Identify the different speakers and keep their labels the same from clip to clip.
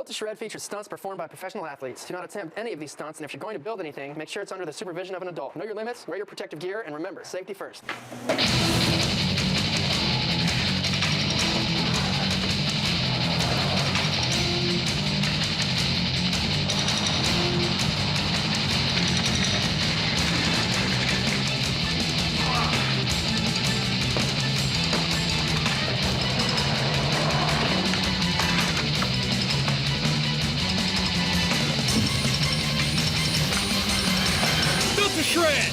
Speaker 1: Built to Shred features stunts performed by professional athletes. Do not attempt any of these stunts, and if you're going to build anything, make sure it's under the supervision of an adult. Know your limits, wear your protective gear, and remember, safety first.
Speaker 2: Shred!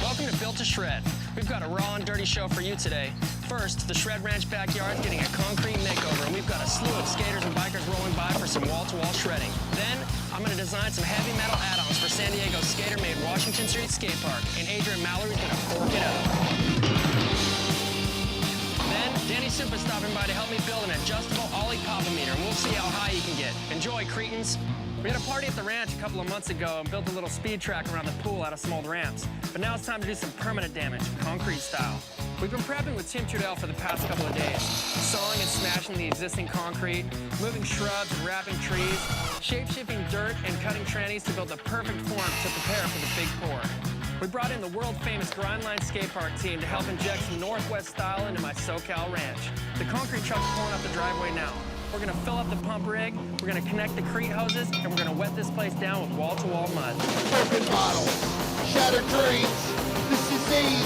Speaker 2: Welcome to Built to Shred. We've got a raw and dirty show for you today. First, the Shred Ranch backyard's getting a concrete makeover, and we've got a slew of skaters and bikers rolling by for some wall-to-wall shredding. Then, I'm going to design some heavy metal add-ons for San Diego skater-made Washington Street Skate Park, and Adrian Mallory's going to fork it up. Then, Danny Soup is stopping by to help me build an adjustable ollie pop-o-meter, and we'll see how high you can get. Enjoy, cretins. We had a party at the ranch a couple of months ago and built a little speed track around the pool out of some old ramps. But now it's time to do some permanent damage, concrete style. We've been prepping with Tim Trudell for the past couple of days, sawing and smashing the existing concrete, moving shrubs and wrapping trees, shape-shifting dirt and cutting trannies to build the perfect form to prepare for the big pour. We brought in the world-famous Grindline Skate Park team to help inject some Northwest style into my SoCal ranch. The concrete truck's pulling up the driveway now. We're gonna fill up the pump rig, we're gonna connect the crete hoses, and we're gonna wet this place down with wall-to-wall mud.
Speaker 3: Broken bottles, shattered dreams, this disease.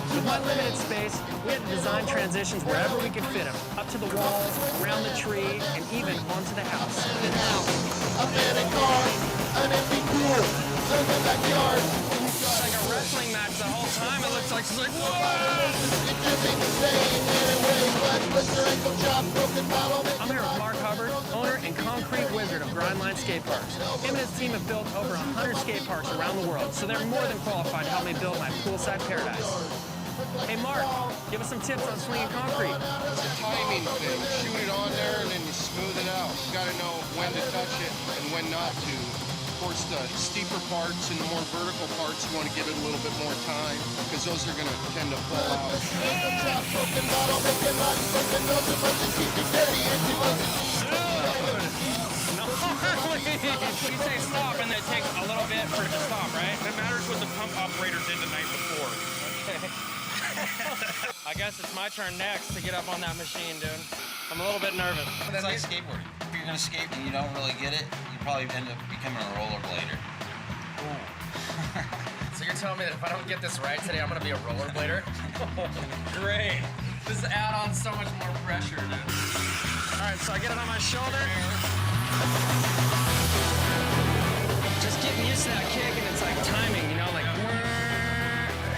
Speaker 2: With my limited space, we had to design transitions wherever we could fit them. Up to the walls, around the tree, and even onto the house.
Speaker 3: A man in cars, an empty pool, in the backyard.
Speaker 2: It's like a wrestling match the whole time. It looks like she's like, whoa! I'm here with Mark Hubbard, owner and concrete wizard of Grindline Skate Parks. Him and his team have built over 100 skate parks around the world, so they're more than qualified to help me build my poolside paradise. Hey Mark, give us some tips on slinging concrete.
Speaker 4: It's a timing thing. Shoot it on there and then you smooth it out. You gotta know when to touch it and when not to. Of course, the steeper parts and the more vertical parts, you want to give it a little bit more time because those are going to tend to fall out.
Speaker 5: You say stop and it takes a little bit for it to stop, right? It matters what the pump operator did the night before. Okay. I guess it's my turn next to get up on that machine, dude. I'm a little bit nervous.
Speaker 6: It's like skateboarding. If you're gonna skate and you don't really get it, you probably end up becoming a rollerblader.
Speaker 7: So you're telling me that if I don't get this right today, I'm gonna be a rollerblader?
Speaker 5: Great.
Speaker 7: This add on so much more pressure, dude.
Speaker 2: All right, so I get it on my shoulder. Just getting used to that kick, and it's like timing, you know, like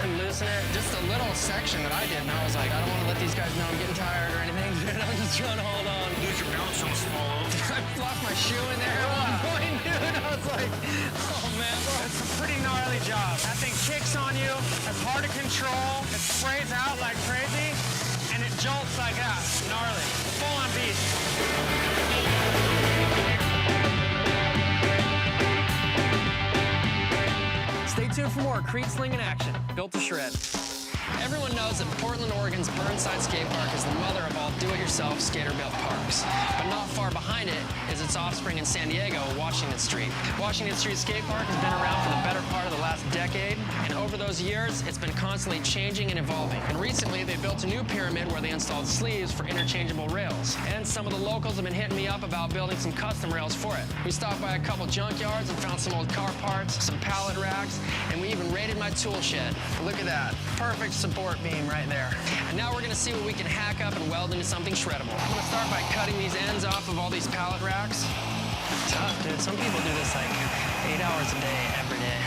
Speaker 2: and loosen it. Just a little section that I did, and I was like, I don't want to let these guys know I'm getting tired or anything. I'm just trying to hold on.
Speaker 5: Lose your balance, almost fall over.
Speaker 2: I lost my shoe in there at one point, dude. I was like, oh man,
Speaker 5: It's a pretty gnarly job. That thing kicks on you. It's hard to control. It sprays out like crazy, and it jolts like that. Gnarly. Full on beast.
Speaker 2: Stay tuned for more crete slinging action. Built to Shred. Everyone knows that Portland, Oregon's Burnside Skate Park is the mother of all do-it-yourself skater-built parks. But not far behind it is its offspring in San Diego, Washington Street. Washington Street Skate Park has been around for the better part of the last decade, and over those years, it's been constantly changing and evolving. And recently, they built a new pyramid where they installed sleeves for interchangeable rails. And some of the locals have been hitting me up about building some custom rails for it. We stopped by a couple junkyards and found some old car parts, some pallet racks, and we even raided my tool shed. Look at that. Perfect support beam right there. And now we're gonna see what we can hack up and weld into something shreddable. I'm gonna start by cutting these ends off of all these pallet racks. Tough, dude. Some people do this like 8 hours a day, every day.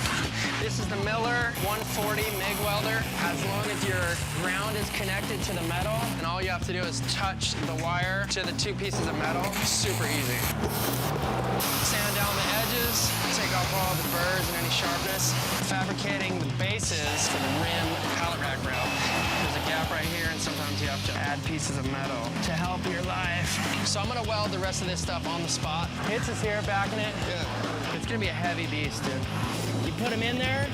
Speaker 2: This is the Miller 140 MIG welder. As long as your ground is connected to the metal, and all you have to do is touch the wire to the two pieces of metal. Super easy. Sand down the edges, take off all the burrs and any sharpness. Fabricating the bases for the rim pallet rack rail. There's a gap right here, and sometimes you have to add pieces of metal to help your life. So I'm gonna weld the rest of this stuff on the spot. Hits is here, backing it. Yeah. It's gonna be a heavy beast, dude. You put them in there,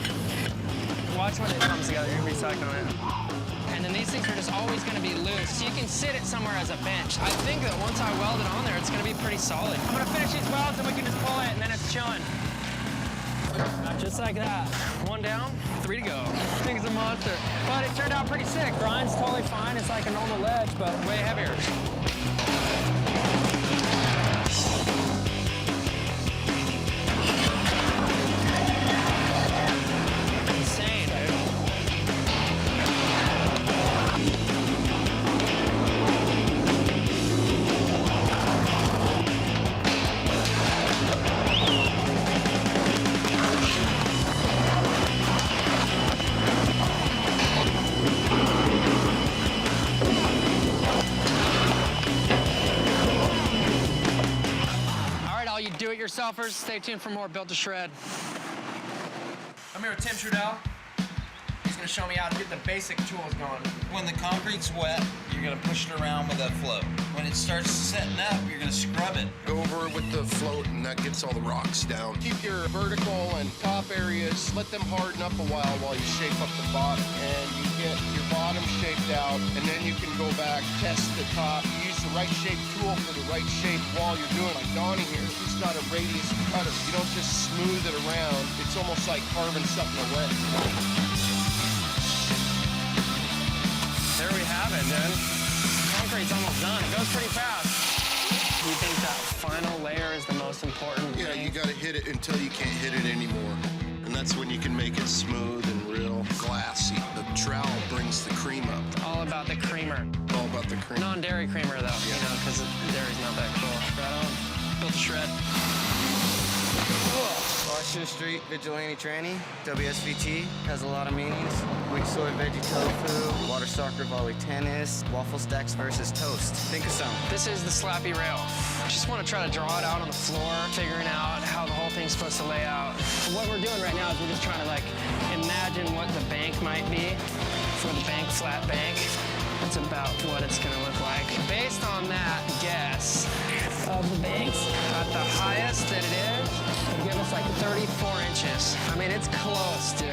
Speaker 2: watch when it comes together, you're recycling it. And then and these things are just always going to be loose. So you can sit it somewhere as a bench. I think that once I weld it on there, it's going to be pretty solid. I'm going to finish these welds and we can just pull it and then it's chilling. Just like that. One down, 3 to go. This thing's a monster. But it turned out pretty sick. Grind's totally fine. It's like a normal ledge, but way heavier. Insane, dude. You do-it-yourselfers, stay tuned for more Built to Shred.
Speaker 7: I'm here with Tim Trudell. He's gonna show me how to get the basic tools going.
Speaker 6: When the concrete's wet, you're gonna push it around with that float. When it starts setting up, you're gonna scrub it.
Speaker 4: Go over it with the float, and that gets all the rocks down. Keep your vertical and top areas, let them harden up a while you shape up the bottom. And you get your bottom shaped out, and then you can go back, test the top, use the right shape tool for the right shape while you're doing it. Like Donnie here, he's got a radius cutter. You don't just smooth it around. It's almost like carving something away.
Speaker 2: There we have it, dude. Concrete's almost done. It goes pretty fast. Do you think that final layer is the most important
Speaker 4: Yeah,
Speaker 2: thing?
Speaker 4: you gotta hit it until you can't hit it anymore. And that's when you can make it smooth and real glassy. The trowel brings the cream up.
Speaker 2: All about the creamer.
Speaker 4: All about the cream.
Speaker 2: Non-dairy creamer, though, you know, because dairy's not that cool. Right on. Built to Shred.
Speaker 8: Washington Street Vigilante Tranny, WSVT, has a lot of meanings. Weak soy veggie tofu, water soccer volley tennis, waffle stacks versus toast. Think of some.
Speaker 2: This is the slappy rail. Just want to try to draw it out on the floor, figuring out how the whole thing's supposed to lay out. What we're doing right now is we're just trying to like imagine what the bank might be for the bank, flat bank. That's about what it's gonna look like. Based on that guess of the banks, at the highest that it is, it'll give us like 34 inches. I mean, it's close to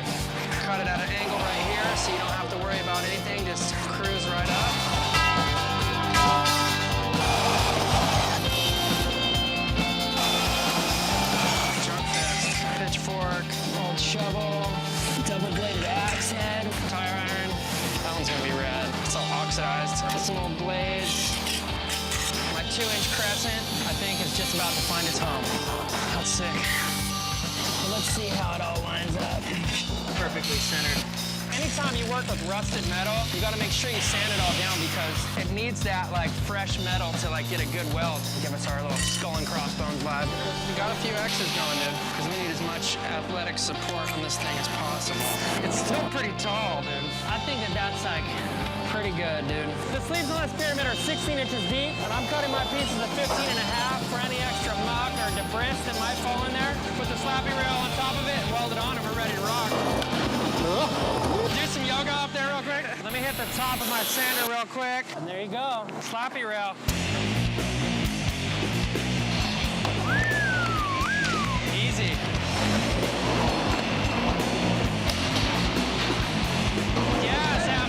Speaker 2: cut it at an angle right here so you don't have to worry about anything, just cruise right up. Truck fist, pitchfork, old shovel, double-bladed axe head, tire iron. That one's gonna be rad. It's all oxidized. Some old blades. My 2-inch crescent, I think, is just about to find its home. That's sick. Well, let's see how it all lines up. Perfectly centered. Anytime you work with rusted metal, you gotta make sure you sand it all down because it needs that like fresh metal to like get a good weld. Give us our little skull and crossbones vibe. We got a few X's going, dude, because we need as much athletic support on this thing as possible. It's still pretty tall, dude. I think that that's like pretty good, dude. The sleeves on this pyramid are 16 inches deep, and I'm cutting my pieces at 15 and a half for any extra muck or debris that might fall in there. Put the slappy rail on top of it and weld it on and we're ready to rock. Do some yoga up there real quick. Let me hit the top of my sander real quick. And there you go, slappy rail. Easy. Yeah, Sam.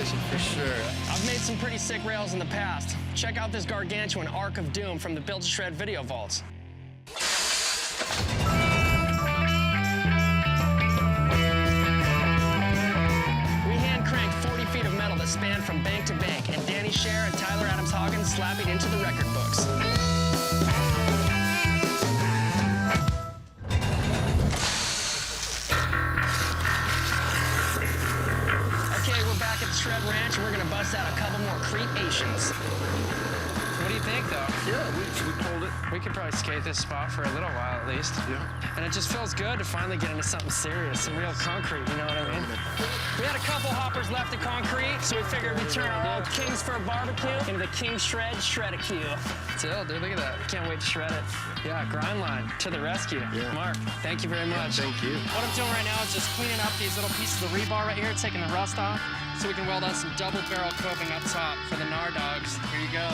Speaker 8: competition for sure.
Speaker 2: I've made some pretty sick rails in the past. Check out this gargantuan Arc of Doom from the Built to Shred video vaults. We hand cranked 40 feet of metal that spanned from bank to bank, and Danny Scher and Tyler Adams-Hagen slapped it into the record books. Okay, we're back at the Shred Ranch, and we're gonna bust out a couple more creations. What do you think, though?
Speaker 4: Yeah, we pulled it.
Speaker 2: We could probably skate this spot for a little while at least.
Speaker 4: Yeah.
Speaker 2: And it just feels good to finally get into something serious, some real concrete, you know what I mean? We had a couple hoppers left of concrete, so we figured we'd turn our old King's Fur barbecue into the King Shred Shred-a-Q. Still, dude, look at that. Can't wait to shred it. Yeah, grind line to the rescue.
Speaker 4: Yeah.
Speaker 2: Mark, thank you very much.
Speaker 4: Thank you.
Speaker 5: What I'm doing right now is just cleaning up these little pieces of rebar right here, taking the rust off, so we can weld on some double barrel coping up top for the Gnar dogs. Here you go.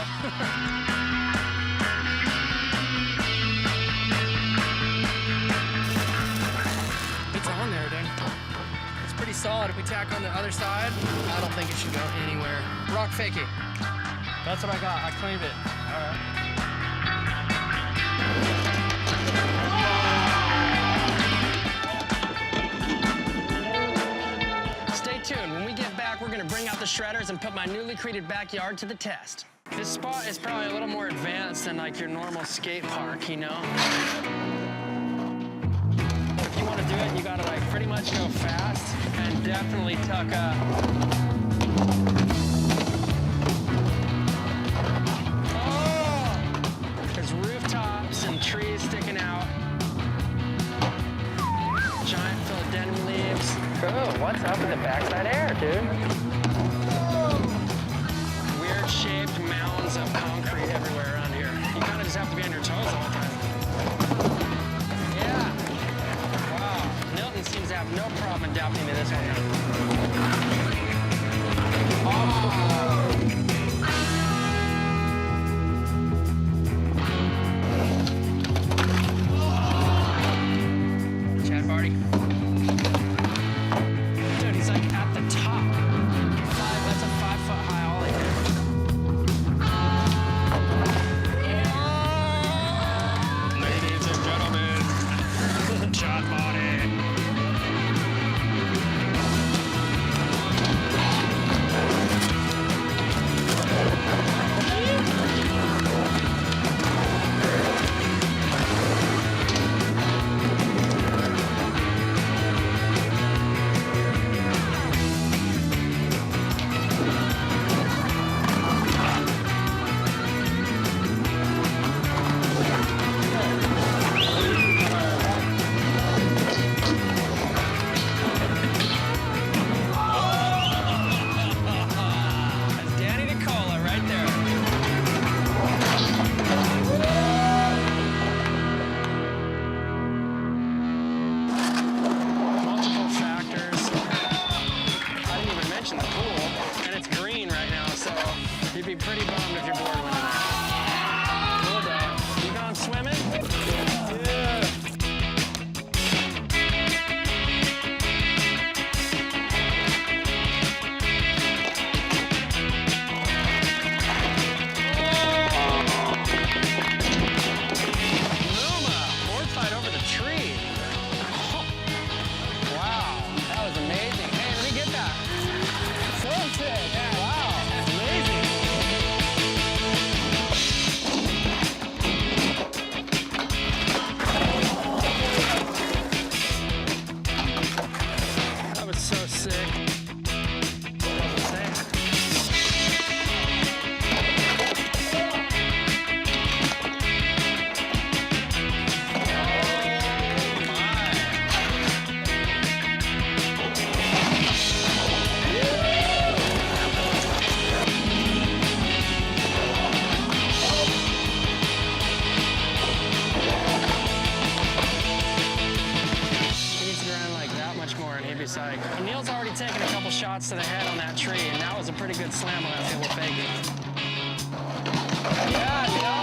Speaker 5: It's on there, dude. It's pretty solid. If we tack on the other side, I don't think it should go anywhere. Rock fakie. That's what I got. I cleaned it. All right.
Speaker 2: Stay tuned. When we get back, we're gonna bring out the shredders and put my newly created backyard to the test. This spot is probably a little more advanced than like your normal skate park, you know? If you want to do it, you gotta like pretty much go fast and definitely tuck up. Oh! There's rooftops and trees sticking out. Giant philodendron leaves. Oh, what's up with the backside air, dude? Weird-shaped mounds of concrete everywhere around here. You kind of just have to be on your toes all the time. Yeah. Wow. Milton seems to have no problem adapting to this one. Chad Barty. Dude, he's like at the top. That's a 5-foot high ollie. Ladies and gentlemen, Chad Barty. That's Danny Nicola right there. Multiple factors. I didn't even mention the pool, and it's green right now, so you'd be pretty bummed if your board went in there. Cool day. You gone swimming? Yeah. Luma, board fight over the tree. Wow, that was amazing. Hey, let me get that. So sick. Wow, amazing. That was so sick. What was I saying? He needs to grind like that much more and he'd be psyched. And Neil's already taken a couple shots to the head on that tree, and that was a pretty good slam on that single fakie. Yeah, Neil.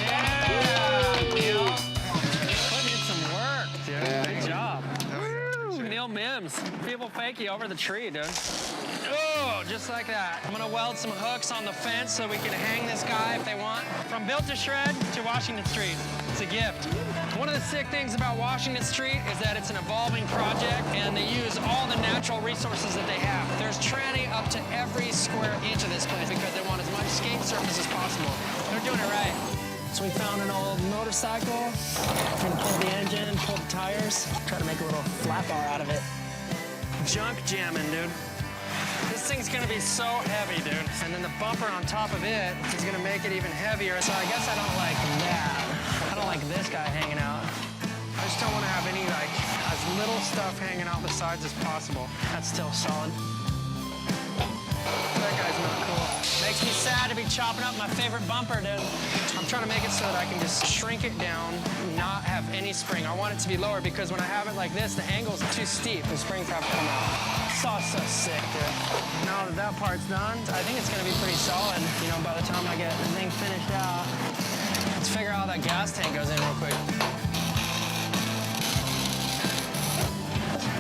Speaker 2: Yeah, Neil. comes. People fakie over the tree, dude. Oh, just like that. I'm gonna weld some hooks on the fence so we can hang this guy if they want. From Built to Shred to Washington Street, it's a gift. One of the sick things about Washington Street is that it's an evolving project and they use all the natural resources that they have. There's tranny up to every square inch of this place because they want as much skate surface as possible. They're doing it right. So we found an old motorcycle and pulled the engine, pulled the tires, try to make a little flat bar out of it. Junk jamming, dude. This thing's gonna be so heavy, dude. And then the bumper on top of it is gonna make it even heavier. So I guess I don't like that. I don't like this guy hanging out. I just don't wanna have any, like, as little stuff hanging out the sides as possible. That's still solid. That guy's not cool. Makes me sad to be chopping up my favorite bumper, dude. I'm trying to make it so that I can just shrink it down, not have any spring. I want it to be lower because when I have it like this, the angle's too steep. The springs have to come out. Saw's so sick, dude. Now that that part's done, I think it's gonna be pretty solid, you know, by the time I get the thing finished out. Let's figure out how that gas tank goes in real quick.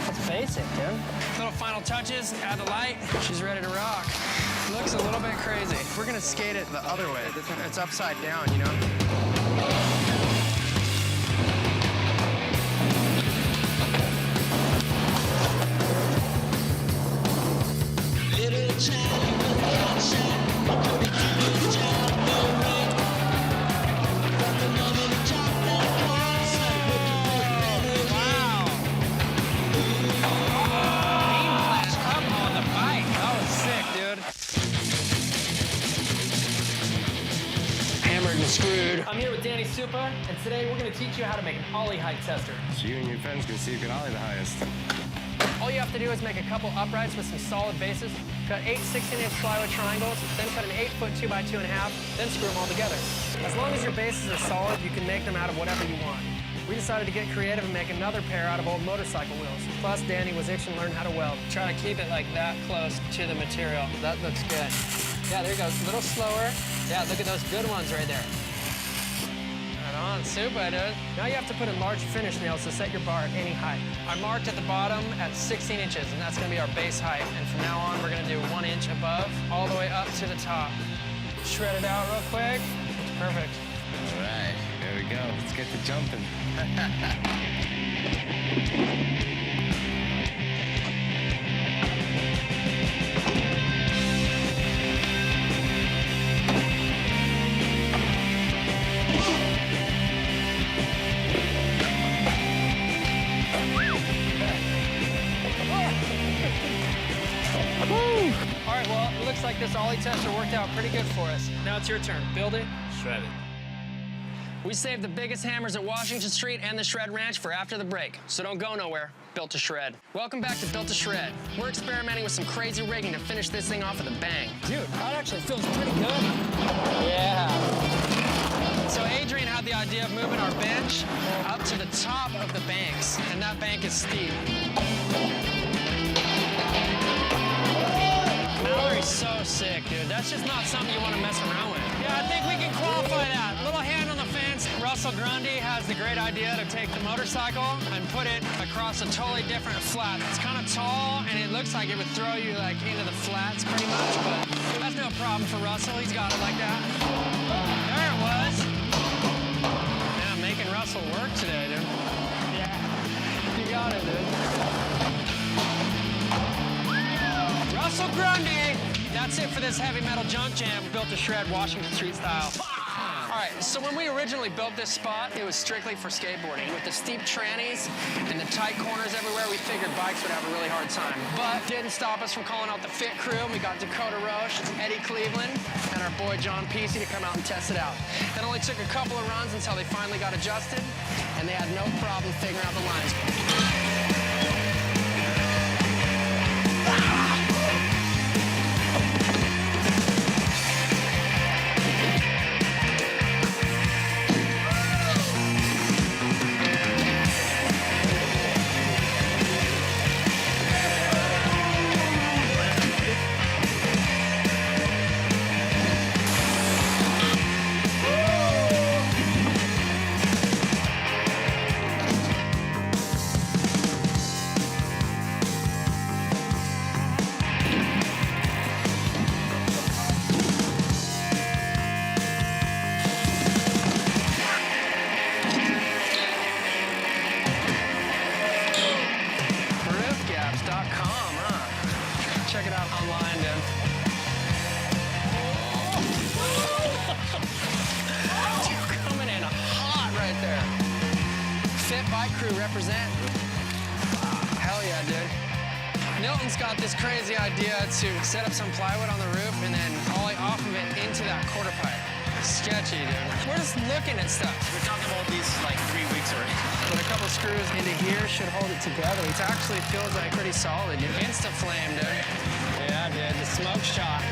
Speaker 2: That's basic, dude. Little final touches, add the light. She's ready to rock. Looks a little bit crazy. We're gonna skate it the other way. It's upside down, you know? Screwed. I'm here with Danny Supa, and today we're going to teach you how to make an ollie height tester.
Speaker 9: So you and your friends can see who can ollie the highest.
Speaker 2: All you have to do is make a couple uprights with some solid bases, cut 8 16-inch plywood triangles, then cut an 8-foot 2x2.5, then screw them all together. As long as your bases are solid, you can make them out of whatever you want. We decided to get creative and make another pair out of old motorcycle wheels. Plus, Danny was itching to learn how to weld. Try to keep it like that close to the material. That looks good. Yeah, there you go. It's a little slower. Yeah, look at those good ones right there. Right on, super, dude. Now you have to put in large finish nails to set your bar at any height. I marked at the bottom at 16 inches, and that's gonna be our base height. And from now on, we're gonna do 1 inch above, all the way up to the top. Shred it out real quick. Perfect.
Speaker 9: All right, there we go. Let's get to jumping.
Speaker 2: All right, well, it looks like this ollie tester worked out pretty good for us. Now it's your turn. Build it, shred it. We saved the biggest hammers at Washington Street and the Shred Ranch for after the break, so don't go nowhere. Built to Shred. Welcome back to Built to Shred. We're experimenting with some crazy rigging to finish this thing off with a bang. Dude, that actually feels pretty good. Yeah. So Adrian had the idea of moving our bench up to the top of the banks, and that bank is steep. Mallory's so sick, dude. That's just not something you want to mess around with. Yeah, I think we can qualify that. Little hand on the fence. Russell Grundy has the great idea to take the motorcycle and put it across a totally different flat. It's kind of tall, and it looks like it would throw you like into the flats pretty much, but that's no problem for Russell. He's got it like that. There it was. Yeah, making Russell work today, dude. Yeah, you got it, dude. Russell Grundy. That's it for this heavy metal junk jam Built to Shred Washington Street style. All right, so when we originally built this spot, it was strictly for skateboarding. With the steep trannies and the tight corners everywhere, we figured bikes would have a really hard time. But didn't stop us from calling out the Fit Crew. We got Dakota Roche, Eddie Cleveland, and our boy John Pesey to come out and test it out. It only took a couple of runs until they finally got adjusted, and they had no problem figuring out the lines. crew represent. Hell yeah, dude. Milton's got this crazy idea to set up some plywood on the roof and then ollie off of it into that quarter pipe. Sketchy, dude. We're just looking at stuff.
Speaker 7: We're talking about these like 3 weeks already.
Speaker 2: Put a couple screws into here, should hold it together. It actually feels like pretty solid, dude. Insta-flame, dude. Yeah, dude, the smoke shot.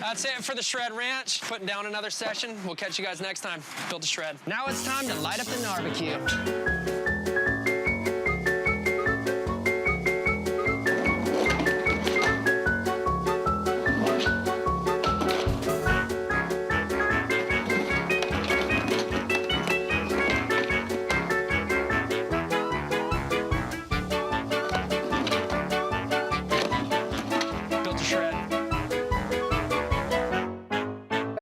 Speaker 2: That's it for the Shred Ranch. Putting down another session. We'll catch you guys next time. Built to shred. Now it's time to light up the barbecue.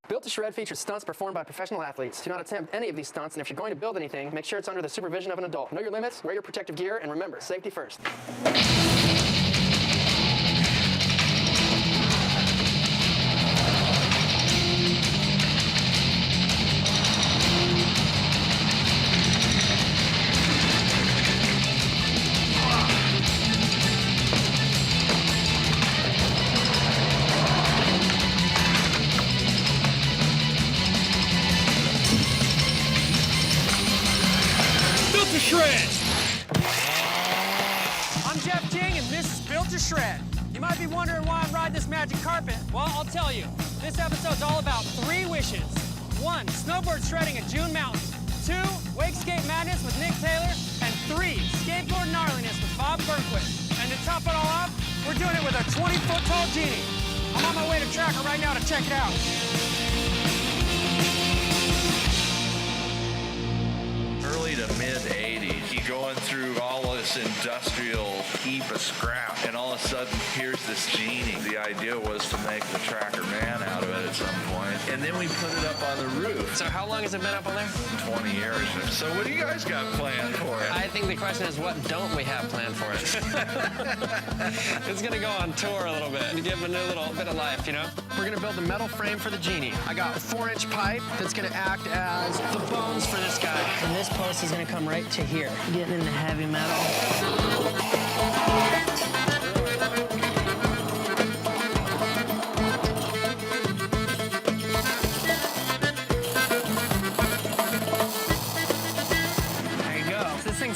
Speaker 1: Built to Shred features stunts performed by professional athletes. Do not attempt any of these stunts, and if you're going to build anything, make sure it's under the supervision of an adult. Know your limits, wear your protective gear, and remember, safety first.
Speaker 5: To shred!
Speaker 2: I'm Jeff King, and this is Built to Shred. You might be wondering why I'm riding this magic carpet. Well, I'll tell you. This episode's all about 3 wishes. 1, snowboard shredding at June Mountain. 2, wake skate madness with Nick Taylor. And 3, skateboard gnarliness with Bob Berquist. And to top it all off, we're doing it with a 20-foot tall genie. I'm on my way to Tracker right now to check it out.
Speaker 10: Early to mid-'80s, you're going through all of this industrial heap of scrap, and all of a sudden, here's this genie. The idea was to make the Tracker Man out of it at some point, and then we put it up on the roof.
Speaker 2: So how long has it been up on there?
Speaker 10: 20 years. So what do you guys got planned for it?
Speaker 2: I think the question is, what don't we have planned for it? It's gonna go on tour a little bit to give it a new little bit of life, you know?
Speaker 1: We're gonna build a metal frame for the genie. I got a 4-inch pipe that's gonna act as
Speaker 2: The bones for this guy. And this post is gonna come right to here. Getting into heavy metal.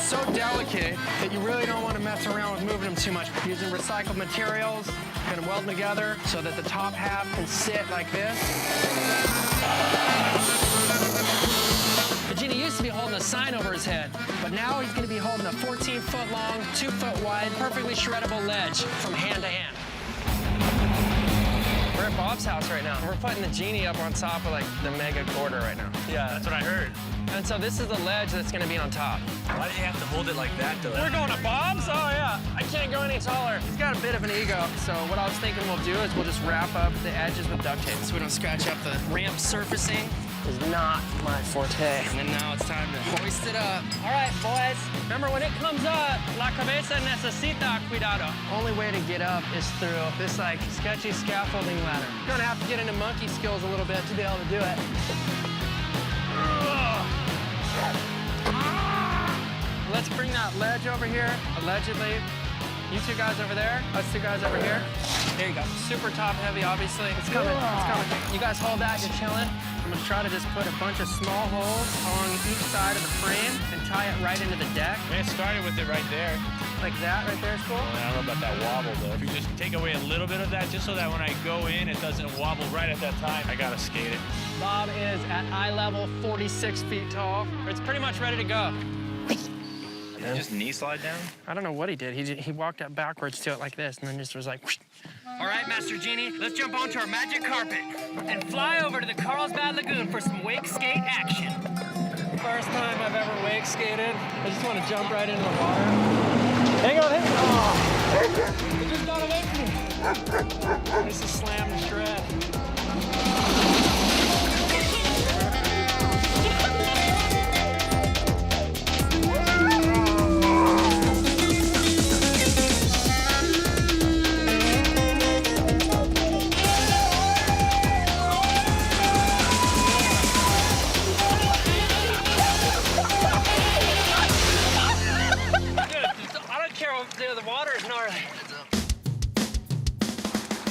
Speaker 1: so delicate that you really don't want to mess around with moving them too much. Using recycled materials, gonna weld them together so that the top half can sit like this.
Speaker 2: The genie used to be holding a sign over his head, but now he's gonna be holding a 14-foot long, 2-foot wide, perfectly shreddable ledge from hand to hand. We're at Bob's house right now. We're putting the genie up on top of like the mega quarter right now.
Speaker 5: Yeah, that's what I heard.
Speaker 2: And so this is the ledge that's gonna be on top.
Speaker 5: Why do you have to hold it like that though?
Speaker 2: We're going to Bob's? Oh yeah, I can't go any taller.
Speaker 1: He's got a bit of an ego, so what I was thinking we'll do is we'll just wrap up the edges with duct tape so we don't scratch up the
Speaker 2: Ramp surfacing.
Speaker 1: is not my forte.
Speaker 2: And then now it's time to hoist it up. All right, boys. Remember, when it comes up, la cabeza necesita cuidado.
Speaker 1: Only way to get up is through this like sketchy scaffolding ladder. You're gonna have to get into monkey skills a little bit to be able to do it. Let's bring that ledge over here, allegedly. You two guys over there, us two guys over here. There you go. Super top heavy, obviously. It's coming, it's coming. You guys hold that, you're chilling. I'm gonna try to just put a bunch of small holes along each side of the frame and tie it right into the deck.
Speaker 5: I started with it right there.
Speaker 1: Like that right there is cool.
Speaker 5: Well, I don't know about that wobble though. If you just take away a little bit of that, just so that when I go in, it doesn't wobble right at that time. I gotta skate it.
Speaker 2: Bob is at eye level, 46 feet tall. It's pretty much ready to go.
Speaker 5: Did you just knee slide down?
Speaker 1: I don't know what he did. He walked up backwards to it like this and then just was like, whoosh.
Speaker 2: All right, Master Genie, let's jump onto our magic carpet and fly over to the Carlsbad Lagoon for some wake skate action.
Speaker 1: First time I've ever wake skated. I just want to jump right into the water. Hang on, hang on. Oh. It just got away from me. This is slam to shred. The water is gnarly.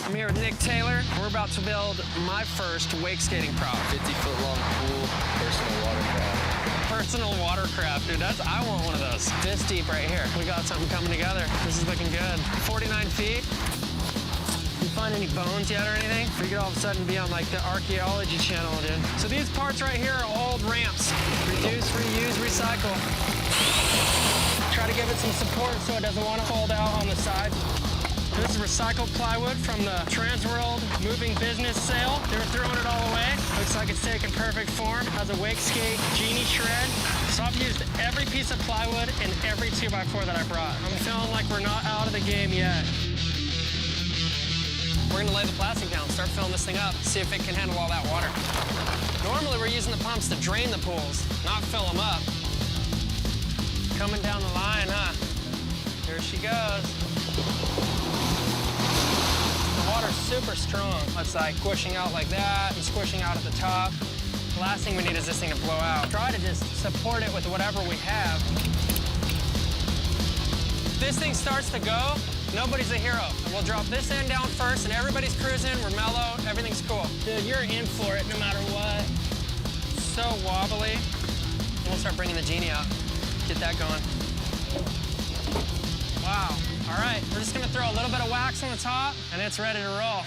Speaker 1: I'm here with Nick Taylor. We're about to build my first wake skating prop.
Speaker 8: 50-foot long pool, personal watercraft.
Speaker 1: Personal watercraft, dude. I want one of those. This deep right here. We got something coming together. This is looking good. 49 feet. You find any bones yet or anything? We could all of a sudden be on like the archaeology channel, dude. So these parts right here are old ramps. Reduce, reuse, recycle. Try to give it some support so it doesn't want to fold out on the side. This is recycled plywood from the Transworld Moving Business sale. They were throwing it all away. Looks like it's taken perfect form. Has a wake skate genie shred. So I've used every piece of plywood and every 2x4 that I brought. I'm feeling like we're not out of the game yet. We're gonna lay the plastic down, start filling this thing up, see if it can handle all that water. Normally we're using the pumps to drain the pools, not fill them up. Coming down the line, huh? Here she goes. The water's super strong. It's like squishing out like that and squishing out at the top. The last thing we need is this thing to blow out. Try to just support it with whatever we have. If this thing starts to go, nobody's a hero. We'll drop this end down first and everybody's cruising, we're mellow, everything's cool. Dude, you're in for it no matter what. So wobbly. And we'll start bringing the genie out. Get that going. Wow. All right, we're just gonna throw a little bit of wax on the top and it's ready to roll.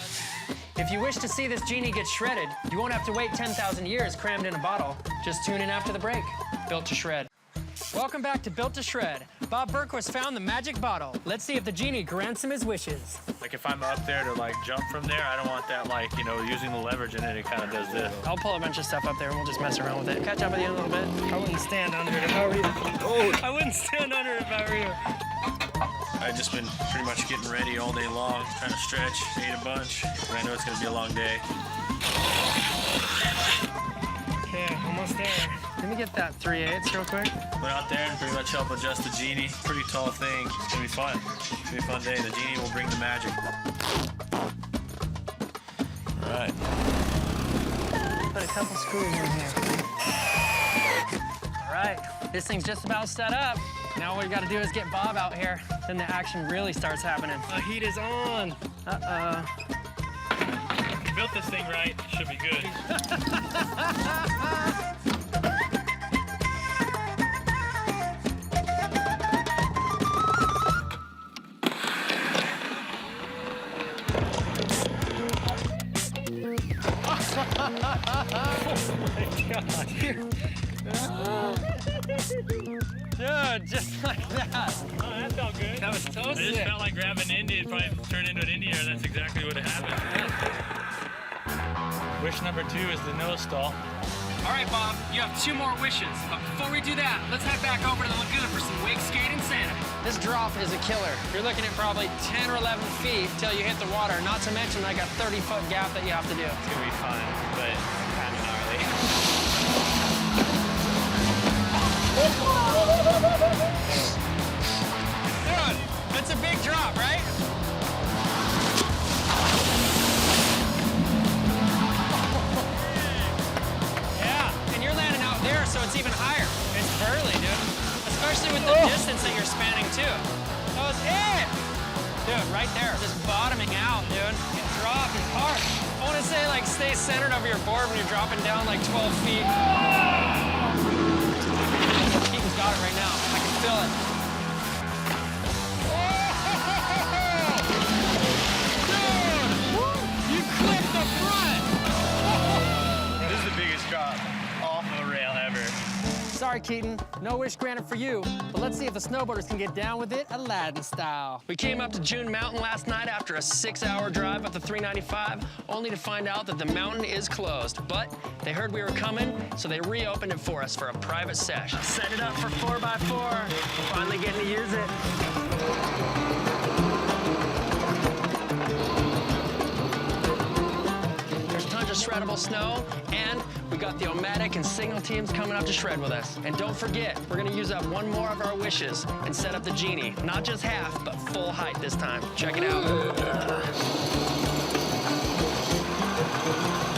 Speaker 1: If you wish to see this genie get shredded, you won't have to wait 10,000 years crammed in a bottle. Just tune in after the break. Built to shred. Welcome back to Built to Shred. Bob Berquist found the magic bottle. Let's see if the genie grants him his wishes.
Speaker 11: Like if I'm up there to like jump from there, I don't want that like, you know, using the leverage in it, it kind of does this.
Speaker 1: I'll pull a bunch of stuff up there and we'll just mess around with it. Catch up with you a little bit. I wouldn't stand under it if I were you. Oh, I wouldn't stand under it if I were you.
Speaker 11: I've just been pretty much getting ready all day long, trying to stretch, ate a bunch, and I know it's gonna be a long day.
Speaker 1: Okay, almost there. Let me get that 3/8 real quick.
Speaker 11: Went out there and pretty much help adjust the genie. Pretty tall thing. It's gonna be fun. It's gonna be a fun day. The genie will bring the magic. All right.
Speaker 1: Put a couple screws in here. All right, this thing's just about set up. Now what we gotta do is get Bob out here. Then the action really starts happening. The heat is on. Uh-oh.
Speaker 11: If you built this thing right, it should be good.
Speaker 1: Dude, just like that.
Speaker 11: Oh, that felt good.
Speaker 1: That was so
Speaker 11: I
Speaker 1: sick.
Speaker 11: just felt like grabbing an Indian, probably turned into an Indian, and that's exactly what happened. Wish number 2 is the nose stall.
Speaker 1: All right, Bob, you have 2 more wishes. But before we do that, let's head back over to the lagoon for some wake skate insanity. This drop is a killer. You're looking at probably 10 or 11 feet till you hit the water, not to mention like a 30-foot gap that you have to do.
Speaker 11: It's gonna be fun, but kind of gnarly.
Speaker 1: Dude, that's a big drop, right? Yeah, and you're landing out there, so it's even higher. It's burly, dude. Especially with the distance that you're spanning, too. That was it! Dude, right there, just bottoming out, dude. Get dropped, it's hard. I want to say, like, stay centered over your board when you're dropping down like 12 feet. Keaton's got it right now. I can feel it. Dude! You clipped the front!
Speaker 11: This is the biggest drop off of a rail ever.
Speaker 1: So Sorry, Keaton, no wish granted for you, but let's see if the snowboarders can get down with it Aladdin style.
Speaker 2: We came up to June Mountain last night after a 6-hour drive up the 395, only to find out that the mountain is closed. But they heard we were coming, so they reopened it for us for a private sesh.
Speaker 1: Set it up for 4x4. We're finally getting to use it.
Speaker 2: There's tons of shreddable snow, and we got the Omatic and Signal teams coming up to shred with us. And don't forget, we're gonna use up one more of our wishes and set up the Genie. Not just half, but full height this time. Check it out.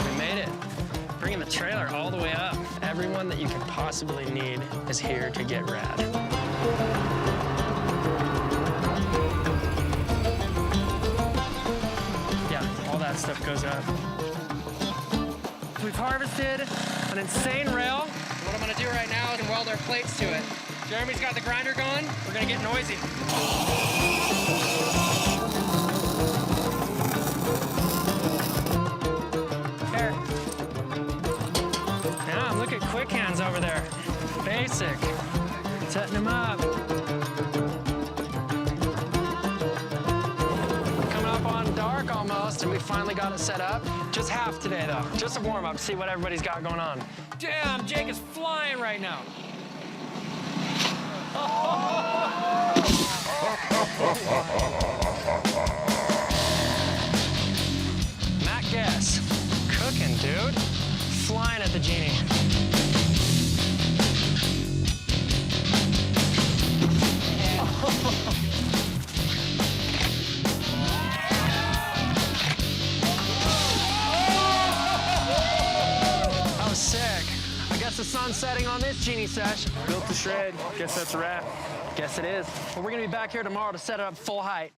Speaker 2: We made it. Bringing the trailer all the way up. Everyone that you could possibly need is here to get rad.
Speaker 1: Yeah, all that stuff goes up. We've harvested an insane rail.
Speaker 2: What I'm gonna do right now is weld our plates to it.
Speaker 1: Jeremy's got the grinder going. We're gonna get noisy. Here. Yeah, look at Quick Hands over there. Basic. Setting them up. Coming up on dark almost, and we finally got it set up. Just half today, though. Just a warm-up to see what everybody's got going on. Damn, Jake is flying right now.
Speaker 2: Matt Guess, cooking, dude. Flying at the Genie. That was sick. I guess the sun's setting on this Genie sesh.
Speaker 1: Built to shred. Guess that's a wrap.
Speaker 2: Guess it is. Well, we're gonna be back here tomorrow to set it up full height.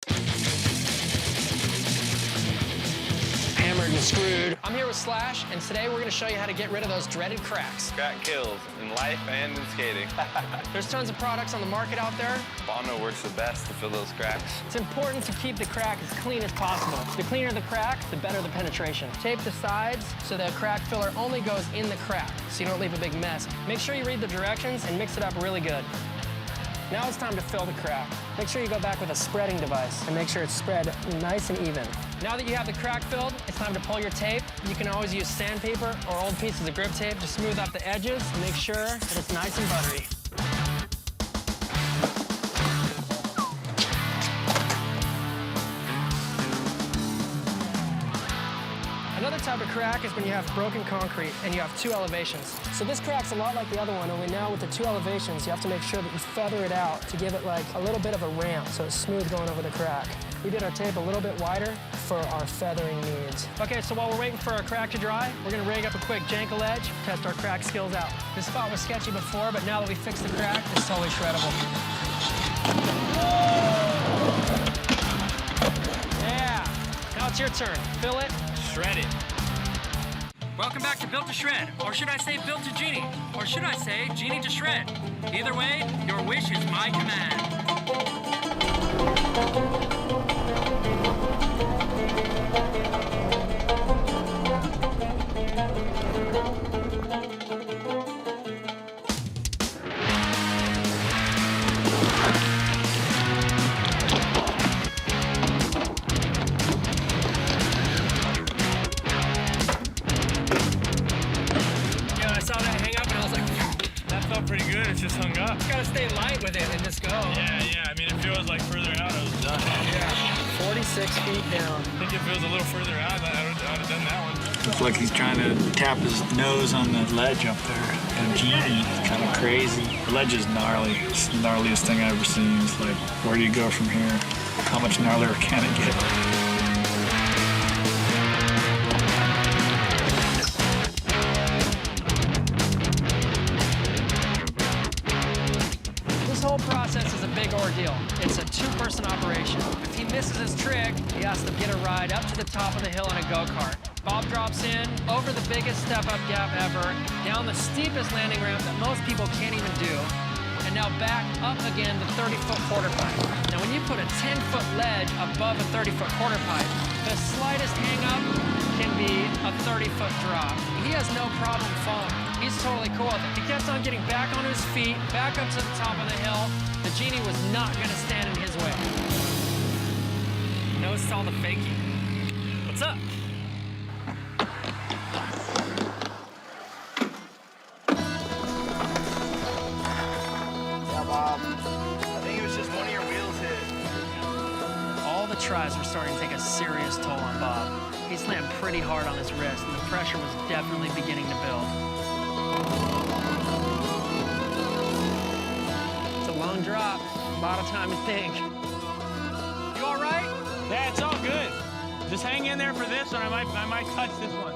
Speaker 2: Hammered and screwed. I'm here with Slash, and today we're gonna show you how to get rid of those dreaded cracks.
Speaker 9: Crack kills in life and in skating.
Speaker 2: There's tons of products on the market out there.
Speaker 9: Bono works the best to fill those cracks.
Speaker 2: It's important to keep the crack as clean as possible. The cleaner the crack, the better the penetration. Tape the sides so the crack filler only goes in the crack, so you don't leave a big mess. Make sure you read the directions and mix it up really good. Now it's time to fill the crack. Make sure you go back with a spreading device and make sure it's spread nice and even. Now that you have the crack filled, it's time to pull your tape. You can always use sandpaper or old pieces of grip tape to smooth out the edges and make sure that it's nice and buttery. Another type of crack is when you have broken concrete and you have two elevations. So this crack's a lot like the other one, only now with the two elevations, you have to make sure that you feather it out to give it like a little bit of a ramp so it's smooth going over the crack. We did our tape a little bit wider for our feathering needs. Okay, so while we're waiting for our crack to dry, we're gonna rig up a quick Jankel edge, test our crack skills out. This spot was sketchy before, but now that we fixed the crack, it's totally shreddable. Yeah, now it's your turn. Fill it.
Speaker 5: Shred it. Welcome back to Built to Shred, or should I say Built to Genie, or should I say Genie to Shred? Either way, your wish is my command.
Speaker 11: Pretty good, it's just hung up.
Speaker 1: Just gotta stay light with it and just go.
Speaker 11: Yeah, I mean, it feels like further out, I was done.
Speaker 1: Yeah, 46 feet down.
Speaker 11: I think it feels a little further out, I would have done that one.
Speaker 12: Looks like he's trying to tap his nose on the ledge up there. The Genie, kind of crazy. The ledge is gnarly. It's the gnarliest thing I've ever seen. It's like, where do you go from here? How much gnarlier can it get?
Speaker 2: This whole process is a big ordeal. It's a two-person operation. If he misses his trick, he has to get a ride up to the top of the hill in a go-kart. Bob drops in, over the biggest step-up gap ever, down the steepest landing ramp that most people can't even do, and now back up again the 30-foot quarter pipe. Now when you put a 10-foot ledge above a 30-foot quarter pipe, the slightest hang-up can be a 30-foot drop. He has no problem falling. he's totally cool with it. He kept on getting back on his feet, back up to the top of the hill. The Genie was not gonna stand in his way. Noticed all the fakie. What's up?
Speaker 7: Yeah, Bob. I think it was just one of your wheels hit.
Speaker 2: All the tries were starting to take a serious toll on Bob. He slammed pretty hard on his wrist, and the pressure was definitely beginning to build. It's a long drop, a lot of time to think. You all right?
Speaker 5: Yeah, it's all good. Just hang in there for this one. I might touch this one.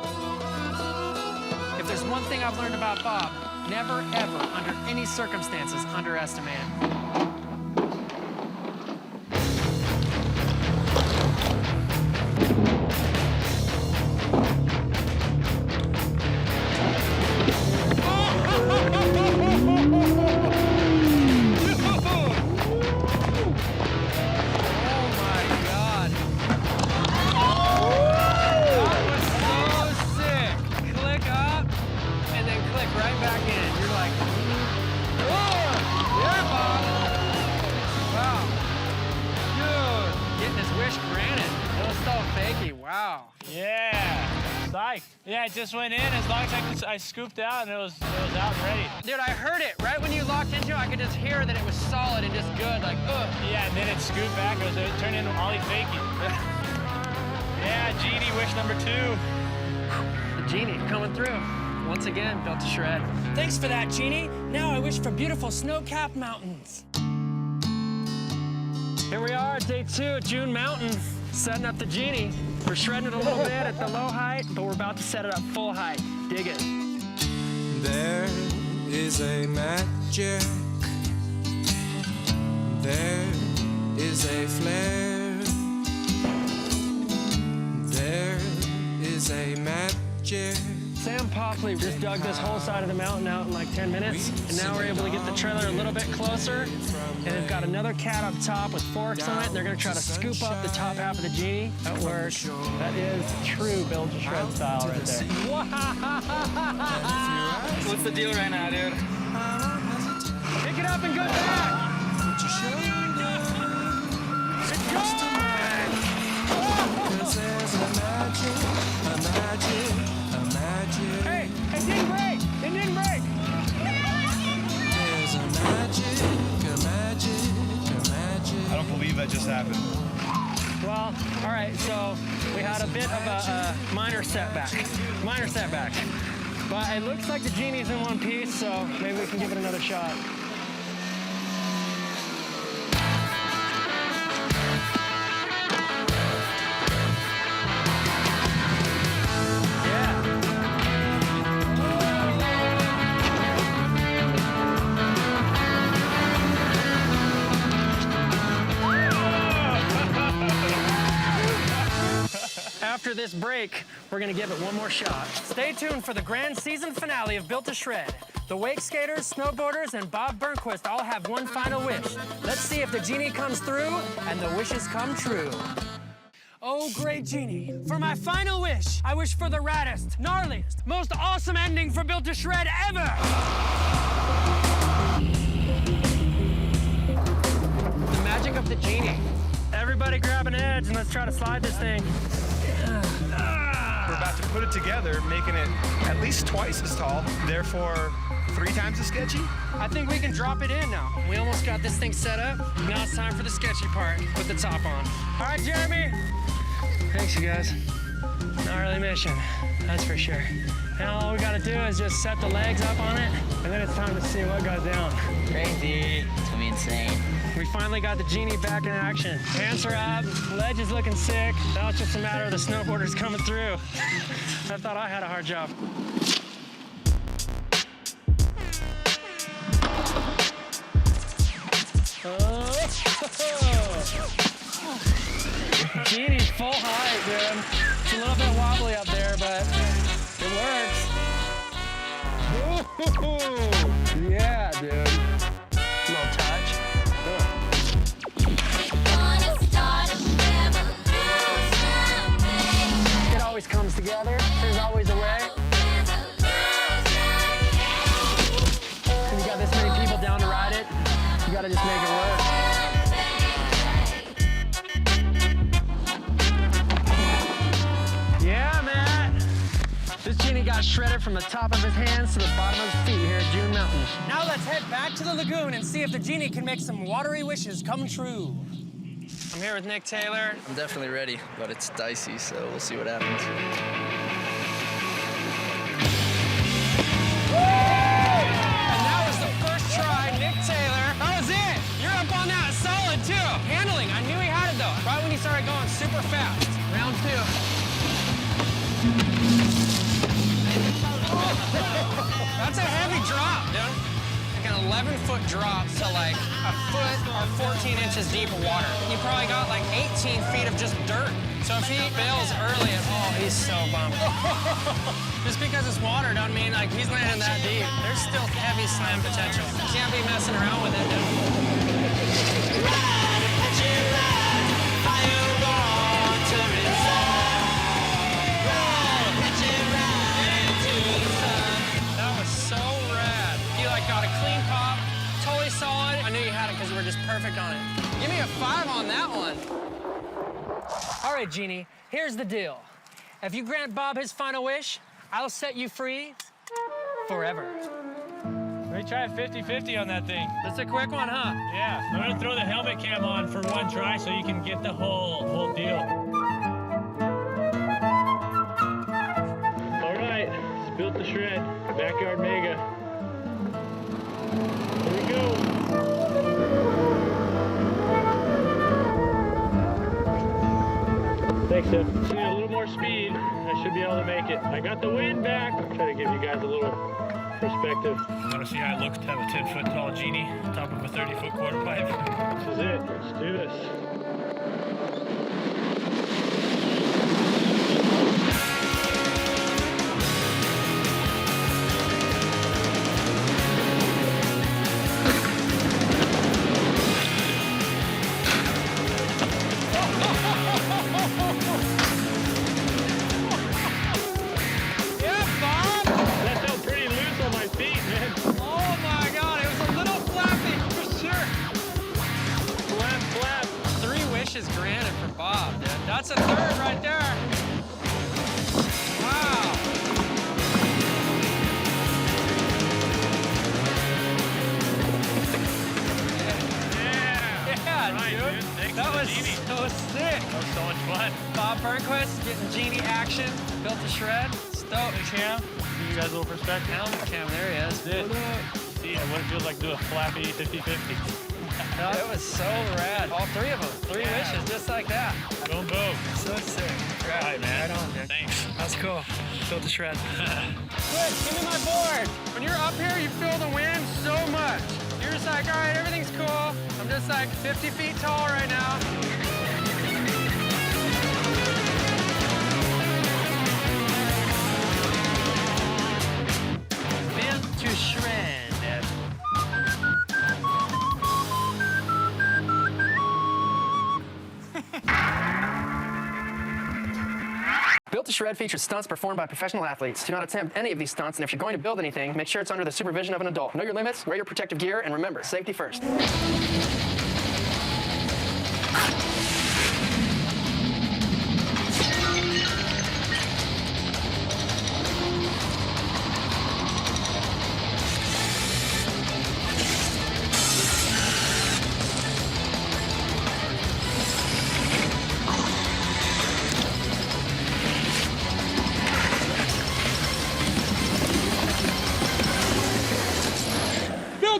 Speaker 2: If there's one thing I've learned about Bob, never, ever, under any circumstances, underestimate him.
Speaker 5: Yeah, it just went in as long as I scooped out and it was out and ready.
Speaker 2: Dude, I heard it. Right when you locked into it, I could just hear that it was solid and just good, like, ugh.
Speaker 5: Yeah, and then it scooped back. It turned into Ollie Fakie. Yeah, Genie wish number 2.
Speaker 2: The Genie coming through. Once again, built to shred.
Speaker 13: Thanks for that, Genie. Now I wish for beautiful snow-capped mountains.
Speaker 2: Here we are, day 2 at June Mountain, setting up the Genie. We're shredding it a little bit at the low height, but we're about to set it up full height. Dig it.
Speaker 14: There is a magic. There is a flare. There is a magic.
Speaker 2: Sam Popley just dug this whole side of the mountain out in like 10 minutes, and now we're able to get the trailer a little bit closer, and they've got another cat up top with forks on it, and they're gonna try to scoop up the top half of the Genie. That works. That is true build to shred style right there.
Speaker 7: What's the deal right now, dude?
Speaker 2: Pick it up and go back! It's going! Hey, it didn't break! It didn't break!
Speaker 15: I don't believe that just happened.
Speaker 2: Well, all right, so we had a bit of a minor setback. But it looks like the Genie's in one piece, so maybe we can give it another shot. After this break, we're gonna give it one more shot. Stay tuned for the grand season finale of Built to Shred. The wake skaters, snowboarders, and Bob Burnquist all have one final wish. Let's see if the Genie comes through and the wishes come true.
Speaker 13: Oh, great Genie, for my final wish, I wish for the raddest, gnarliest, most awesome ending for Built to Shred ever!
Speaker 2: The magic of the Genie. Everybody grab an edge and let's try to slide this thing.
Speaker 15: We're about to put it together, making it at least twice as tall, therefore 3 times as sketchy.
Speaker 2: I think we can drop it in now. We almost got this thing set up. Now it's time for the sketchy part. Put the top on. All right, Jeremy. Thanks, you guys. Gnarly mission, that's for sure. Now all we gotta do is just set the legs up on it, and then it's time to see what goes down.
Speaker 16: Crazy. It's gonna be insane.
Speaker 2: We finally got the Genie back in action. Pants are up, ledge is looking sick. Now it's just a matter of the snowboarders coming through. I thought I had a hard job. Genie's full height, dude. It's a little bit wobbly up there, but it works. Woo-hoo-hoo. Yeah, dude. A little touch. It always comes together. There's always a way.
Speaker 1: gotta just make it work. Yeah, man. This genie got shredded from the top of his hands to the bottom of his feet here at June Mountain.
Speaker 13: Now let's head back to the lagoon and see if the genie can make some watery wishes come true.
Speaker 1: I'm here with Nick Taylor.
Speaker 2: I'm definitely ready, but it's dicey, so we'll see what happens.
Speaker 1: And that was the first try, Nick Taylor. That was it. You're up on that solid, too. Handling, I knew he had it, though. Right when he started going super fast. Round 2. That's a heavy drop, dude. Like an 11-foot drop to like a foot or 14 inches deep of water. You probably got like 18 feet of just dirt. So if he bails early at all, he's so bummed. Just because it's water doesn't mean like he's landing that deep. There's still heavy slam potential. You can't be messing around with it, dude. Got a clean pop, totally solid. I knew you had it because you were just perfect on it. Give me a 5 on that one.
Speaker 13: All right, Genie, here's the deal. If you grant Bob his final wish, I'll set you free forever.
Speaker 12: We try a 50-50 on that thing.
Speaker 1: That's a quick one, huh?
Speaker 12: Yeah, I'm gonna throw the helmet cam on for one try so you can get the whole deal. All right, it's Built to Shred, Backyard Mega. Here we go. Thanks, Tim. Just need a little more speed. I should be able to make it. I got the wind back. I'll try to give you guys a little perspective. Want to see how it looks to have a 10-foot tall genie on top of a 30-foot quarter pipe? This is it. Let's do this.
Speaker 1: Granted for Bob, dude. That's a 3rd right there. Wow. Yeah, right, dude. That was so sick.
Speaker 12: That was so much fun.
Speaker 1: Bob Burnquist getting genie action, Built to Shred. Stoked.
Speaker 12: Cam, give you guys a little perspective.
Speaker 1: Helmet cam, there he is.
Speaker 12: That's it. See what it feels like to do a flappy 50-50.
Speaker 1: That was so rad. All 3 of them. 3 wishes, just like that.
Speaker 12: Boom, boom.
Speaker 1: So sick.
Speaker 12: All right, man.
Speaker 1: Right on, dude.
Speaker 12: Thanks.
Speaker 1: That's cool. Built to Shred. Good, give me my board. When you're up here, you feel the wind so much. You're just like, all right, everything's cool. I'm just like 50 feet tall right now. Built to Shred. Built to Shred features stunts performed by professional athletes. Do not attempt any of these stunts, and if you're going to build anything, make sure it's under the supervision of an adult. Know your limits, wear your protective gear, and remember, safety first.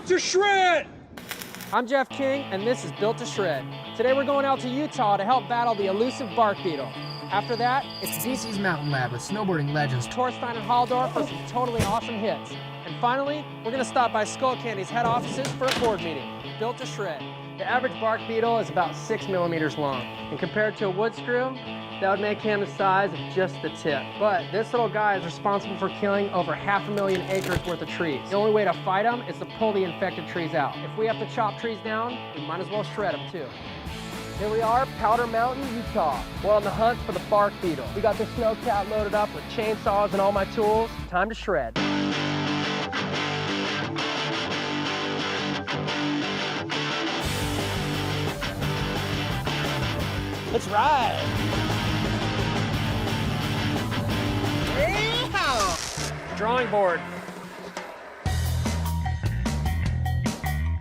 Speaker 13: To Shred! I'm Jeff King, and this is Built to Shred. Today we're going out to Utah to help battle the elusive bark beetle. After that, it's DC's Mountain Lab with snowboarding legends Torstein and Halldorf for some totally awesome hits. And finally, we're going to stop by Skullcandy's head offices for a board meeting. Built to Shred. The average bark beetle is about 6 millimeters long, and compared to a wood screw, that would make him the size of just the tip. But this little guy is responsible for killing over 500,000 acres worth of trees. The only way to fight him is to pull the infected trees out. If we have to chop trees down, we might as well shred them too. Here we are, Powder Mountain, Utah. We're on the hunt for the bark beetle. We got the snowcat loaded up with chainsaws and all my tools. Time to shred. Let's ride. Drawing board.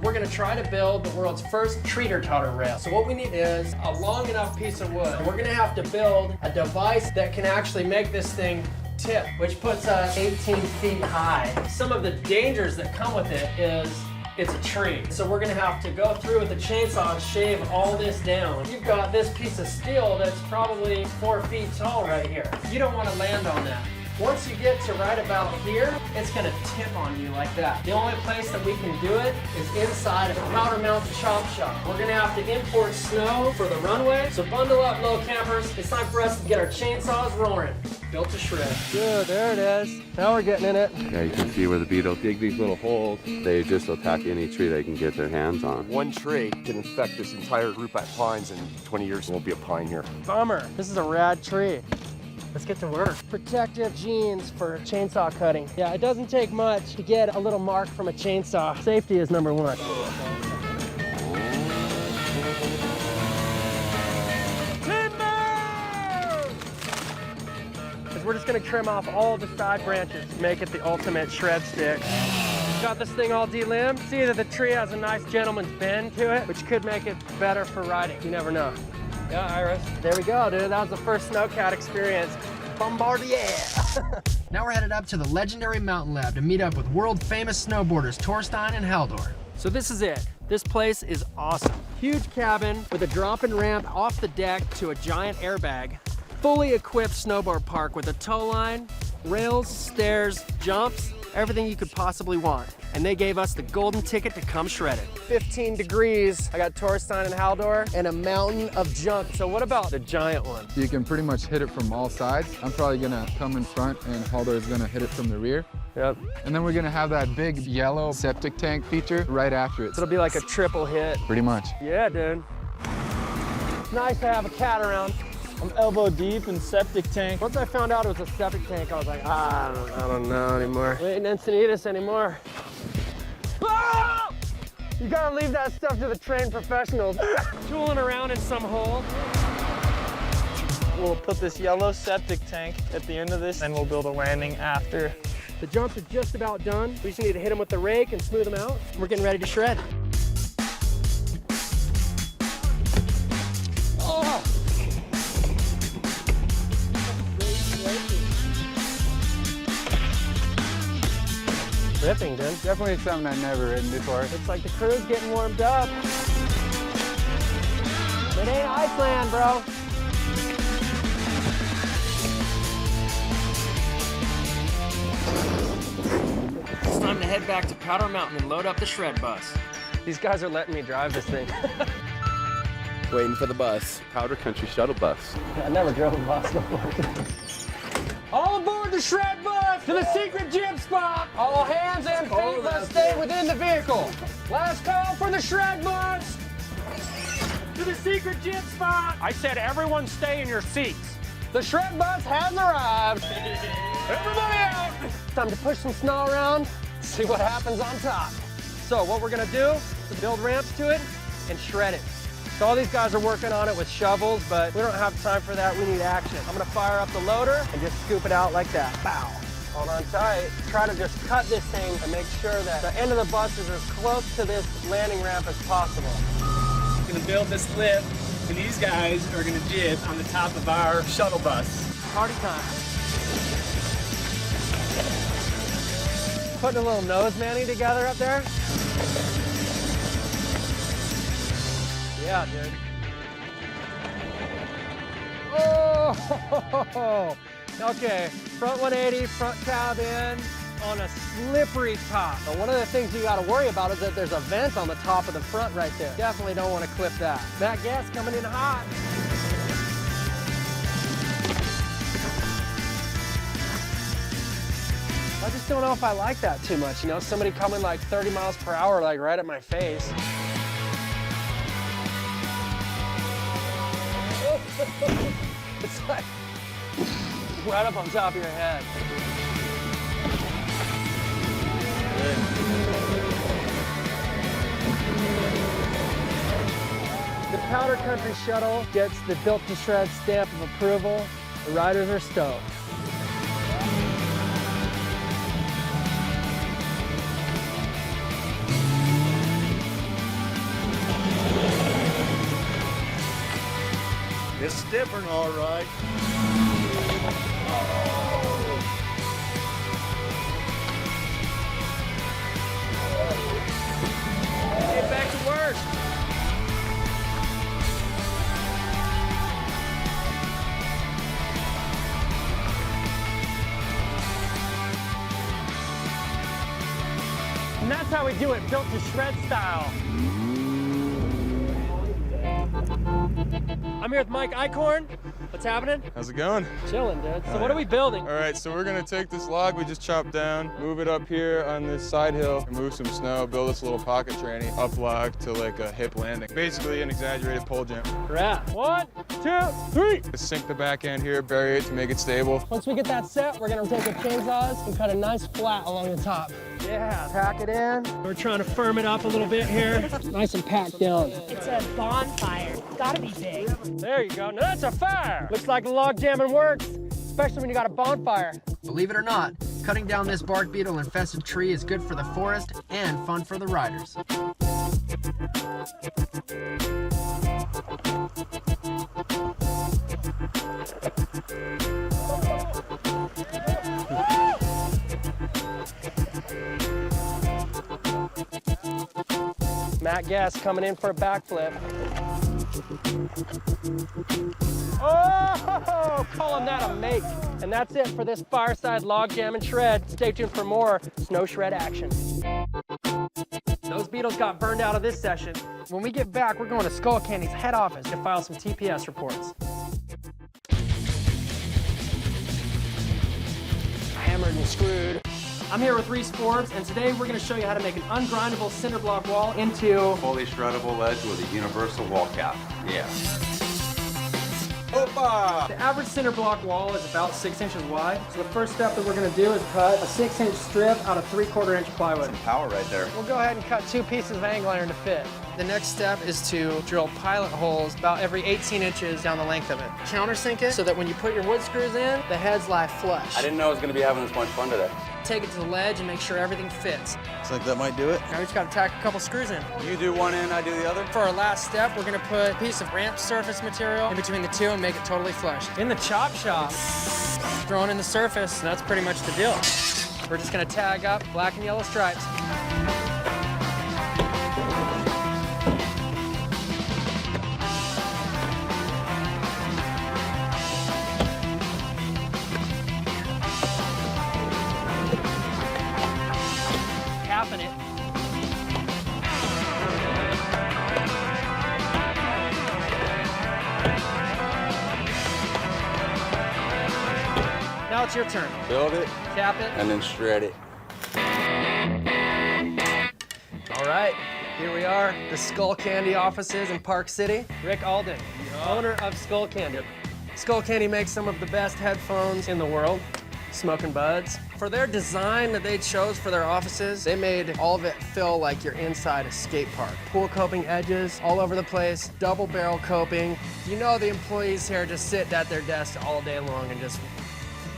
Speaker 13: We're gonna try to build the world's first treater-totter rail. So what we need is a long enough piece of wood. We're gonna have to build a device that can actually make this thing tip, which puts us 18 feet high. Some of the dangers that come with it is it's a tree. So we're gonna have to go through with the chainsaw and shave all this down. You've got this piece of steel that's probably 4 feet tall right here. You don't wanna land on that. Once you get to right about here, it's gonna tip on you like that. The only place that we can do it is inside of a Powder Mountain chop shop. We're gonna have to import snow for the runway. So bundle up, little campers. It's time for us to get our chainsaws roaring. Built to shred. Good, there it is. Now we're getting in it.
Speaker 17: Yeah, you can see where the beetles dig these little holes. They just attack any tree they can get their hands on.
Speaker 18: One tree can infect this entire group of pines, and 20 years there won't be a pine here.
Speaker 13: Bummer. This is a rad tree. Let's get to work. Protective jeans for chainsaw cutting. Yeah, it doesn't take much to get a little mark from a chainsaw. Safety is number one. Because we're just gonna trim off all the side branches to make it the ultimate shred stick. Got this thing all delimbed. See that the tree has a nice gentleman's bend to it, which could make it better for riding. You never know. Yeah, Iris. There we go, dude. That was the first snowcat experience. Bombardier! Now we're headed up to the legendary Mountain Lab to meet up with world famous snowboarders Torstein and Haldor. So this is it. This place is awesome. Huge cabin with a drop-in ramp off the deck to a giant airbag. Fully equipped snowboard park with a tow line, rails, stairs, jumps, everything you could possibly want. And they gave us the golden ticket to come shred it. 15 degrees. I got Torstein and Haldor and a mountain of junk. So what about the giant one?
Speaker 19: You can pretty much hit it from all sides. I'm probably gonna come in front and Haldor is gonna hit it from the rear.
Speaker 13: Yep.
Speaker 19: And then we're gonna have that big yellow septic tank feature right after it.
Speaker 13: So it'll be like a triple hit.
Speaker 19: Pretty much.
Speaker 13: Yeah, dude. It's nice to have a cat around.
Speaker 12: I'm elbow deep in septic tank.
Speaker 13: Once I found out it was a septic tank, I was like, I don't know anymore. We ain't Encinitas anymore. Ah! You gotta leave that stuff to the trained professionals. Tooling around in some hole.
Speaker 12: We'll put this yellow septic tank at the end of this, and we'll build a landing after.
Speaker 13: The jumps are just about done. We just need to hit them with the rake and smooth them out. We're getting ready to shred. Oh! Ripping, dude.
Speaker 19: Definitely something I've never ridden before.
Speaker 13: Looks like the crew's getting warmed up. It ain't Iceland, bro. It's time to head back to Powder Mountain and load up the shred bus. These guys are letting me drive this thing.
Speaker 17: Waiting for the bus. Powder Country shuttle bus.
Speaker 13: I never drove a bus before. All aboard the shred bus to the secret jib spot. All hands and feet must stay within the vehicle. Last call for the shred bus to the secret jib spot. I said everyone stay in your seats. The shred bus has arrived. Everybody out. Time to push some snow around, see what happens on top. So what we're gonna do is build ramps to it and shred it. So all these guys are working on it with shovels, but we don't have time for that. We need action. I'm gonna fire up the loader and just scoop it out like that. Bow. Hold on tight. Try to just cut this thing and make sure that the end of the bus is as close to this landing ramp as possible.
Speaker 12: We're gonna build this lip, and these guys are gonna jib on the top of our shuttle bus.
Speaker 13: Party time. Putting a little nose manning together up there. Yeah, dude. Oh! Okay, front 180, front cabin on a slippery top. But one of the things you gotta worry about is that there's a vent on the top of the front right there. Definitely don't want to clip that. That gas coming in hot. I just don't know if I like that too much, you know? Somebody coming like 30 miles per hour, like right at my face. It's like right up on top of your head. The Powder Country shuttle gets the Built to Shred stamp of approval. The riders are stoked.
Speaker 3: It's different, all right.
Speaker 13: Get back to work. And that's how we do it, Built to Shred style. I'm here with Mike Eichhorn. What's happening?
Speaker 20: How's it going?
Speaker 13: Chilling, dude. So what are we building?
Speaker 20: All right, so we're gonna take this log we just chopped down, move it up here on this side hill, remove some snow, build this little pocket tranny, up log to like a hip landing. Basically an exaggerated pole jump.
Speaker 13: Right. 1, 2, 3.
Speaker 20: Just sink the back end here, bury it to make it stable.
Speaker 13: Once we get that set, we're gonna take the chainsaws and cut a nice flat along the top. Yeah, pack it in. We're trying to firm it up a little bit here. Nice and packed down.
Speaker 21: It's a bonfire. It's gotta be big.
Speaker 13: There you go. Now that's a fire. Looks like the log jamming works, especially when you got a bonfire.
Speaker 2: Believe it or not, cutting down this bark beetle infested tree is good for the forest and fun for the riders.
Speaker 13: Matt Guest coming in for a backflip. Oh, calling that a make. And that's it for this Fireside Log Jam and Shred. Stay tuned for more snow shred action. Those beetles got burned out of this session. When we get back, we're going to Skull Candy's head office to file some TPS reports. Hammered and screwed. I'm here with Reese Forbes, and today we're going to show you how to make an ungrindable cinder block wall into
Speaker 17: Fully shreddable ledge with a universal wall cap. Yeah.
Speaker 13: Opa! The average cinder block wall is about 6 inches wide. So the first step that we're going to do is cut a 6-inch strip out of 3/4 inch plywood.
Speaker 17: Some power right there.
Speaker 13: We'll go ahead and cut 2 pieces of angle iron to fit. The next step is to drill pilot holes about every 18 inches down the length of it. Countersink it so that when you put your wood screws in, the heads lie flush.
Speaker 17: I didn't know I was going to be having this much fun today.
Speaker 13: Take it to the ledge and make sure everything fits.
Speaker 17: Looks like that might do it.
Speaker 13: Now we just got to tack a couple screws in.
Speaker 17: You do one end, I do the other.
Speaker 13: For our last step, we're going to put a piece of ramp surface material in between the two and make it totally flush. In the chop shop, throwing in the surface, and that's pretty much the deal. We're just going to tag up black and yellow stripes. Capping it. Now it's your turn.
Speaker 17: Build it.
Speaker 13: Cap it.
Speaker 17: And then shred it.
Speaker 13: All right, here we are, the Skull Candy offices in Park City. Rick Alden, owner of Skull Candy. Skull Candy makes some of the best headphones in the world. Smoking Buds. For their design that they chose for their offices, they made all of it feel like you're inside a skate park. Pool coping edges all over the place, double barrel coping. You know the employees here just sit at their desk all day long and just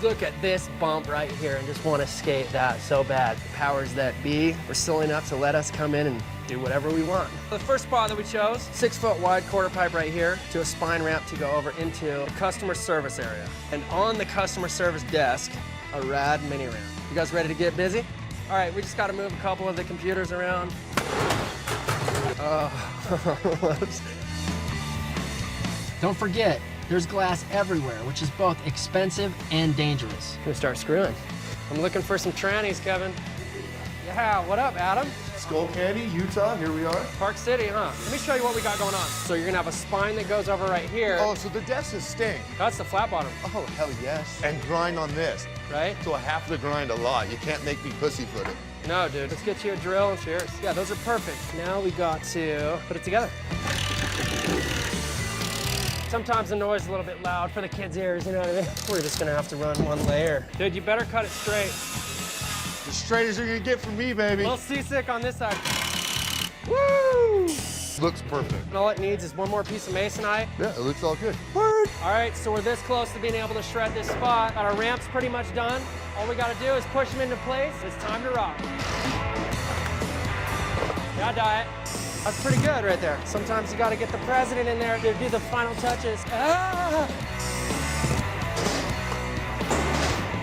Speaker 13: look at this bump right here and just want to skate that so bad. The powers that be were silly enough to let us come in and do whatever we want. The first spot that we chose, 6-foot wide quarter pipe right here to a spine ramp to go over into the customer service area. And on the customer service desk, a rad mini ramp. You guys ready to get busy? All right, we just got to move a couple of the computers around. Don't forget, there's glass everywhere, which is both expensive and dangerous. Gonna start screwing. I'm looking for some trannies, Kevin. Yeah, what up, Adam?
Speaker 3: Skull Candy, Utah, here we are.
Speaker 13: Park City, huh? Let me show you what we got going on. So you're gonna have a spine that goes over right here.
Speaker 3: Oh, so the desk is staying.
Speaker 13: That's the flat bottom.
Speaker 3: Oh, hell yes. And grind on this.
Speaker 13: Right?
Speaker 3: So I have to grind a lot. You can't make me pussyfoot it.
Speaker 13: No, dude. Let's get you a drill and shears. Yeah, those are perfect. Now we got to put it together. Sometimes the noise is a little bit loud for the kids' ears, you know what I mean? We're just gonna have to run one layer. Dude, you better cut it straight.
Speaker 3: As straight as you're gonna get from me, baby.
Speaker 13: A little seasick on this side. Woo!
Speaker 3: Looks perfect.
Speaker 13: And all it needs is one more piece of masonite.
Speaker 3: Yeah, it looks all good.
Speaker 13: Word. All right, so we're this close to being able to shred this spot. Got our ramps pretty much done. All we gotta do is push them into place. It's time to rock. Yeah, Diet. That's pretty good right there. Sometimes you gotta get the president in there to do the final touches. Ah!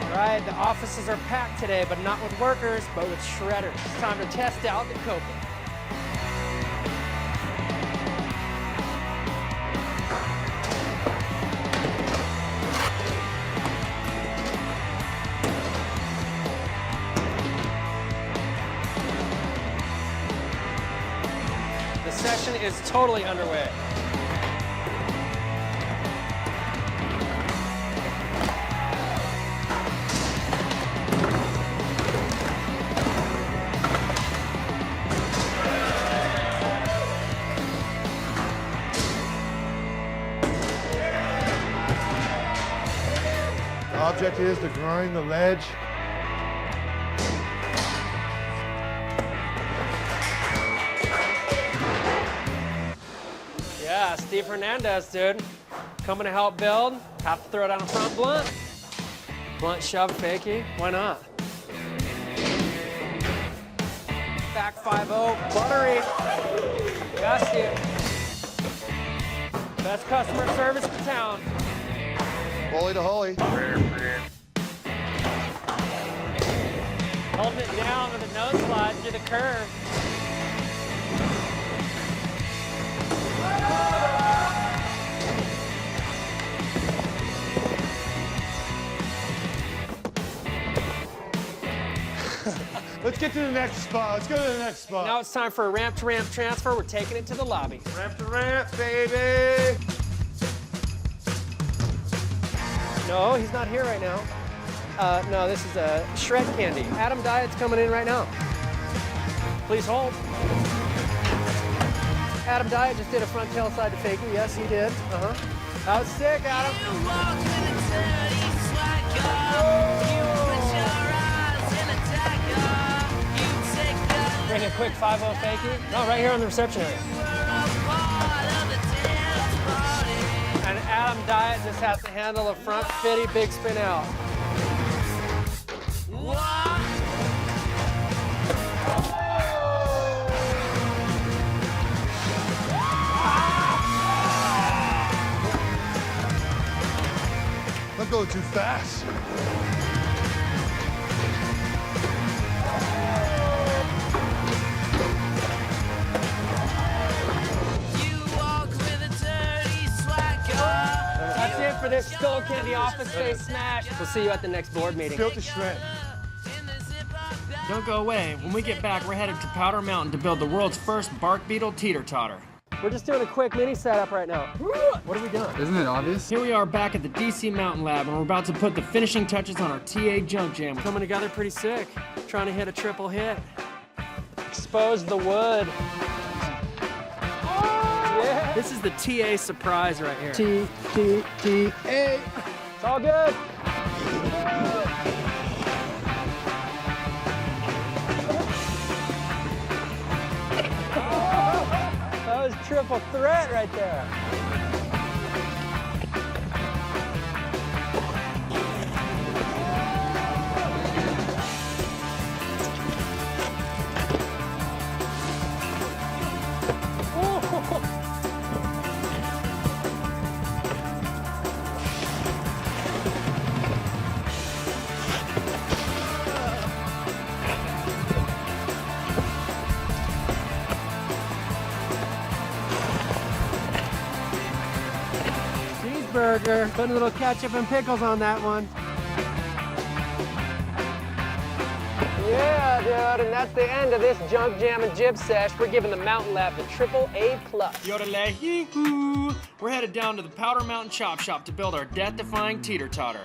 Speaker 13: All right, the offices are packed today, but not with workers, but with shredders. It's time to test out the Cobra. The session is totally underway.
Speaker 3: The object is to grind the ledge.
Speaker 13: Yeah, Steve Hernandez, dude. Coming to help build. Have to throw down a front blunt. Blunt shove fakie. Why not? Back 5-0. Buttery. Got you. Best customer service in town.
Speaker 3: Holy to holy.
Speaker 13: Holding it down with a nose slide through the curve.
Speaker 3: Let's get to the next spot. Let's go to the next spot.
Speaker 13: Now it's time for a ramp-to-ramp transfer. We're taking it to the lobby.
Speaker 3: Ramp to ramp, baby.
Speaker 13: No, he's not here right now. No, this is a shred candy. Adam Diet's coming in right now. Please hold. Adam Diet just did a front tail side to fakie. Yes, he did. That was sick, Adam. Bring a quick 5-0 fakie. No, right here on the reception area. And Adam Diet just has to handle a front 50 big spin out.
Speaker 3: Don't go too fast.
Speaker 13: That's it for this Skull Candy Office Space Smash. We'll see you at the next board meeting.
Speaker 3: Built to shred.
Speaker 5: Don't go away. When we get back, we're headed to Powder Mountain to build the world's first bark beetle teeter-totter.
Speaker 13: We're just doing a quick mini setup right now. What are we doing?
Speaker 19: Isn't it obvious?
Speaker 5: Here we are back at the DC Mountain Lab, and we're about to put the finishing touches on our TA Junk Jam.
Speaker 13: Coming together pretty sick. Trying to hit a triple hit. Expose the wood. Yeah. This is the TA surprise right here. T-A. It's all good. That was triple threat right there. Cheeseburger. Putting a little ketchup and pickles on that one. Yeah, dude, and that's the end of this Junk Jam and Jib Sesh. We're giving the Mountain Lab the triple A+.
Speaker 5: Yodelay-hee-hoo! We're headed down to the Powder Mountain Chop Shop to build our death-defying teeter-totter.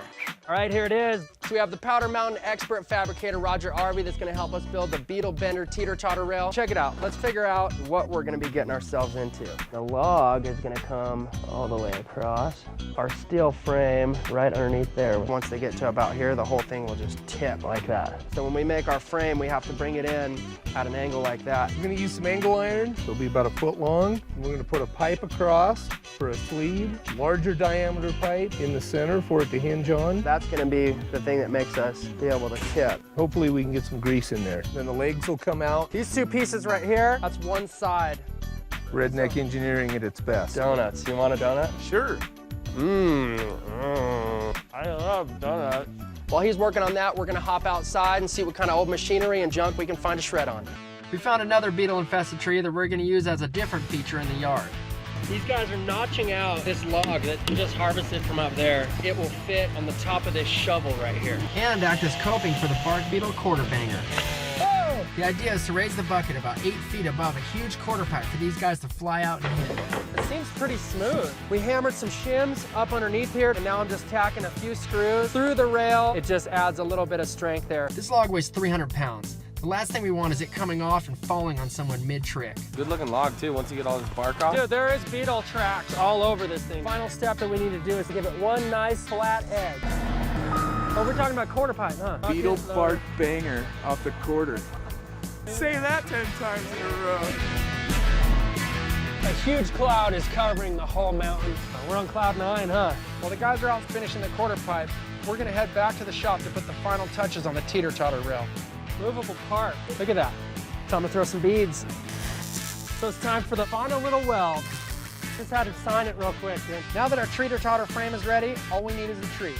Speaker 13: All right, here it is. So we have the Powder Mountain expert fabricator, Roger Arby, that's gonna help us build the Beetle Bender teeter-totter rail. Check it out. Let's figure out what we're gonna be getting ourselves into. The log is gonna come all the way across. Our steel frame right underneath there. Once they get to about here, the whole thing will just tip like that. So when we make our frame,
Speaker 1: we have to bring it in at an angle like that.
Speaker 6: We're gonna use some angle iron. They'll be about 1 foot long. And we're gonna put a pipe across for a sleeve, larger diameter pipe in the center for it to hinge on.
Speaker 1: That's gonna be the thing that makes us be able to tip.
Speaker 6: Hopefully we can get some grease in there. Then the legs will come out.
Speaker 1: These two pieces right here, that's one side.
Speaker 6: Redneck engineering at its best.
Speaker 1: Donuts. You want a donut?
Speaker 6: Sure.
Speaker 1: I love donuts. While he's working on that, we're gonna hop outside and see what kind of old machinery and junk we can find to shred on. We found another beetle-infested tree that we're gonna use as a different feature in the yard. These guys are notching out this log that we just harvested from up there. It will fit on the top of this shovel right here. And act as coping for the bark beetle quarter banger. Oh! The idea is to raise the bucket about 8 feet above a huge quarter pipe for these guys to fly out and hit. It seems pretty smooth. We hammered some shims up underneath here, and now I'm just tacking a few screws through the rail. It just adds a little bit of strength there. This log weighs 300 pounds. The last thing we want is it coming off and falling on someone mid-trick.
Speaker 5: Good looking log too, once you get all this bark off.
Speaker 1: Dude, there is beetle tracks all over this thing. Final step that we need to do is to give it one nice flat edge. Oh, we're talking about quarter pipe, huh?
Speaker 12: Beetle bark banger off the quarter. Say that 10 times in a row.
Speaker 1: A huge cloud is covering the whole mountain. We're on cloud 9, huh? Well, the guys are out finishing the quarter pipe. We're gonna head back to the shop to put the final touches on the teeter-totter rail. Movable part. Look at that. Time to throw some beads. So it's time for the final little weld. Just had to sign it real quick, dude. Now that our teeter-totter frame is ready, all we need is a tree.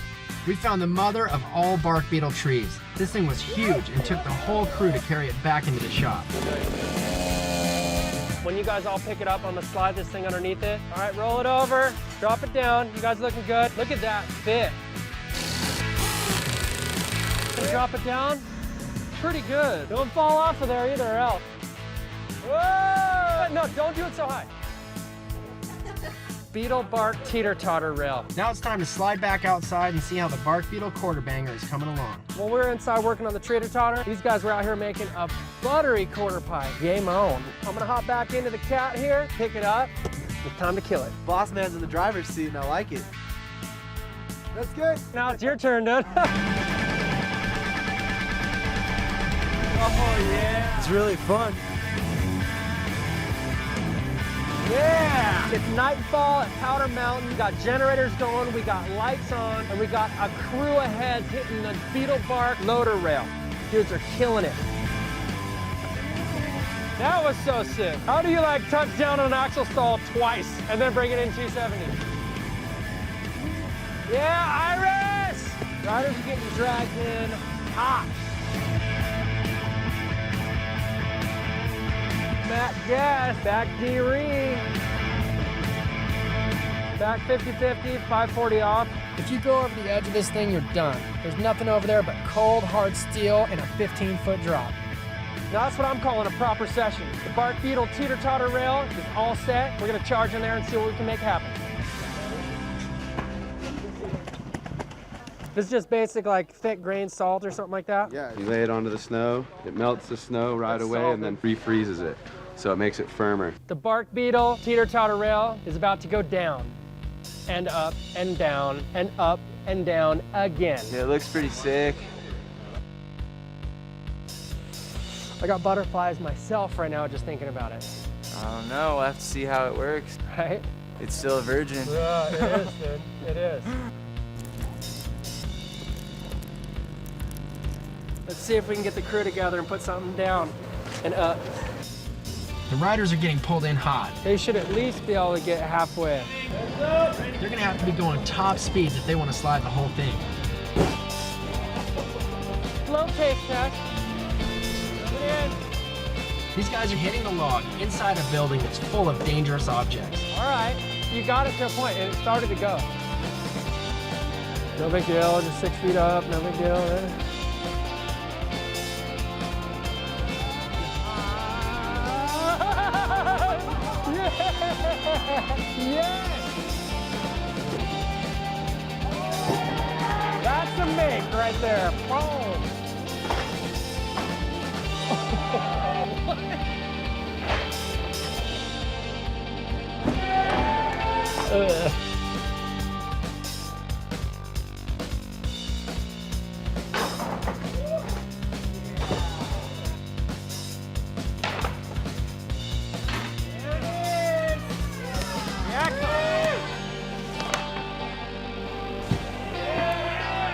Speaker 1: We found the mother of all bark beetle trees. This thing was huge and took the whole crew to carry it back into the shop. When you guys all pick it up, I'm gonna slide this thing underneath it. All right, roll it over, drop it down. You guys looking good? Look at that fit. Drop it down. Pretty good. Don't fall off of there either, or else. Whoa! No, don't do it so high. Beetle bark teeter-totter rail. Now it's time to slide back outside and see how the bark beetle quarter banger is coming along. While we're inside working on the teeter-totter, these guys were out here making a buttery quarter pipe. Game on. I'm gonna hop back into the cat here, pick it up. It's time to kill it.
Speaker 22: Boss man's in the driver's seat and I like it.
Speaker 1: That's good. Now it's your turn, dude. Oh yeah.
Speaker 22: It's really fun.
Speaker 1: Yeah! It's nightfall at Powder Mountain. We got generators going, we got lights on, and we got a crew ahead hitting the beetle bark loader rail. Dudes are killing it. That was so sick. How do you like touch down on an axle stall twice and then bring it in 270? Yeah, Iris! Riders are getting dragged in hot. Matt Gas, back D-ring. Back 50-50, 540 off. If you go over the edge of this thing, you're done. There's nothing over there but cold, hard steel and a 15-foot drop. Now that's what I'm calling a proper session. The bark beetle teeter-totter rail is all set. We're gonna charge in there and see what we can make happen. This is just basic, like, thick grain salt or something like that?
Speaker 17: Yeah. You lay it onto the snow, it melts the snow right away and then refreezes it. So it makes it firmer.
Speaker 1: The bark beetle teeter-totter rail is about to go down and up and down and up and down again.
Speaker 22: Yeah, it looks pretty sick.
Speaker 1: I got butterflies myself right now just thinking about it.
Speaker 22: I don't know, we'll have to see how it works.
Speaker 1: Right?
Speaker 22: It's still a virgin.
Speaker 1: Yeah, it is, dude. It is. Let's see if we can get the crew together and put something down and up. The riders are getting pulled in hot. They should at least be able to get halfway. They're gonna have to be going top speeds if they want to slide the whole thing. Float tape test. Coming in. These guys are hitting the log inside a building that's full of dangerous objects. All right, you got it to a point and it started to go. No big deal, just 6 feet up, no big deal. Yes! That's a make right there. Boom!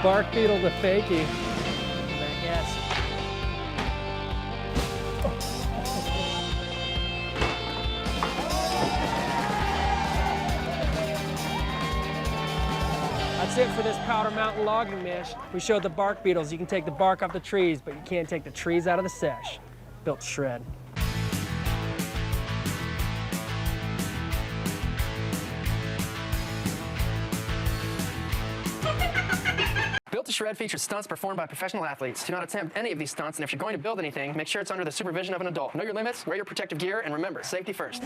Speaker 13: Bark Beetle the fakie. Yes. That's it for this Powder Mountain logging mesh. We showed the bark beetles. You can take the bark off the trees, but you can't take the trees out of the sesh. Built to shred.
Speaker 2: Built to Shred features stunts performed by professional athletes. Do not attempt any of these stunts, and if you're going to build anything, make sure it's under the supervision of an adult. Know your limits, wear your protective gear, and remember, safety first.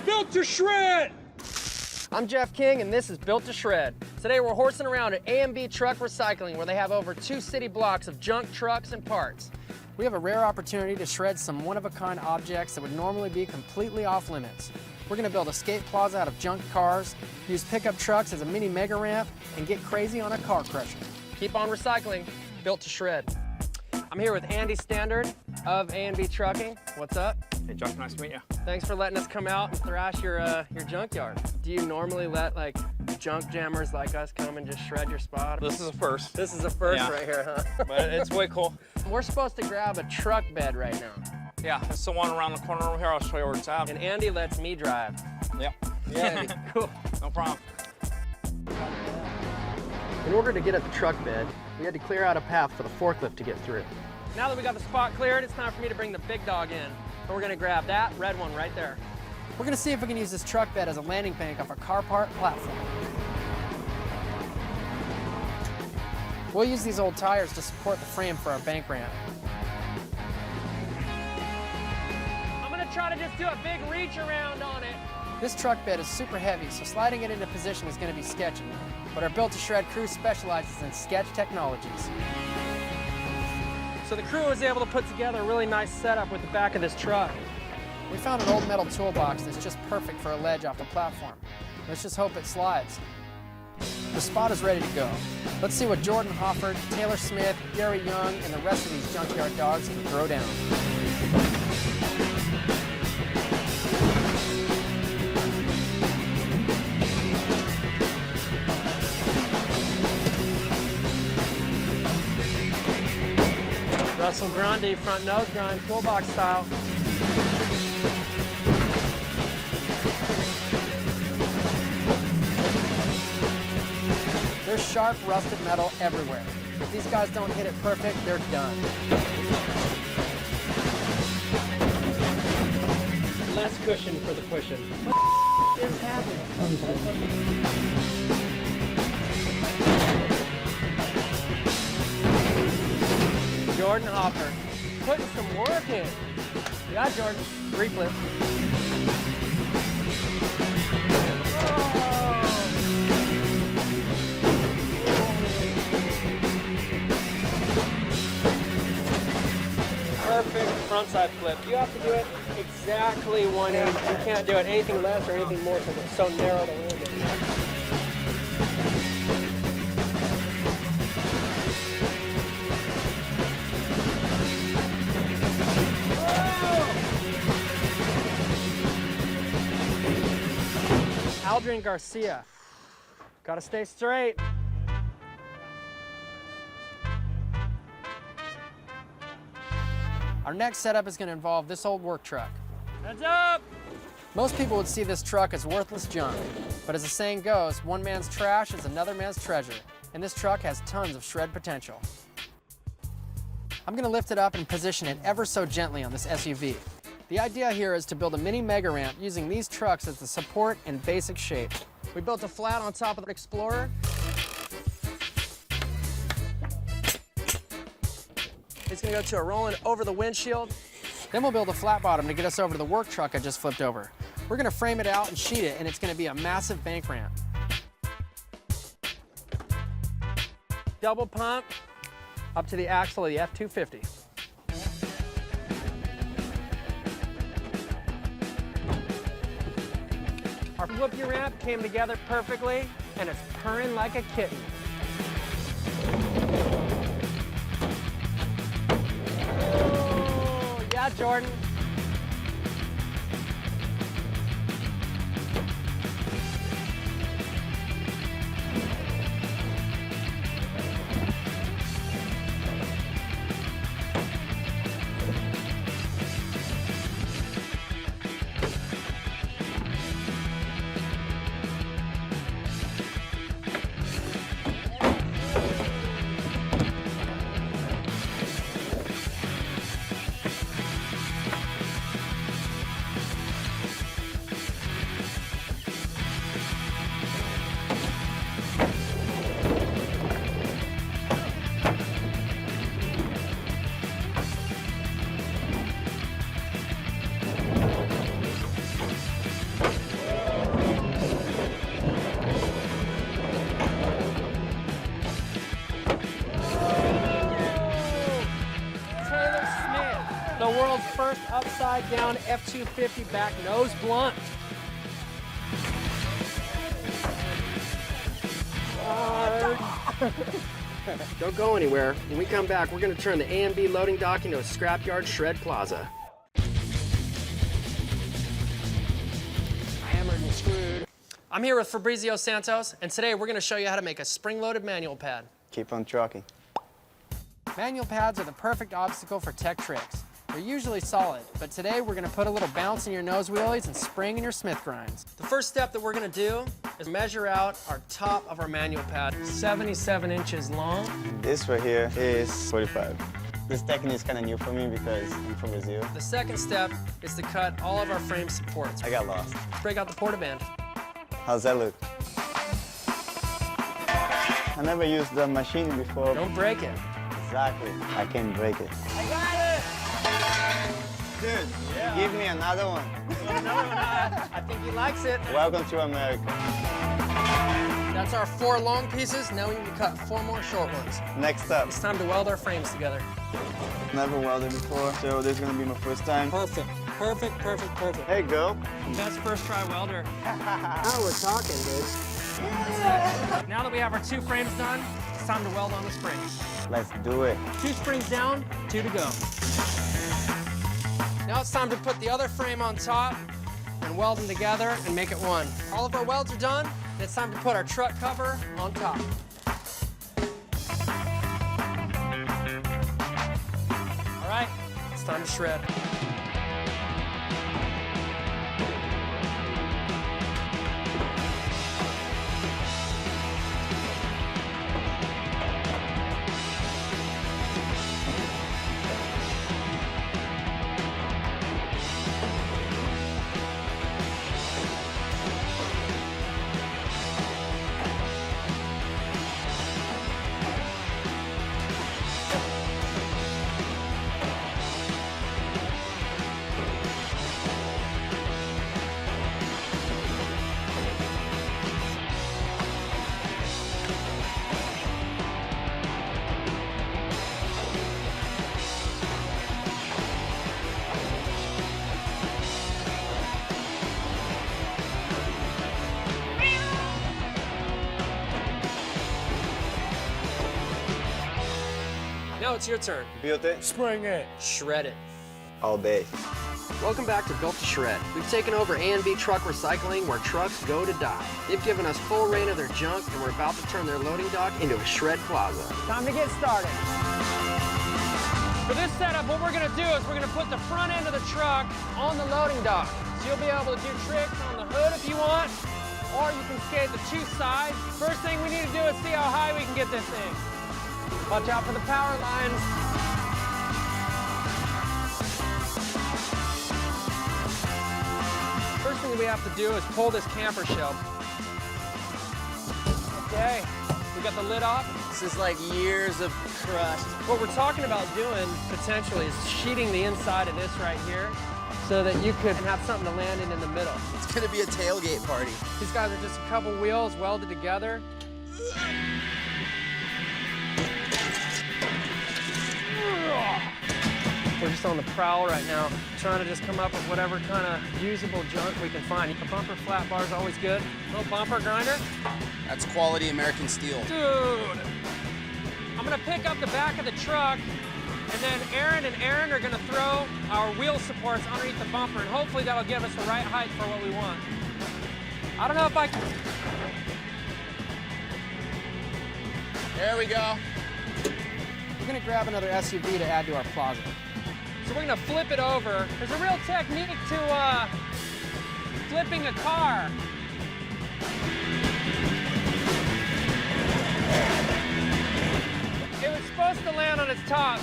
Speaker 13: Built to Shred! I'm Jeff King, and this is Built to Shred. Today we're horsing around at A&B Truck Recycling, where they have over 2 city blocks of junk trucks and parts. We have a rare opportunity to shred some one-of-a-kind objects that would normally be completely off limits. We're gonna build a skate plaza out of junk cars, use pickup trucks as a mini mega ramp, and get crazy on a car crusher. Keep on recycling, Built to Shred. I'm here with Andy Standard of A&B Trucking. What's up?
Speaker 4: Hey, Jeff, nice to meet you.
Speaker 13: Thanks for letting us come out and thrash your junkyard. Do you normally let like junk jammers like us come and just shred your spot?
Speaker 4: This is a first.
Speaker 13: This is a first right here, huh?
Speaker 4: But it's way cool.
Speaker 13: We're supposed to grab a truck bed right now.
Speaker 4: Yeah, it's the one around the corner over here. I'll show you where it's at.
Speaker 13: And Andy lets me drive.
Speaker 4: Yep.
Speaker 13: Yeah, Andy, cool.
Speaker 4: No problem.
Speaker 13: In order to get at the truck bed, we had to clear out a path for the forklift to get through. Now that we got the spot cleared, it's time for me to bring the big dog in. And we're gonna grab that red one right there. We're gonna see if we can use this truck bed as a landing bank off a car part platform. We'll use these old tires to support the frame for our bank ramp. I'm gonna try to just do a big reach around on it. This truck bed is super heavy, so sliding it into position is gonna be sketchy. But our Built to Shred crew specializes in sketch technologies. So the crew was able to put together a really nice setup with the back of this truck. We found an old metal toolbox that's just perfect for a ledge off the platform. Let's just hope it slides. The spot is ready to go. Let's see what Jordan Hofford, Taylor Smith, Gary Young, and the rest of these junkyard dogs can throw down. Russell Grundy, front nose grind, toolbox style. There's sharp, rusted metal everywhere. If these guys don't hit it perfect, they're done. Less cushion for the pushing. What the is happening? Jordan Hopper, putting some work in. Yeah, Jordan, 3 flips. Perfect frontside flip. You have to do it exactly 180. You can't do it anything less or anything more because it's so narrow the window. Aldrin Garcia. Gotta stay straight. Our next setup is gonna involve this old work truck. Heads up! Most people would see this truck as worthless junk, but as the saying goes, one man's trash is another man's treasure, and this truck has tons of shred potential. I'm gonna lift it up and position it ever so gently on this SUV. The idea here is to build a mini mega ramp using these trucks as the support and basic shape. We built a flat on top of the Explorer. It's gonna go to a rolling over the windshield. Then we'll build a flat bottom to get us over to the work truck I just flipped over. We're gonna frame it out and sheet it, and it's gonna be a massive bank ramp. Double pump, up to the axle of the F-250. Our whoop-you ramp came together perfectly, and it's purring like a kitten. Oh, yeah, Jordan. The world's first upside-down F-250 back nose blunt. Don't go anywhere. When we come back, we're going to turn the A and B loading dock into a scrapyard shred plaza. Hammered and screwed. I'm here with Fabrizio Santos, and today we're going to show you how to make a spring-loaded manual pad.
Speaker 22: Keep on trucking.
Speaker 13: Manual pads are the perfect obstacle for tech tricks. They're usually solid, but today we're gonna put a little bounce in your nose wheelies and spring in your Smith grinds. The first step that we're gonna do is measure out our top of our manual pad, 77 inches long.
Speaker 22: This right here is 45. This technique is kind of new for me because I'm from Brazil.
Speaker 13: The second step is to cut all of our frame supports.
Speaker 22: I got lost.
Speaker 13: Break out the portaband.
Speaker 22: How's that look? I never used the machine before.
Speaker 13: Don't break it.
Speaker 22: Exactly. I can't break it.
Speaker 13: I got it!
Speaker 22: Dude, give me another one.
Speaker 13: I think he likes it.
Speaker 22: Welcome to America.
Speaker 13: That's our 4 long pieces. Now we need to cut 4 more short ones.
Speaker 22: Next up.
Speaker 13: It's time to weld our frames together.
Speaker 22: Never welded before, so this is gonna be my first time.
Speaker 13: Perfect. Perfect, perfect, perfect.
Speaker 22: Hey, girl.
Speaker 13: Best first try welder. Now we're talking, dude. Now that we have our 2 frames done, it's time to weld on the springs.
Speaker 22: Let's do it.
Speaker 13: 2 springs down, 2 to go. Now it's time to put the other frame on top and weld them together and make it one. All of our welds are done, and it's time to put our truck cover on top. All right, it's time to shred. Now it's your turn.
Speaker 22: Build it.
Speaker 13: Spring it. Shred it.
Speaker 22: All day.
Speaker 13: Welcome back to Built to Shred. We've taken over A&B Truck Recycling, where trucks go to die. They've given us full reign of their junk, and we're about to turn their loading dock into a shred plaza. Time to get started. For this setup, what we're gonna do is we're gonna put the front end of the truck on the loading dock. So you'll be able to do tricks on the hood if you want, or you can skate the 2 sides. First thing we need to do is see how high we can get this thing. Watch out for the power lines. First thing we have to do is pull this camper shell. Okay, we got the lid off.
Speaker 22: This is like years of crust.
Speaker 13: What we're talking about doing, potentially, is sheeting the inside of this right here so that you could have something to land in the middle.
Speaker 22: It's gonna be a tailgate party.
Speaker 13: These guys are just a couple wheels welded together.
Speaker 1: We're just on the prowl right now, trying to just come up with whatever kind of usable junk we can find. A bumper flat bar is always good. Little bumper grinder.
Speaker 7: That's quality American steel.
Speaker 1: Dude! I'm gonna pick up the back of the truck, and then Aaron and Aaron are gonna throw our wheel supports underneath the bumper, and hopefully that'll give us the right height for what we want. I don't know if I can...
Speaker 7: There we go.
Speaker 13: We're gonna grab another SUV to add to our closet.
Speaker 1: So we're gonna flip it over. There's a real technique to flipping a car. It was supposed to land on its top.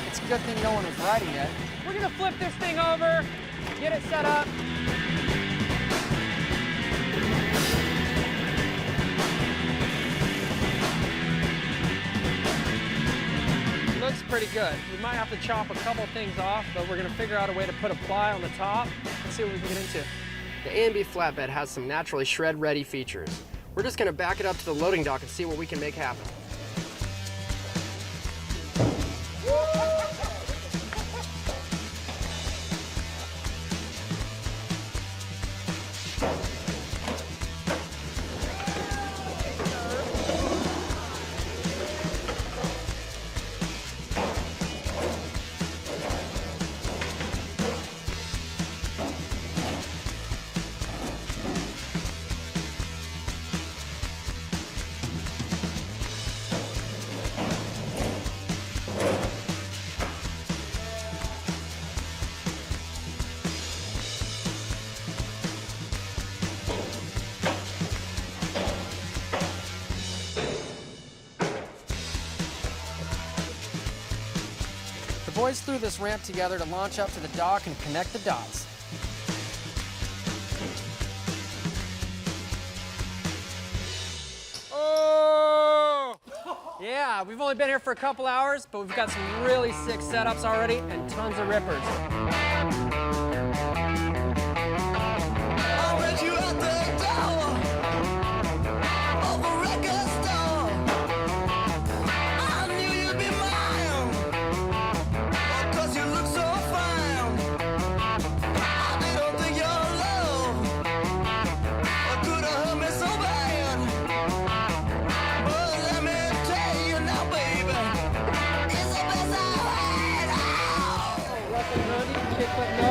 Speaker 13: It's a good thing no one was riding it.
Speaker 1: We're gonna flip this thing over, get it set up. Looks pretty good. We might have to chop a couple things off, but we're gonna figure out a way to put a ply on the top and see what we can get into.
Speaker 13: The A&B flatbed has some naturally shred-ready features. We're just gonna back it up to the loading dock and see what we can make happen. The boys threw this ramp together to launch up to the dock and connect the dots.
Speaker 1: Oh! Yeah, we've only been here for a couple hours, but we've got some really sick setups already and tons of rippers.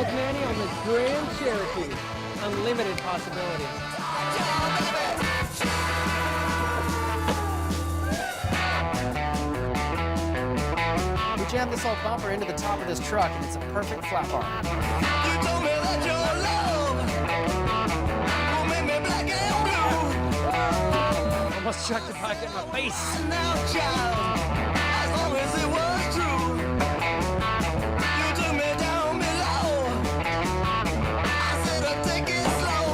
Speaker 1: Manny on the Grand Cherokee. Unlimited possibilities.
Speaker 13: We jammed this old bumper into the top of this truck, and it's a perfect flat bar.
Speaker 3: You told me that your love will make me black and blue.
Speaker 1: Almost chucked the bike in my face.
Speaker 3: Now, child, as long as it was true, you took me down below. I said I'd take it slow.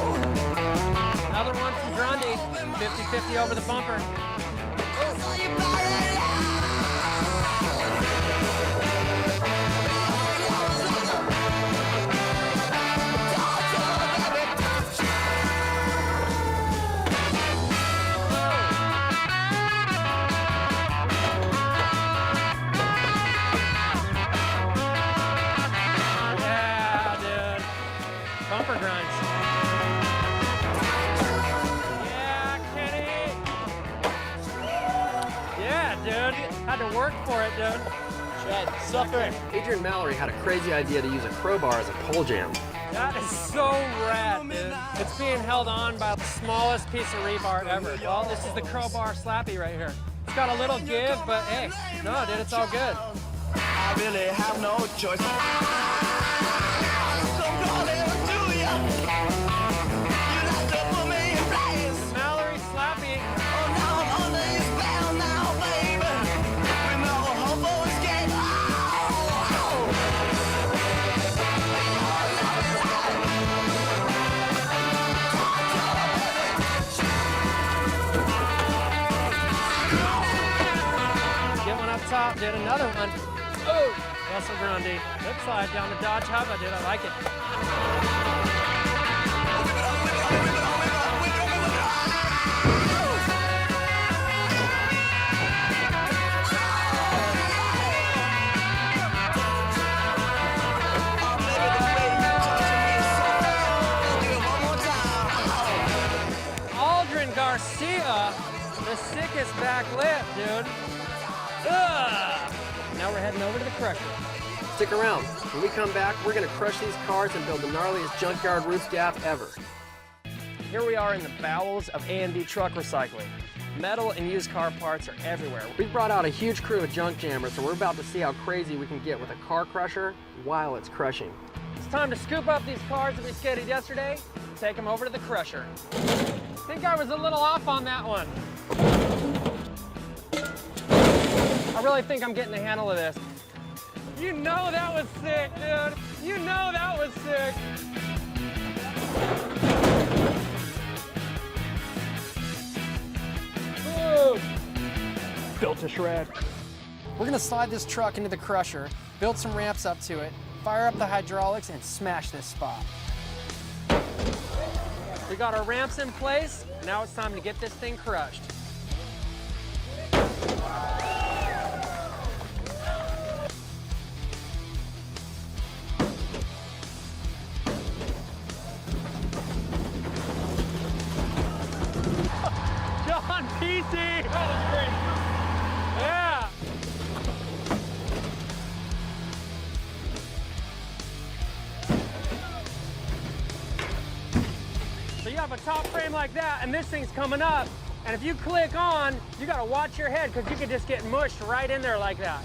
Speaker 1: Another one from Grundy. 50-50 over the bumper.
Speaker 3: I saw you flying.
Speaker 1: Bumper grinds. Yeah, Kenny. Yeah, dude. Had to work for it, dude.
Speaker 13: Shred, sucker. Adrian Mallory had a crazy idea to use a crowbar as a pole jam.
Speaker 1: That is so rad, dude. It's being held on by the smallest piece of rebar ever. Well, this is the crowbar slappy right here. It's got a little give, but hey, no, dude, it's all good.
Speaker 3: I really have no choice.
Speaker 1: Mallory slappy. Get one up top, did another one. Oh, Russell Grundy. Lip slide down the Dodge hub, I did, I like it.
Speaker 13: Garcia, the sickest back lip, dude. Ugh. Now we're heading over to the crusher. Stick around. When we come back, we're gonna crush these cars and build the gnarliest junkyard roof gap ever. Here we are in the bowels of A&B Truck Recycling. Metal and used car parts are everywhere. We've brought out a huge crew of junk jammers, so we're about to see how crazy we can get with a car crusher while it's crushing. It's time to scoop up these cars that we skated yesterday and take them over to the crusher. I think I was a little off on that one. I really think I'm getting the handle of this. You know that was sick, dude. You know that was sick. Built to shred. We're gonna slide this truck into the crusher, build some ramps up to it, fire up the hydraulics, and smash this spot. We got our ramps in place. Now it's time to get this thing crushed. John PC! That was great. Yeah! So you have a top frame like that, and this thing's coming up, and if you click on, you gotta watch your head, because you could just get mushed right in there like that.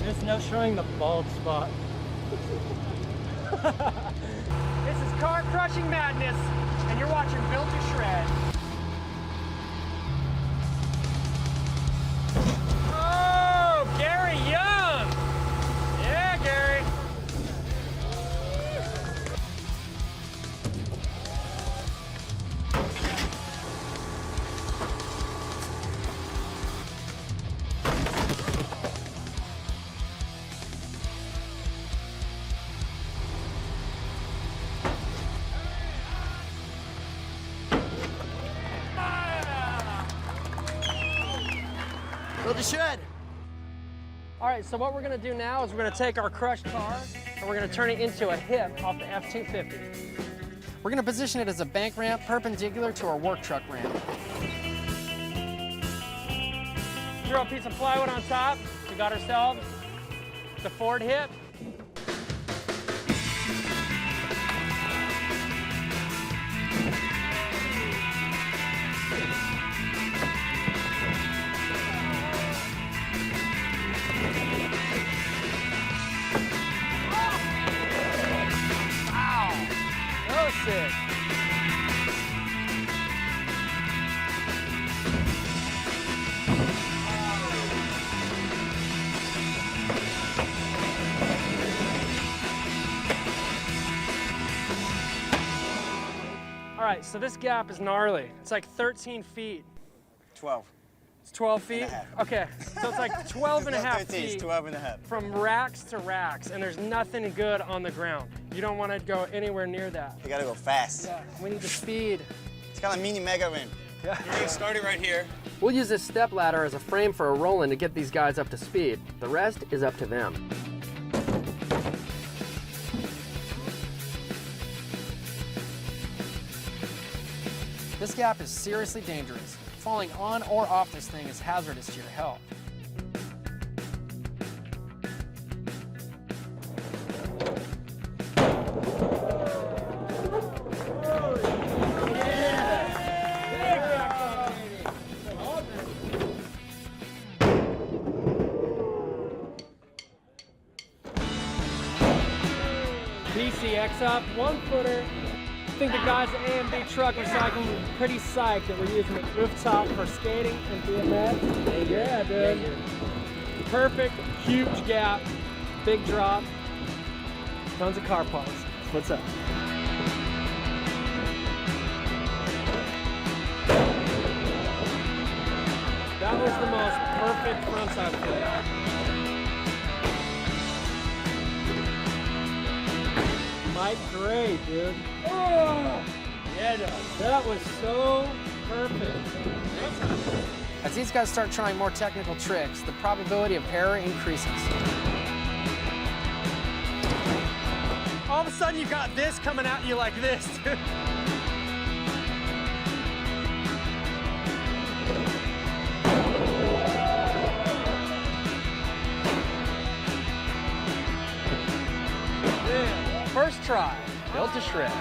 Speaker 13: There's no showing the bald spot. This is car crushing madness, and you're watching Built to Shred. Oh, Gary Young! Yeah, Gary.
Speaker 3: Built to shred.
Speaker 13: All right, so what we're gonna do now is we're gonna take our crushed car and we're gonna turn it into a hip off the F-250. We're gonna position it as a bank ramp perpendicular to our work truck ramp. Throw a piece of plywood on top. We got ourselves the Ford hip. Sick. All right, so this gap is gnarly. It's like 13 feet.
Speaker 22: 12.
Speaker 13: It's 12 feet? Okay, so it's like 12 and a half
Speaker 22: 13,
Speaker 13: feet.
Speaker 22: it's 12 and a half.
Speaker 13: From racks to racks, and there's nothing good on the ground. You don't want to go anywhere near that.
Speaker 22: You gotta go fast.
Speaker 13: Yeah, we need the speed.
Speaker 22: It's kind of mini mega rim.
Speaker 13: Yeah.
Speaker 22: You're gonna start it right here.
Speaker 13: We'll use this step ladder as a frame for a Roland to get these guys up to speed. The rest is up to them. This gap is seriously dangerous. Falling on or off this thing is hazardous to your health. BCX up, 1-footer. I think the guys at A&B Truck Recycling are pretty psyched that we're using the rooftop for skating and BMX. Yeah, dude. Perfect, huge gap, big drop, tons of car parts. What's up? That was the most perfect frontside flip. Mike Gray, dude. Oh! Yeah, that was so perfect. As these guys start trying more technical tricks, the probability of error increases.
Speaker 1: of a sudden you got this coming at you like this, dude. First try, built to shred.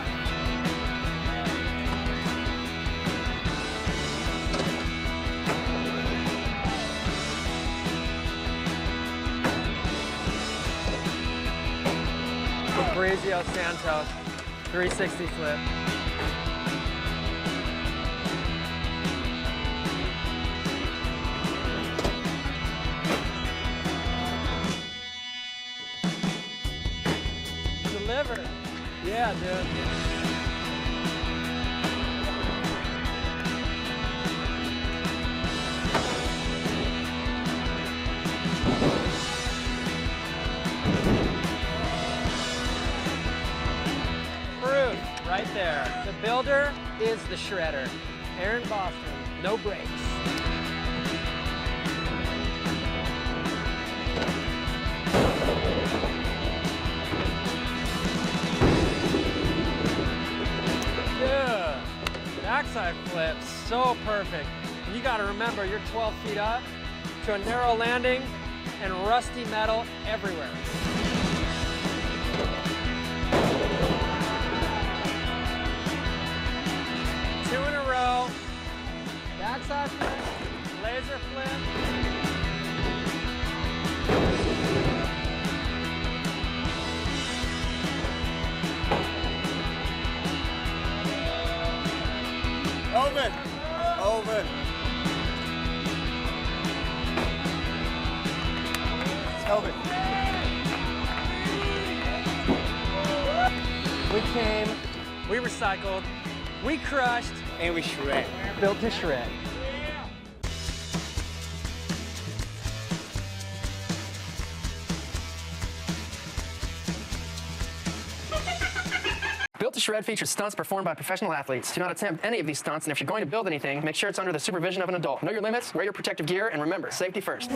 Speaker 1: Fabrizio Santos, 360 flip. Delivered. Yeah, dude. Proof right there. The builder is the shredder. Aaron Boston, no brakes. Backside flip, so perfect. You gotta remember, you're 12 feet up to a narrow landing and rusty metal everywhere. Two in a row. Backside flip, laser flip.
Speaker 3: Open. Open. Open.
Speaker 1: We came, we recycled, we crushed,
Speaker 22: And we shred.
Speaker 1: built to shred.
Speaker 2: Built to Shred features stunts performed by professional athletes. Do not attempt any of these stunts, and if you're going to build anything, make sure it's under the supervision of an adult. Know your limits, wear your protective gear, and remember, safety first.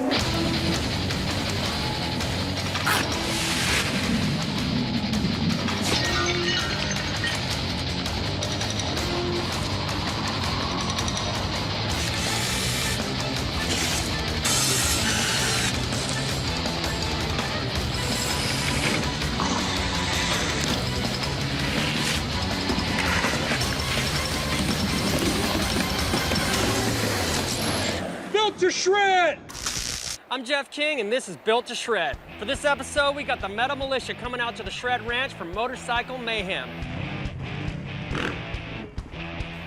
Speaker 1: Built to shred! I'm Jeff King, and this is Built to Shred. For this episode, we got the Metal Militia coming out to the Shred Ranch for Motorcycle Mayhem.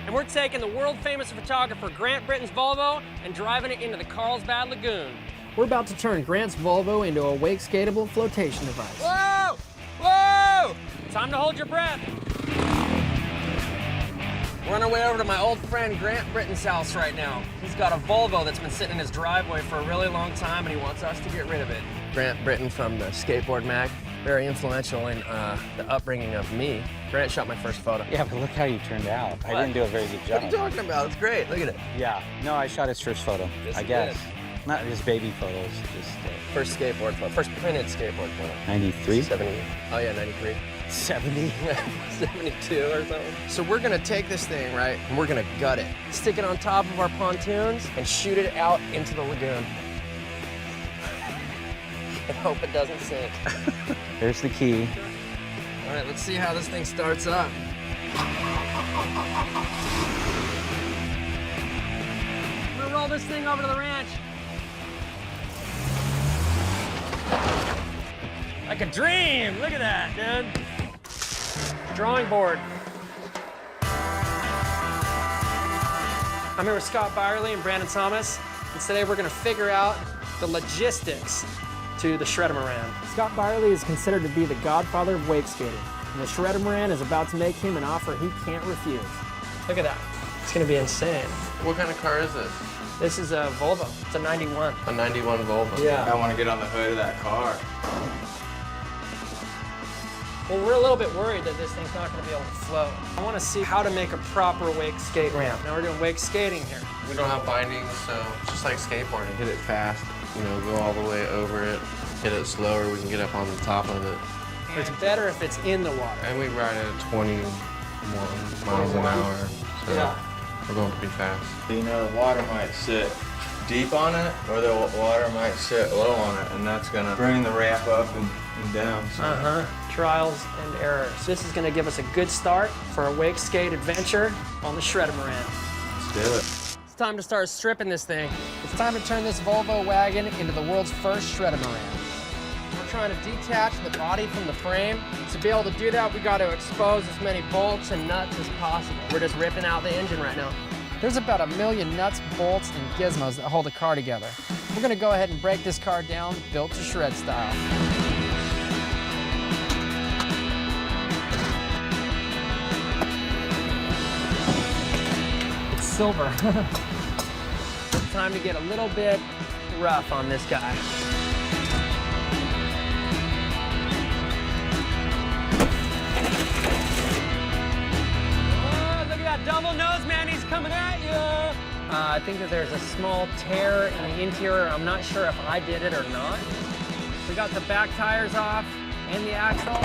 Speaker 1: And we're taking the world-famous photographer Grant Britton's Volvo and driving it into the Carlsbad Lagoon. We're about to turn Grant's Volvo into a wake-skatable flotation device. Whoa! Whoa! Time to hold your breath. We're on our way over to my old friend Grant Britton's house right now. He's got a Volvo that's been sitting in his driveway for a really long time, and he wants us to get rid of it. Grant Britton from the Skateboard Mag, very influential in the upbringing of me. Grant shot my first photo.
Speaker 22: Yeah, but look how you turned out.
Speaker 1: What?
Speaker 22: I didn't do a very good job.
Speaker 1: What are you talking about? It's great. Look at it.
Speaker 22: Yeah. No, I shot his first photo,
Speaker 1: Yes,
Speaker 22: I
Speaker 1: you
Speaker 22: guess.
Speaker 1: did.
Speaker 22: Not his baby photos, just
Speaker 1: First skateboard photo. First printed skateboard photo.
Speaker 22: 93?
Speaker 1: 70. Oh yeah, 93.
Speaker 22: 70?
Speaker 1: 72 or something. So we're gonna take this thing, right, and we're gonna gut it. Stick it on top of our pontoons and shoot it out into the lagoon. And hope it doesn't sink.
Speaker 22: There's the key.
Speaker 1: All right, let's see how this thing starts up. I'm gonna roll this thing over to the ranch. Like a dream, look at that, dude. Drawing board. I'm here with Scott Byerly and Brandon Thomas, and today we're gonna figure out the logistics to the Shredder-Moran.
Speaker 13: Scott Byerly is considered to be the godfather of wake skating, and the Shredder-Moran is about to make him an offer he can't refuse.
Speaker 1: Look at that. It's gonna be insane.
Speaker 17: What kind of car is this?
Speaker 1: This is a Volvo. It's a 91.
Speaker 17: A 91 Volvo.
Speaker 1: Yeah.
Speaker 17: I want to get on the hood of that car.
Speaker 1: Well, we're a little bit worried that this thing's not gonna be able to float. I wanna see how to make a proper wake skate ramp. Now we're doing wake skating here.
Speaker 17: We don't have bindings, so just like skateboarding. Hit it fast, you know, go all the way over it. Hit it slower, we can get up on the top of it.
Speaker 13: Or it's better if it's in the water?
Speaker 8: And we ride at 20 miles an hour, so
Speaker 13: Yeah.
Speaker 8: we're going pretty fast.
Speaker 10: You know, the water might sit deep on it, or the water might sit low on it, and that's gonna bring the ramp up and down. So.
Speaker 13: Trials and errors. This is gonna give us a good start for a wake skate adventure on the Shred-A-Moran.
Speaker 10: Let's do it.
Speaker 13: It's time to start stripping this thing. It's time to turn this Volvo wagon into the world's first Shred-A-Moran. We're trying to detach the body from the frame. To be able to do that, we got to expose as many bolts and nuts as possible. We're just ripping out the engine right now. There's about 1 million nuts, bolts, and gizmos that hold a car together. We're gonna go ahead and break this car down, built to shred style. It's silver. It's time to get a little bit rough on this guy. Oh, look at that double nose, man, he's coming at you. I think that there's a small tear in the interior. I'm not sure if I did it or not. We got the back tires off and the axle.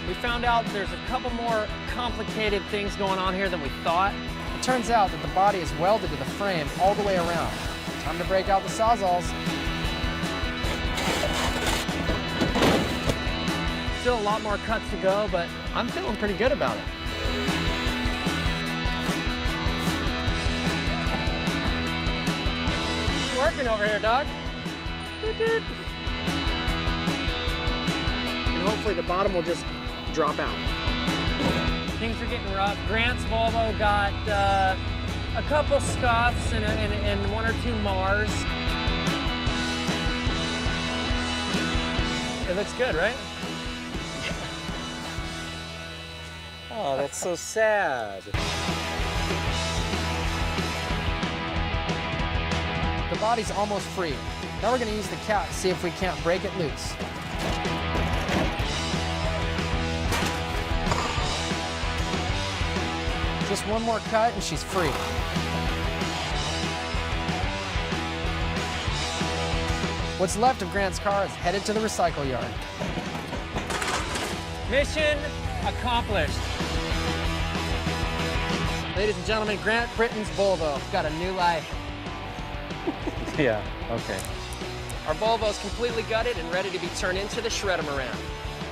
Speaker 13: We found out there's a couple more complicated things going on here than we thought. It turns out that the body is welded to the frame all the way around. Time to break out the Sawzalls. Still a lot more cuts to go, but I'm feeling pretty good about it. Working over here, Doc. And hopefully the bottom will just drop out. Things are getting rough. Grant's Volvo got a couple scuffs and 1 or 2 mars. It looks good, right?
Speaker 23: Oh, that's so sad.
Speaker 13: The body's almost free. Now we're gonna use the cat to see if we can't break it loose. Just one more cut and she's free. What's left of Grant's car is headed to the recycle yard. Mission accomplished. Ladies and gentlemen, Grant Britton's Volvo got a new life.
Speaker 23: Yeah, okay.
Speaker 13: Our Volvo is completely gutted and ready to be turned into the Shred-A-Moran.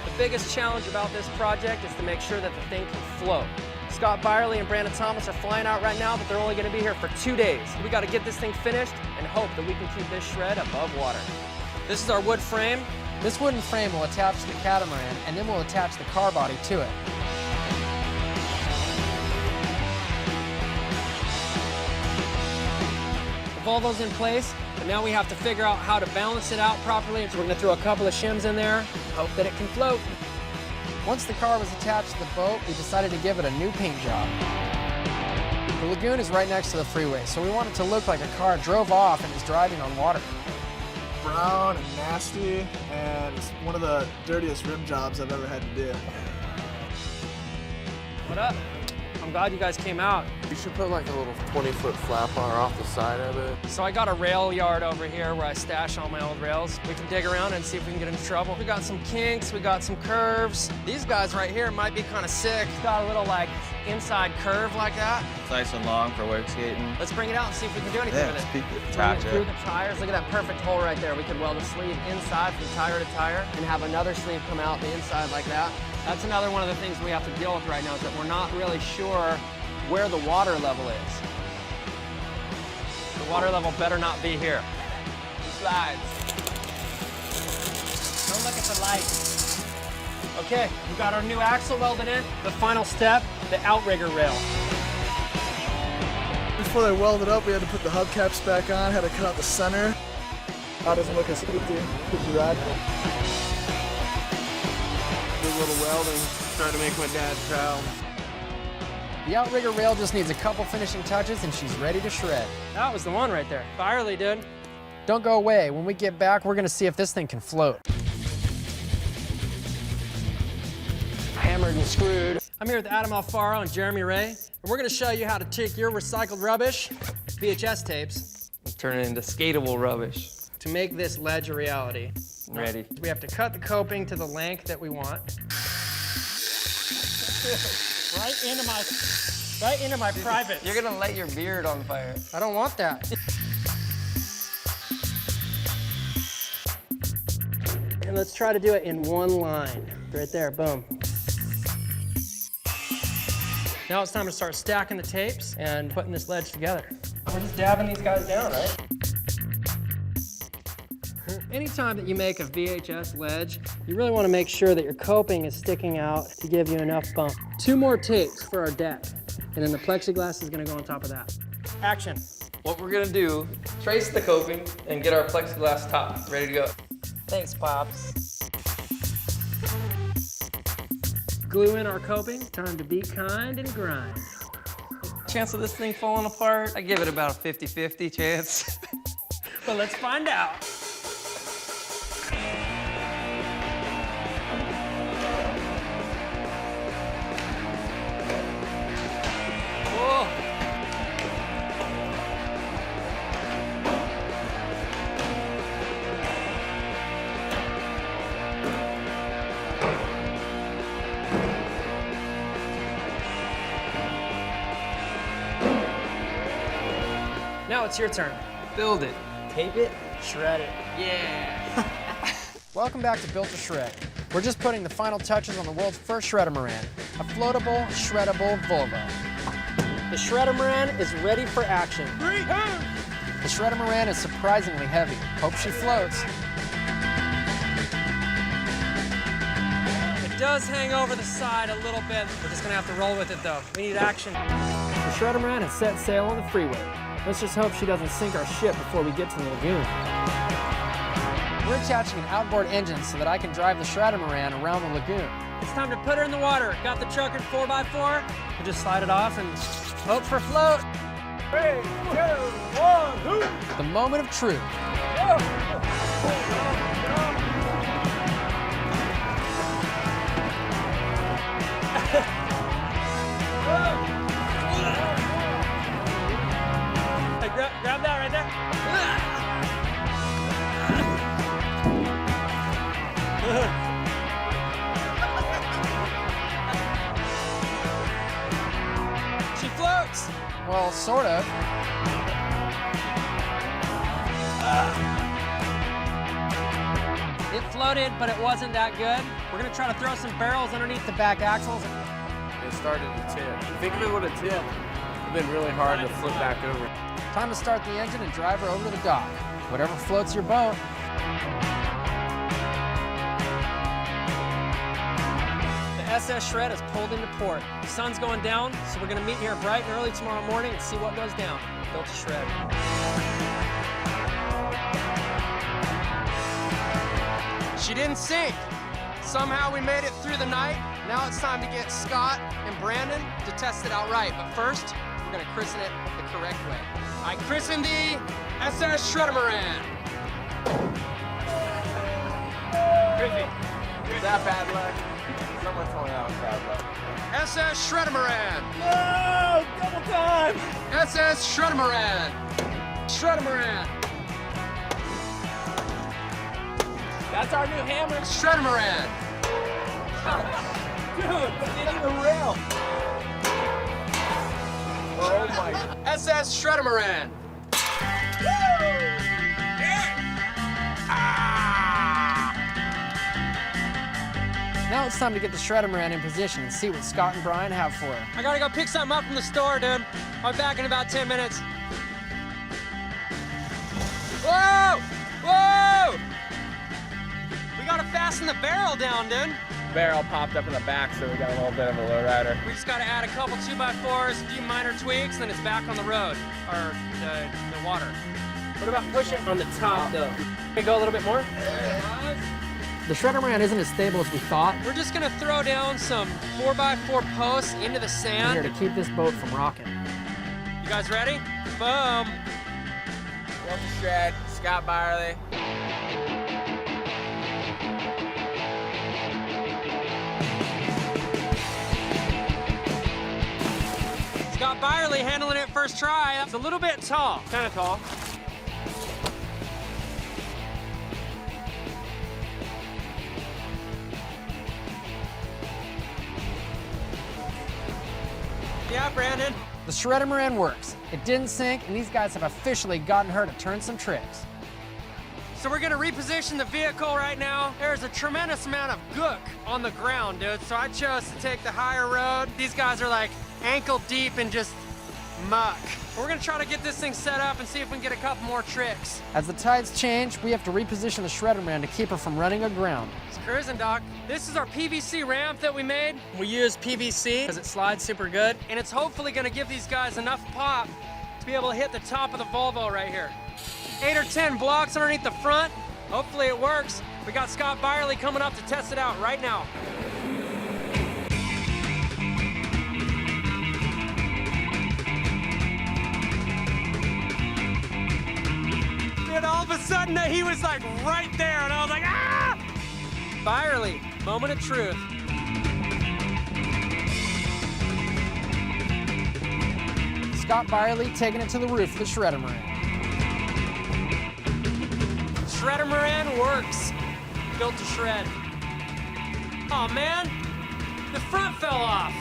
Speaker 13: The biggest challenge about this project is to make sure that the thing can float. Scott Byerly and Brandon Thomas are flying out right now, but they're only going to be here for 2 days. We got to get this thing finished and hope that we can keep this shred above water. This is our wood frame. This wooden frame will attach to the catamaran, and then we'll attach the car body to it. The Volvo's in place, but now we have to figure out how to balance it out properly. So we're going to throw a couple of shims in there, hope that it can float. Once the car was attached to the boat, we decided to give it a new paint job. The lagoon is right next to the freeway, so we want it to look like a car drove off and is driving on water.
Speaker 24: Brown and nasty, and it's one of the dirtiest rim jobs I've ever had to do.
Speaker 13: What up? I'm glad you guys came out.
Speaker 8: You should put like a little 20-foot flap bar off the side of it.
Speaker 13: So I got a rail yard over here where I stash all my old rails. We can dig around and see if we can get into trouble. We got some kinks, we got some curves. These guys right here might be kind of sick. It's got a little like inside curve like that.
Speaker 10: It's nice and long for wake skating.
Speaker 13: Let's bring it out and see if we can do anything with it.
Speaker 10: Attach
Speaker 13: Through
Speaker 10: it.
Speaker 13: the tires, look at that perfect hole right there. We could weld a sleeve inside from tire to tire and have another sleeve come out the inside like that. That's another one of the things we have to deal with right now is that we're not really sure where the water level is. The water level better not be here. It slides. Don't look at the light. Okay, we got our new axle welded in. The final step, the outrigger rail.
Speaker 24: Before they welded up, we had to put the hubcaps back on, had to cut out the center. How doesn't look as poopy rad.
Speaker 8: Good little welding. Trying to make my dad proud.
Speaker 13: The outrigger rail just needs a couple finishing touches and she's ready to shred. That was the one right there. Byerly, dude. Don't go away. When we get back, we're gonna see if this thing can float. Hammered and screwed. I'm here with Adam Alfaro and Jeremy Ray, and we're gonna show you how to take your recycled rubbish, VHS tapes,
Speaker 1: Turn it into skatable rubbish.
Speaker 13: to make this ledge a reality.
Speaker 23: Ready.
Speaker 1: We have to cut the coping to the length that we want.
Speaker 21: Right into my private.
Speaker 16: You're gonna light your beard on fire.
Speaker 1: I don't want that. And let's try to do it in one line. Right there, boom. Now it's time to start stacking the tapes and putting this ledge together. We're just dabbing these guys down, right? Anytime that you make a VHS ledge, you really want to make sure that your coping is sticking out to give you enough bump. 2 more tapes for our deck, and then the plexiglass is going to go on top of that. Action. What we're going to do, trace the coping and get our plexiglass top ready to go.
Speaker 16: Thanks, Pops.
Speaker 1: Glue in our coping. Time to be kind and grind.
Speaker 16: Chance of this thing falling apart? I give it about a 50-50 chance.
Speaker 1: But let's find out. Now it's your turn. Build it. Tape it. Shred it. Yeah. Welcome back to Built to Shred. We're just putting the final touches on the world's first Shredamaran, a floatable, shreddable Volvo. The Shredamaran is ready for action. The Shredamaran is surprisingly heavy. Hope she floats. It does hang over the side a little bit. We're just gonna have to roll with it though. We need action. The Shredamaran has set sail on the freeway. Let's just hope she doesn't sink our ship before we get to the lagoon. We're attaching an outboard engine so that I can drive the Shredamaran around the lagoon. It's time to put her in the water. Got the truck at 4x4. We'll just slide it off and hope for float. 3, 2, 1, the moment of truth. Grab that right there. She floats. Well, sort of. It floated, but it wasn't that good. We're gonna try to throw some barrels underneath the back axles.
Speaker 8: It started to tip. Think of it with a tip. It's been really hard to flip back over.
Speaker 1: Time to start the engine and drive her over to the dock. Whatever floats your boat. The SS Shred is pulled into port. The sun's going down, so we're gonna meet here bright and early tomorrow morning and see what goes down. Built to Shred. She didn't sink. Somehow we made it through the night. Now it's time to get Scott and Brandon to test it out right. But first, we're gonna christen it the correct way. I christened the SS Shredamaran.
Speaker 8: Is that bad luck? Someone told me that was bad luck.
Speaker 1: SS Shredamaran.
Speaker 3: No! Double time!
Speaker 1: SS Shredamaran. Shredamaran.
Speaker 3: That's our new hammer.
Speaker 1: Shredamaran.
Speaker 3: Dude, it didn't even rail. Oh my.
Speaker 1: SS Shredamaran. Now it's time to get the Shredamaran in position and see what Scott and Brian have for her. I gotta go pick something up from the store, dude. I'll be back in about 10 minutes. Whoa! Whoa! We gotta fasten the barrel down, dude.
Speaker 8: Barrel popped up in the back, so we got a little bit of a lowrider.
Speaker 1: We just gotta add a couple 2x4s, a few minor tweaks, then it's back on the road, or the water. What about pushing on the top, though? Can we go a little bit more? The Shredamaran isn't as stable as we thought. We're just gonna throw down some 4x4 posts into the sand here to keep this boat from rocking. You guys ready? Boom.
Speaker 8: Built to Shred, Scott Byerly.
Speaker 1: Scott Byerly handling it first try. It's a little bit tall. Kind of tall.
Speaker 13: Brandon. The Shredder-Moran works. It didn't sink, and these guys have officially gotten her to turn some tricks. So we're gonna reposition the vehicle right now. There's a tremendous amount of gook on the ground, dude. So I chose to take the higher road. These guys are like ankle deep in just muck. We're gonna try to get this thing set up and see if we can get a couple more tricks. As the tides change, we have to reposition the Shredder-Moran to keep her from running aground. It's cruising, Doc. This is our PVC ramp that we made. We use PVC because it slides super good, and it's hopefully gonna give these guys enough pop to be able to hit the top of the Volvo right here. 8 or 10 blocks underneath the front. Hopefully it works. We got Scott Byerly coming up to test it out right now. And all of a sudden he was like right there, and I was like, ah! Byerly, moment of truth. Scott Byerly taking it to the roof of the Shredder-Moran. Shredder-Moran works. Built to shred. Oh man, the front fell off.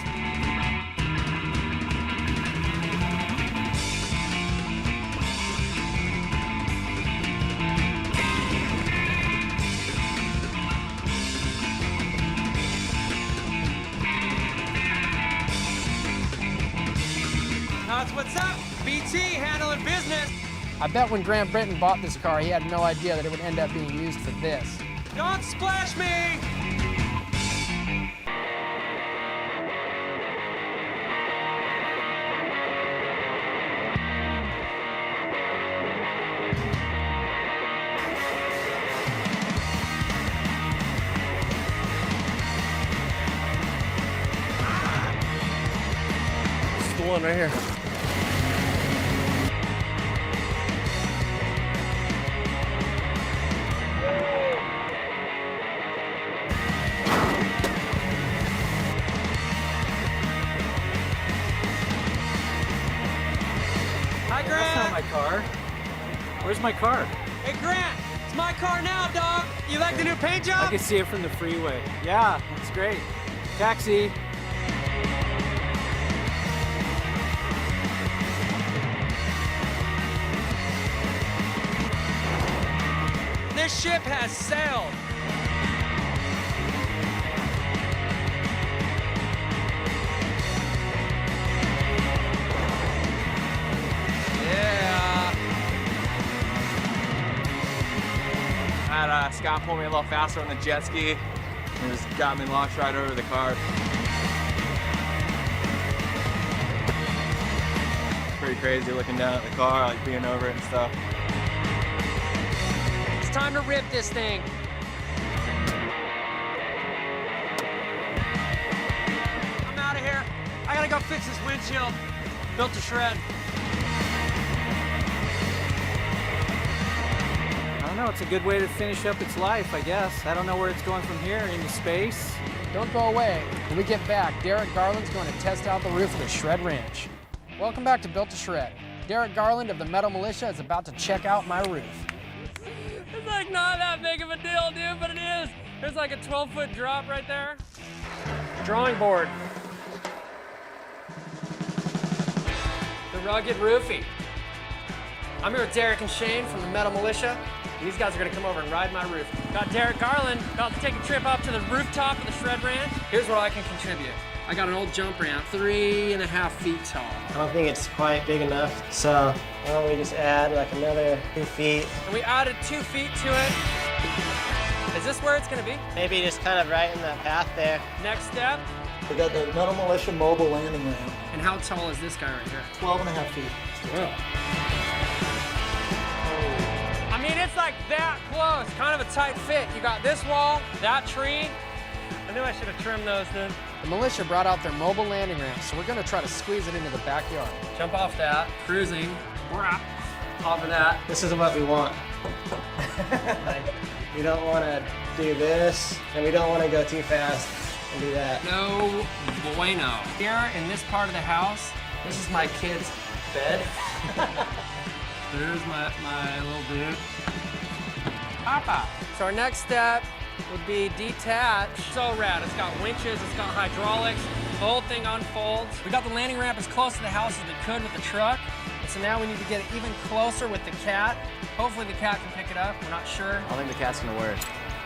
Speaker 13: That's what's up. BT handling business. I bet when Grant Britton bought this car, he had no idea that it would end up being used for this. Don't splash me!
Speaker 6: This is the one right here.
Speaker 9: My car. Where's my car?
Speaker 13: Hey, Grant, it's my car now, dog. You like the new paint job?
Speaker 9: I can see it from the freeway. Yeah, it's great. Taxi.
Speaker 13: This ship has sailed.
Speaker 10: Had Scott pull me a little faster on the jet ski. It just got me launched right over the car. Pretty crazy looking down at the car, like being over it and stuff.
Speaker 13: It's time to rip this thing. I'm out of here. I gotta go fix this windshield. Built to shred.
Speaker 9: I don't know, it's a good way to finish up its life, I guess. I don't know where it's going from here, into space.
Speaker 13: Don't go away. When we get back, Derek Garland's going to test out the roof of the Shred Ranch. Welcome back to Built to Shred. Derek Garland of the Metal Militia is about to check out my roof. It's like not that big of a deal, dude, but it is. There's like a 12-foot drop right there. Drawing board. The rugged roofing. I'm here with Derek and Shane from the Metal Militia. These guys are gonna come over and ride my roof. Got Derek Garland about to take a trip up to the rooftop of the Shred Ranch. Here's what I can contribute. I got an old jump ramp, 3.5 feet tall.
Speaker 11: I don't think it's quite big enough, so why don't we just add like another 2 feet.
Speaker 13: And we added 2 feet to it. Is this where it's gonna be?
Speaker 11: Maybe just kind of right in the path there.
Speaker 13: Next step.
Speaker 24: We got the Metal Militia mobile landing ramp.
Speaker 13: And how tall is this guy right here?
Speaker 24: 12.5 feet.
Speaker 13: Wow. I mean, it's like that close, kind of a tight fit. You got this wall, that tree. I knew I should have trimmed those, dude. The militia brought out their mobile landing ramp, so we're gonna try to squeeze it into the backyard. Jump off that, cruising, off of that.
Speaker 11: This is what we want. We don't want to do this, and we don't want to go too fast and do that.
Speaker 13: No bueno. Here in this part of the house, this is my kid's bed. There's my little dude. Papa. So our next step would be detach. So rad. It's got winches, it's got hydraulics. The whole thing unfolds. We got the landing ramp as close to the house as we could with the truck. And so now we need to get it even closer with the cat. Hopefully the cat can pick it up. We're not sure.
Speaker 14: I don't think the cat's gonna work.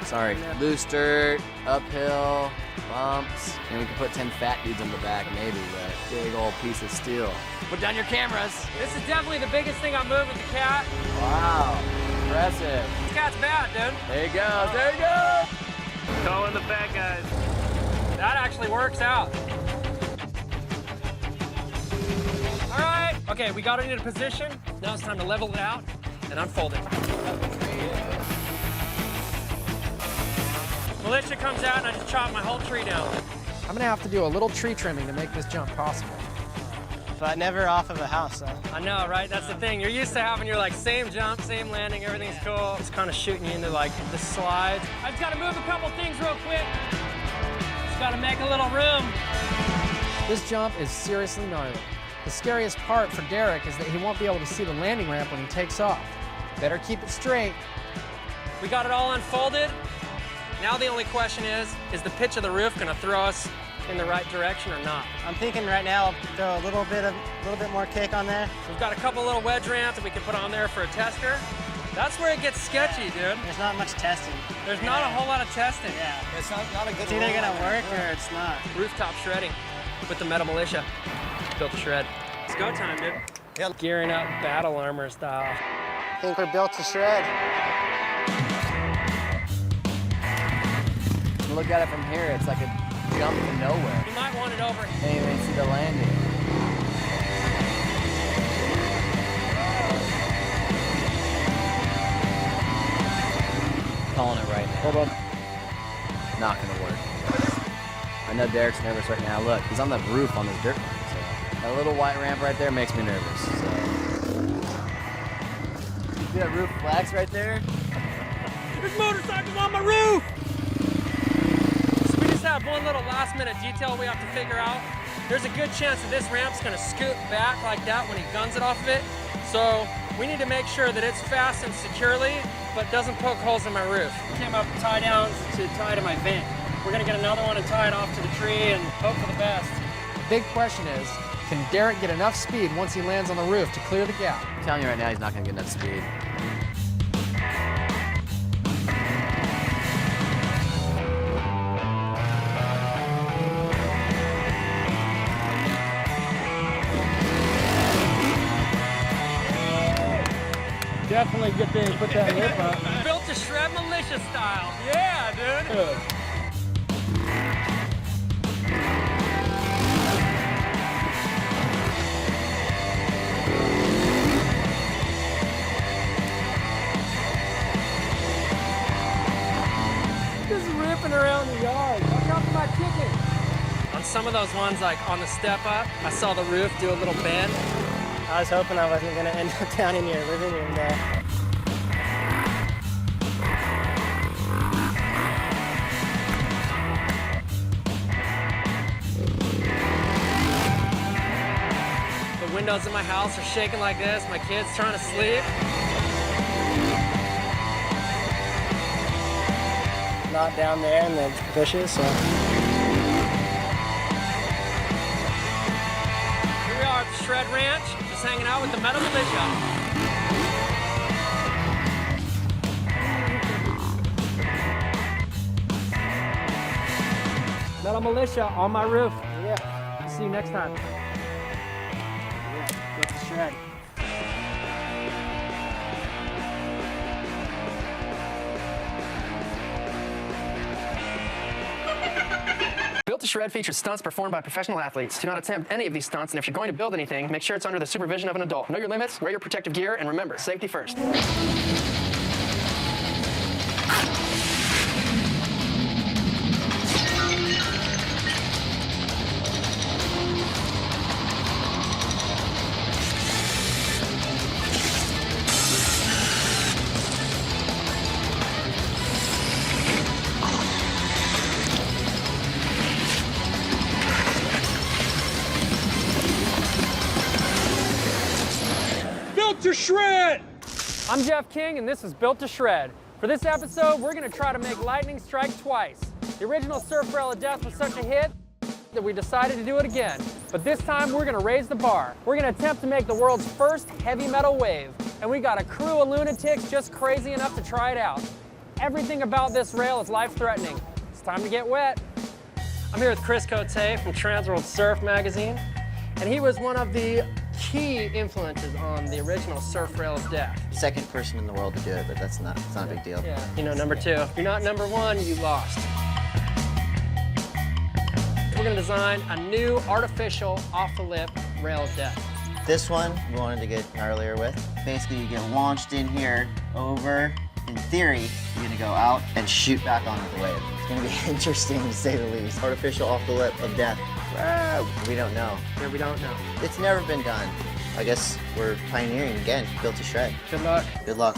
Speaker 14: Sorry. Loose dirt, uphill, bumps. And we can put 10 fat dudes on the back, maybe, but big old piece of steel. Put down your cameras.
Speaker 13: This is definitely the biggest thing I'm moving with the cat.
Speaker 14: Wow, impressive.
Speaker 13: This cat's bad, dude.
Speaker 14: There you go, there you go.
Speaker 5: Calling the bad guys.
Speaker 13: That actually works out. All right. Okay, we got it in a position. Now it's time to level it out and unfold it. Militia comes out and I just chop my whole tree down. I'm gonna have to do a little tree trimming to make this jump possible.
Speaker 11: But never off of a house, though.
Speaker 13: I know, right? That's the thing. You're used to having your like same jump, same landing, everything's cool. It's kind of shooting you into like the slides. I've got to move a couple things real quick. Just got to make a little room. This jump is seriously gnarly. The scariest part for Derek is that he won't be able to see the landing ramp when he takes off. Better keep it straight. We got it all unfolded. Now the only question is the pitch of the roof gonna throw us in the right direction or not?
Speaker 11: I'm thinking right now I'll throw a little bit more kick on there.
Speaker 13: We've got a couple little wedge ramps that we can put on there for a tester. That's where it gets sketchy, dude.
Speaker 11: There's not much testing.
Speaker 13: There's not a whole lot of testing.
Speaker 11: Yeah.
Speaker 22: It's not a good
Speaker 11: It's either gonna work or it's not.
Speaker 13: Rooftop shredding with the Metal Militia. Built to shred. It's go time, dude.
Speaker 22: Yep.
Speaker 13: Gearing up battle armor style.
Speaker 11: I think we're built to shred.
Speaker 14: Look at it from here, it's like a jump to nowhere.
Speaker 13: You might want it over.
Speaker 14: Can't even see the landing. Calling it right now.
Speaker 22: Hold on.
Speaker 14: Not gonna work. I know Derek's nervous right now. Look, he's on the roof on this dirt bike. So that little white ramp right there makes me nervous. So. See that roof flags right there?
Speaker 13: There's motorcycles on my roof! So we just have one little last minute detail we have to figure out. There's a good chance that this ramp's gonna scoot back like that when he guns it off of it. So we need to make sure that it's fastened securely, but doesn't poke holes in my roof. Came up with tie downs to tie to my vent. We're gonna get another one and tie it off to the tree and hope for the best. The big question is, can Derek get enough speed once he lands on the roof to clear the gap?
Speaker 14: I'm telling you right now, he's not gonna get enough speed.
Speaker 22: Definitely get there and put that lip up.
Speaker 13: Built to shred militia style. Yeah, dude.
Speaker 22: Good.
Speaker 13: Just ripping around the yard. Watch out for my chicken. On some of those ones, like on the step up, I saw the roof do a little bend.
Speaker 11: I was hoping I wasn't gonna end up down in your living room there.
Speaker 13: The windows in my house are shaking like this. My kid's trying to sleep.
Speaker 11: Not down there in the bushes, so.
Speaker 13: Here we are at the Shred Ranch, just hanging out with the Metal Militia. Metal Militia on my roof.
Speaker 11: Yeah.
Speaker 13: See you next time.
Speaker 11: Yeah, built to shred.
Speaker 2: Built to Shred features stunts performed by professional athletes. Do not attempt any of these stunts, and if you're going to build anything, make sure it's under the supervision of an adult. Know your limits, wear your protective gear, and remember, safety first.
Speaker 13: Built to Shred! I'm Jeff King, and this is Built to Shred. For this episode, we're gonna try to make lightning strike twice. The original Surf Rail of Death was such a hit, that we decided to do it again. But this time we're gonna raise the bar. We're gonna attempt to make the world's first heavy metal wave. And we got a crew of lunatics just crazy enough to try it out. Everything about this rail is life-threatening. It's time to get wet. I'm here with Chris Cote from Transworld Surf magazine. And he was one of the key influences on the original surf rail of death.
Speaker 15: Second person in the world to do it, but it's not a big deal.
Speaker 13: Yeah, you know, number 2. If you're not number 1, you lost. We're gonna design a new artificial off-the-lip rail of death.
Speaker 15: This one we wanted to get gnarlier with. Basically, you get launched in here, over. In theory, you're gonna go out and shoot back onto the wave. It's gonna be interesting to say the least. Artificial off the lip of death. We don't know.
Speaker 13: Yeah, we don't know.
Speaker 15: It's never been done. I guess we're pioneering again, built to shred.
Speaker 13: Good luck.
Speaker 15: Good luck.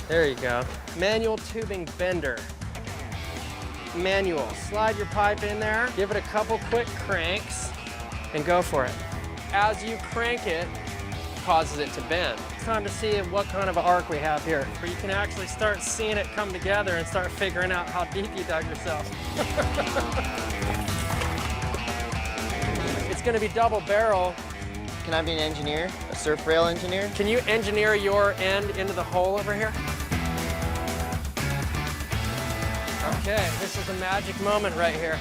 Speaker 13: There you go. Manual tubing bender. Manual. Slide your pipe in there, give it a couple quick cranks, and go for it. As you crank it, causes it to bend. It's time to see what kind of arc we have here, where you can actually start seeing it come together and start figuring out how deep you dug yourself. It's gonna be double barrel.
Speaker 15: Can I be an engineer? A surf rail engineer?
Speaker 13: Can you engineer your end into the hole over here? Okay, this is a magic moment right here.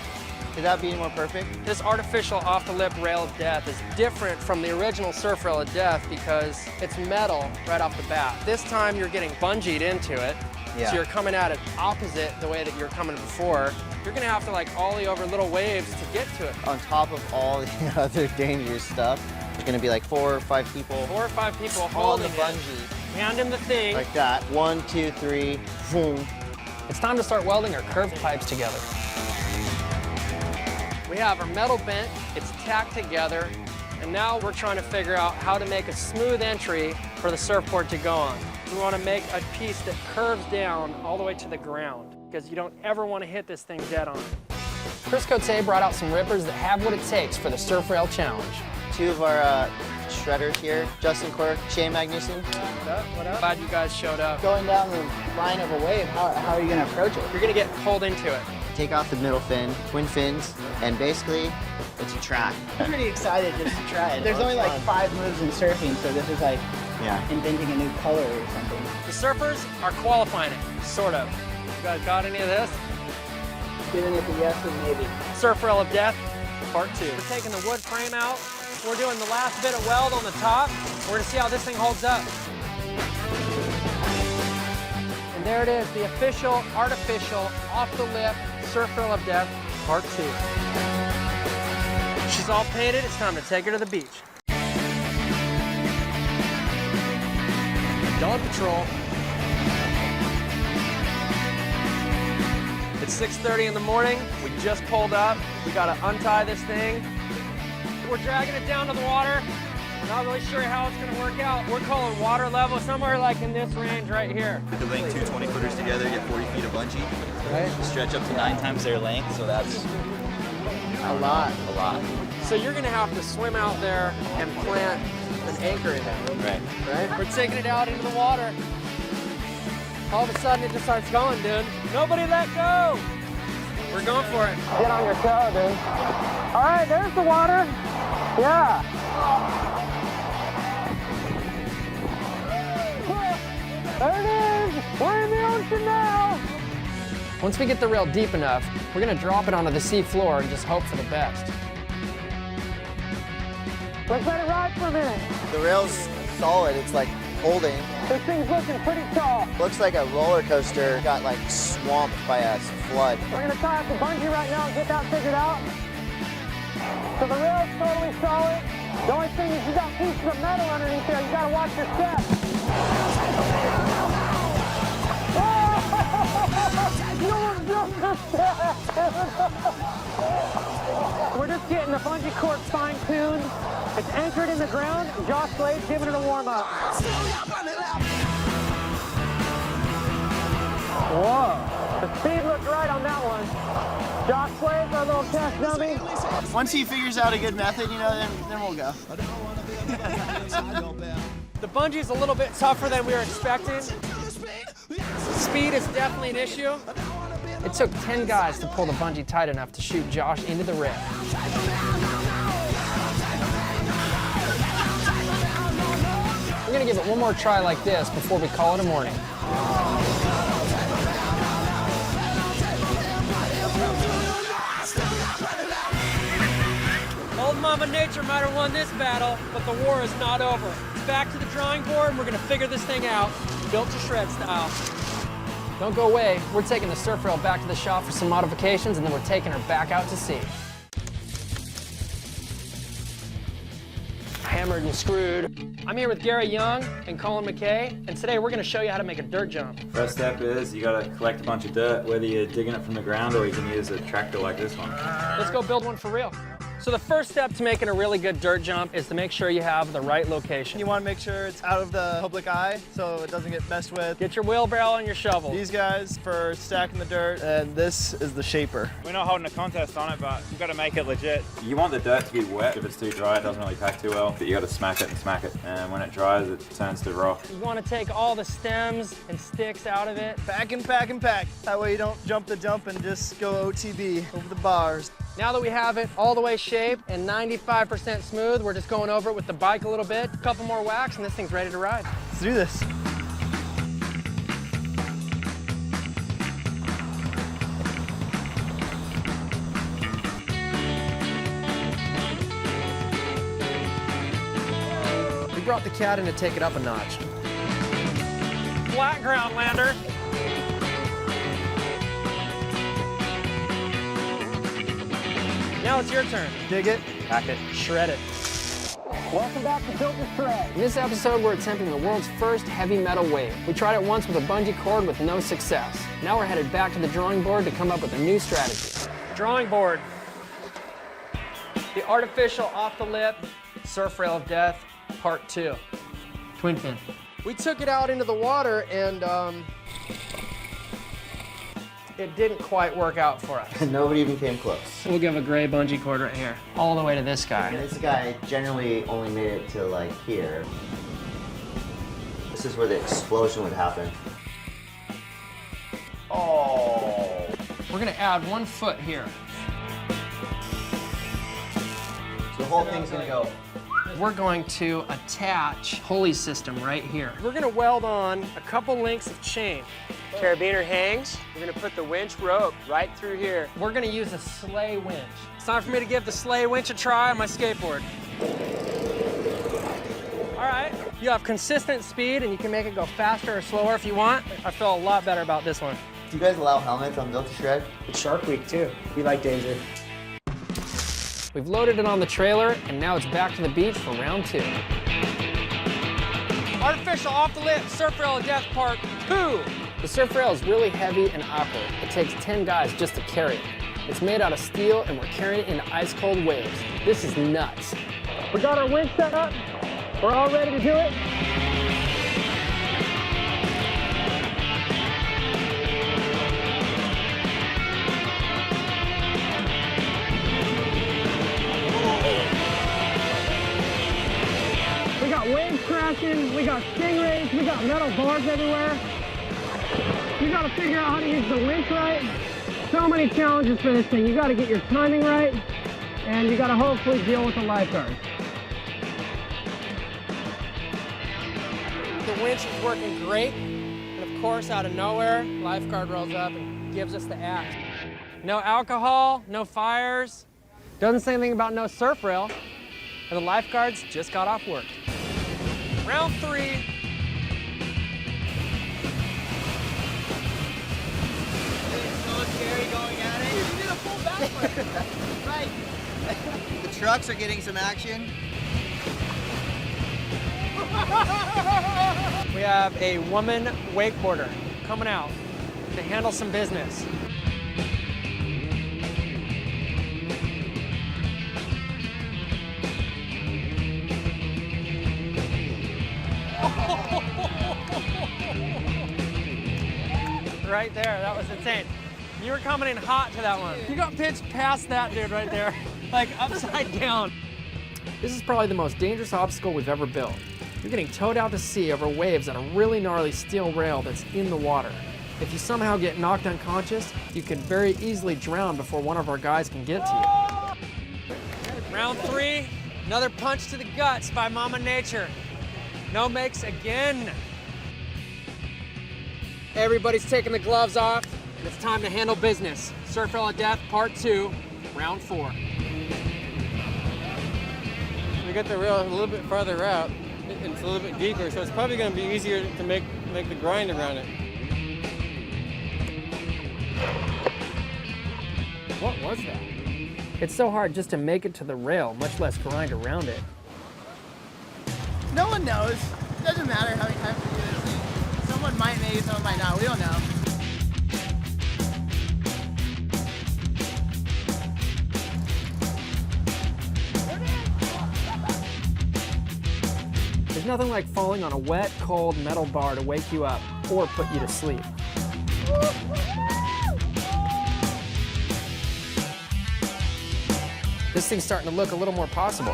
Speaker 15: Could that be any more perfect?
Speaker 13: This artificial off-the-lip rail of death is different from the original surf rail of death because it's metal right off the bat. This time you're getting bungeed into it,
Speaker 15: Yeah.
Speaker 13: so you're coming at it opposite the way that you were coming before. You're gonna have to like ollie over little waves to get to it.
Speaker 15: On top of all the other dangerous stuff, there's gonna be like 4 or 5 people.
Speaker 13: 4 or 5 people
Speaker 15: on
Speaker 13: holding
Speaker 15: the
Speaker 13: it.
Speaker 15: bungee.
Speaker 13: Hand him the thing.
Speaker 15: Like that. 1, 2, 3, boom.
Speaker 13: It's time to start welding our curved pipes together. We have our metal bent, it's tacked together, and now we're trying to figure out how to make a smooth entry for the surfboard to go on. We want to make a piece that curves down all the way to the ground, because you don't ever want to hit this thing dead on. Chris Cote brought out some rippers that have what it takes for the Surf Rail Challenge.
Speaker 15: 2 of our shredders here, Justin Quirk, Shane Magnuson.
Speaker 13: What up? What up? Glad you guys showed up.
Speaker 15: Going down the line of a wave, how are you gonna approach it?
Speaker 13: You're gonna get pulled into it.
Speaker 15: Take off the middle fin, twin fins, and basically, it's a track.
Speaker 11: I'm pretty excited just to try it. There's only like 5 moves in surfing, so this is like inventing a new color or something.
Speaker 13: The surfers are qualifying it, sort of. You guys got any of this?
Speaker 11: Giving it the yes and maybe.
Speaker 13: Surf Rail of Death, Part 2. We're taking the wood frame out. We're doing the last bit of weld on the top. We're gonna see how this thing holds up. And there it is, the official, artificial, off-the-lip Surf Rail of Death, Part 2. She's all painted, it's time to take her to the beach. Dawn Patrol. It's 6:30 in the morning, we just pulled up. We gotta untie this thing. We're dragging it down to the water. Not really sure how it's gonna work out. We're calling water level somewhere like in this range right here.
Speaker 18: To link 2 20-footers together, get 40 feet of bungee.
Speaker 13: Right.
Speaker 18: Stretch up to 9 times their length, so that's
Speaker 13: A lot.
Speaker 18: a lot.
Speaker 13: So you're gonna have to swim out there and plant an anchor in it.
Speaker 18: Right.
Speaker 13: Right? We're taking it out into the water. All of a sudden it just starts going, dude. Nobody let go. We're going for it. Get on your toe, dude. All right, there's the water. Yeah. There it is. We're in the ocean now. Once we get the rail deep enough, we're gonna drop it onto the sea floor and just hope for the best. Let's let it ride for a minute.
Speaker 15: The rail's solid, it's like holding.
Speaker 13: This thing's looking pretty tall.
Speaker 15: Looks like a roller coaster got like swamped by a flood.
Speaker 13: We're gonna tie up the bungee right now and get that figured out. So the rail's totally solid. The only thing is you got pieces of metal underneath there. You gotta watch your step. We're just getting the bungee cord fine-tuned. It's anchored in the ground. Josh Blade's giving it a warm-up. Whoa. The speed looked right on that one. Josh Blade's our little test dummy.
Speaker 11: Once he figures out a good method, you know, then we'll go.
Speaker 13: The bungee's a little bit tougher than we were expecting. Speed is definitely an issue. It took 10 guys to pull the bungee tight enough to shoot Josh into the rib. We're gonna give it one more try like this before we call it a morning.
Speaker 2: Old Mama Nature might have won this battle, but the war is not over. It's back to the drawing board, and we're gonna figure this thing out, built to shred style.
Speaker 13: Don't go away. We're taking the surf rail back to the shop for some modifications, and then we're taking her back out to sea. Hammered and screwed. I'm here with Gary Young and Colin McKay, and today we're gonna show you how to make a dirt jump.
Speaker 4: First step is you gotta collect a bunch of dirt, whether you're digging it from the ground or you can use a tractor like this one.
Speaker 13: Let's go build one for real.
Speaker 2: So the first step to making a really good dirt jump is to make sure you have the right location.
Speaker 24: You want to make sure it's out of the public eye so it doesn't get messed with.
Speaker 2: Get your wheelbarrow and your shovel.
Speaker 24: These guys for stacking the dirt, and this is the shaper.
Speaker 5: We're not holding a contest on it, but we've got to make it legit.
Speaker 4: You want the dirt to be wet. If it's too dry, it doesn't really pack too well. But you gotta smack it and smack it. And when it dries, it turns to rock.
Speaker 2: You want to take all the stems and sticks out of it.
Speaker 24: Pack and pack and pack. That way you don't jump the jump and just go OTB over the bars.
Speaker 13: Now that we have it all the way shaped and 95% smooth, we're just going over it with the bike a little bit, a couple more whacks, and this thing's ready to ride.
Speaker 24: Let's do this.
Speaker 13: We brought the cat in to take it up a notch.
Speaker 2: Flat ground lander. Now it's your turn.
Speaker 24: Dig it.
Speaker 4: Pack it.
Speaker 2: Shred it.
Speaker 13: Welcome back to Built to Shred. In this episode, we're attempting the world's first heavy metal wave. We tried it once with a bungee cord with no success. Now we're headed back to the drawing board to come up with a new strategy.
Speaker 2: Drawing board. The artificial off-the-lip surf rail of death, part 2.
Speaker 13: Twin fin. We took it out into the water and it didn't quite work out for us.
Speaker 15: Nobody even came close.
Speaker 2: We'll give a gray bungee cord right here, all the way to this guy.
Speaker 15: And this guy generally only made it to like here. This is where the explosion would happen.
Speaker 13: Oh. We're gonna add 1 foot here.
Speaker 15: So the whole thing's gonna go.
Speaker 13: We're going to attach pulley system right here.
Speaker 2: We're gonna weld on a couple lengths of chain. Carabiner hangs. We're gonna put the winch rope right through here.
Speaker 13: We're gonna use a sleigh winch.
Speaker 2: It's time for me to give the sleigh winch a try on my skateboard. All right, you have consistent speed and you can make it go faster or slower if you want. I feel a lot better about this one.
Speaker 15: Do you guys allow helmets on Built to Shred?
Speaker 24: It's Shark Week too. We like danger.
Speaker 13: We've loaded it on the trailer, and now it's back to the beach for round 2.
Speaker 2: Artificial off-the-lip surf rail of death part 2.
Speaker 13: The surf rail is really heavy and awkward. It takes 10 guys just to carry it. It's made out of steel, and we're carrying it into ice-cold waves. This is nuts.
Speaker 2: We got our winch set up. We're all ready to do it. We got waves crashing, we got stingrays, we got metal bars everywhere. You gotta figure out how to use the winch right. So many challenges for this thing. You gotta get your timing right, and you gotta hopefully deal with the lifeguard.
Speaker 13: The winch is working great, and of course, out of nowhere, lifeguard rolls up and gives us the axe.
Speaker 2: No alcohol, no fires.
Speaker 13: Doesn't say anything about no surf rail, and the lifeguards just got off work.
Speaker 2: Round 3.
Speaker 15: Right. The trucks are getting some action.
Speaker 2: We have a woman wakeboarder coming out to handle some business. Right there, that was insane. You were coming in hot to that one. You got pitched past that dude right there, like upside down.
Speaker 13: This is probably the most dangerous obstacle we've ever built. You're getting towed out to sea over waves on a really gnarly steel rail that's in the water. If you somehow get knocked unconscious, you can very easily drown before one of our guys can get to you.
Speaker 1: Round 3, another punch to the guts by Mama Nature. No makes again.
Speaker 13: Everybody's taking the gloves off, and it's time to handle business. Surf Rail of Death, Part 2, Round 4.
Speaker 8: We got the rail a little bit farther out. It's a little bit deeper, so it's probably going to be easier to make the grind around it.
Speaker 13: What was that? It's so hard just to make it to the rail, much less grind around it.
Speaker 11: No one knows. It doesn't matter how many times we do this thing. Someone might make it, someone might not. We don't know.
Speaker 13: There's nothing like falling on a wet, cold metal bar to wake you up or put you to sleep. This thing's starting to look a little more possible.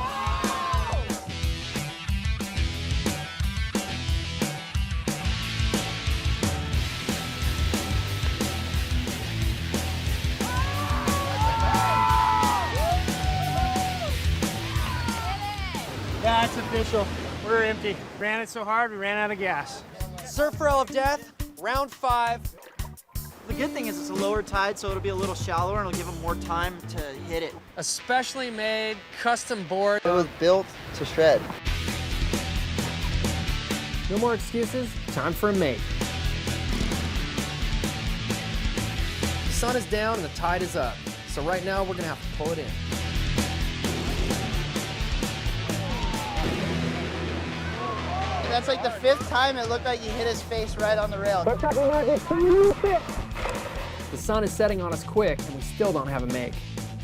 Speaker 21: Yeah, it's official. We're empty. Ran it so hard, we ran out of gas.
Speaker 13: Surf Rail of Death, Round 5.
Speaker 11: The good thing is it's a lower tide, so it'll be a little shallower and it'll give them more time to hit it.
Speaker 13: A specially made, custom board.
Speaker 15: It was built to shred.
Speaker 13: No more excuses, time for a make. The sun is down and the tide is up, so right now we're gonna have to pull it in.
Speaker 11: That's like the 5th time it looked like you hit his face right on the rail.
Speaker 13: The sun is setting on us quick and we still don't have a make.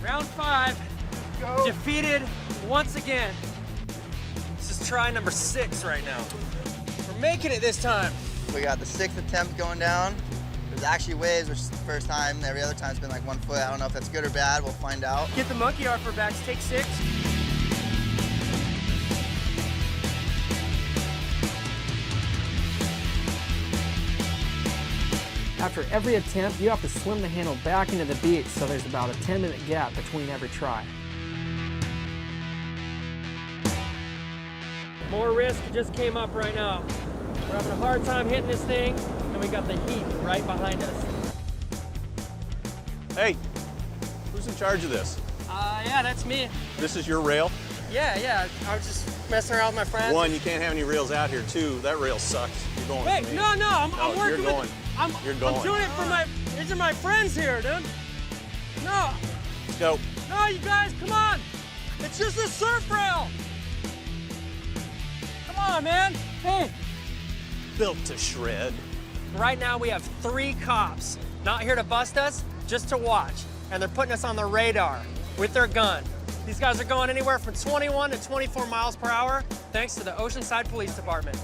Speaker 1: Round 5, defeated once again. This is try number 6 right now. We're making it this time.
Speaker 15: We got the 6th attempt going down. There's actually waves, which is the first time. Every other time's been like 1 foot. I don't know if that's good or bad. We'll find out.
Speaker 21: Get the monkey arm for backs, take 6.
Speaker 13: After every attempt, you have to swim the handle back into the beach, so there's about a 10-minute gap between every try.
Speaker 1: More risk just came up right now. We're having a hard time hitting this thing, and we got the heat right behind us.
Speaker 7: Hey, who's in charge of this?
Speaker 1: Yeah, that's me.
Speaker 7: This is your rail?
Speaker 1: Yeah, I was just messing around with my friends.
Speaker 7: 1, you can't have any rails out here. 2, that rail sucks. You're going
Speaker 1: Hey,
Speaker 7: with me.
Speaker 1: no, I'm working
Speaker 7: you're going. You're going.
Speaker 1: I'm doing it for these are my friends here, dude. No.
Speaker 7: Let's go.
Speaker 1: No, you guys, come on. It's just a surf rail. Come on, man. Hey.
Speaker 7: Built to shred.
Speaker 1: Right now we have 3 cops, not here to bust us, just to watch. And they're putting us on the radar with their gun. These guys are going anywhere from 21 to 24 miles per hour, thanks to the Oceanside Police Department.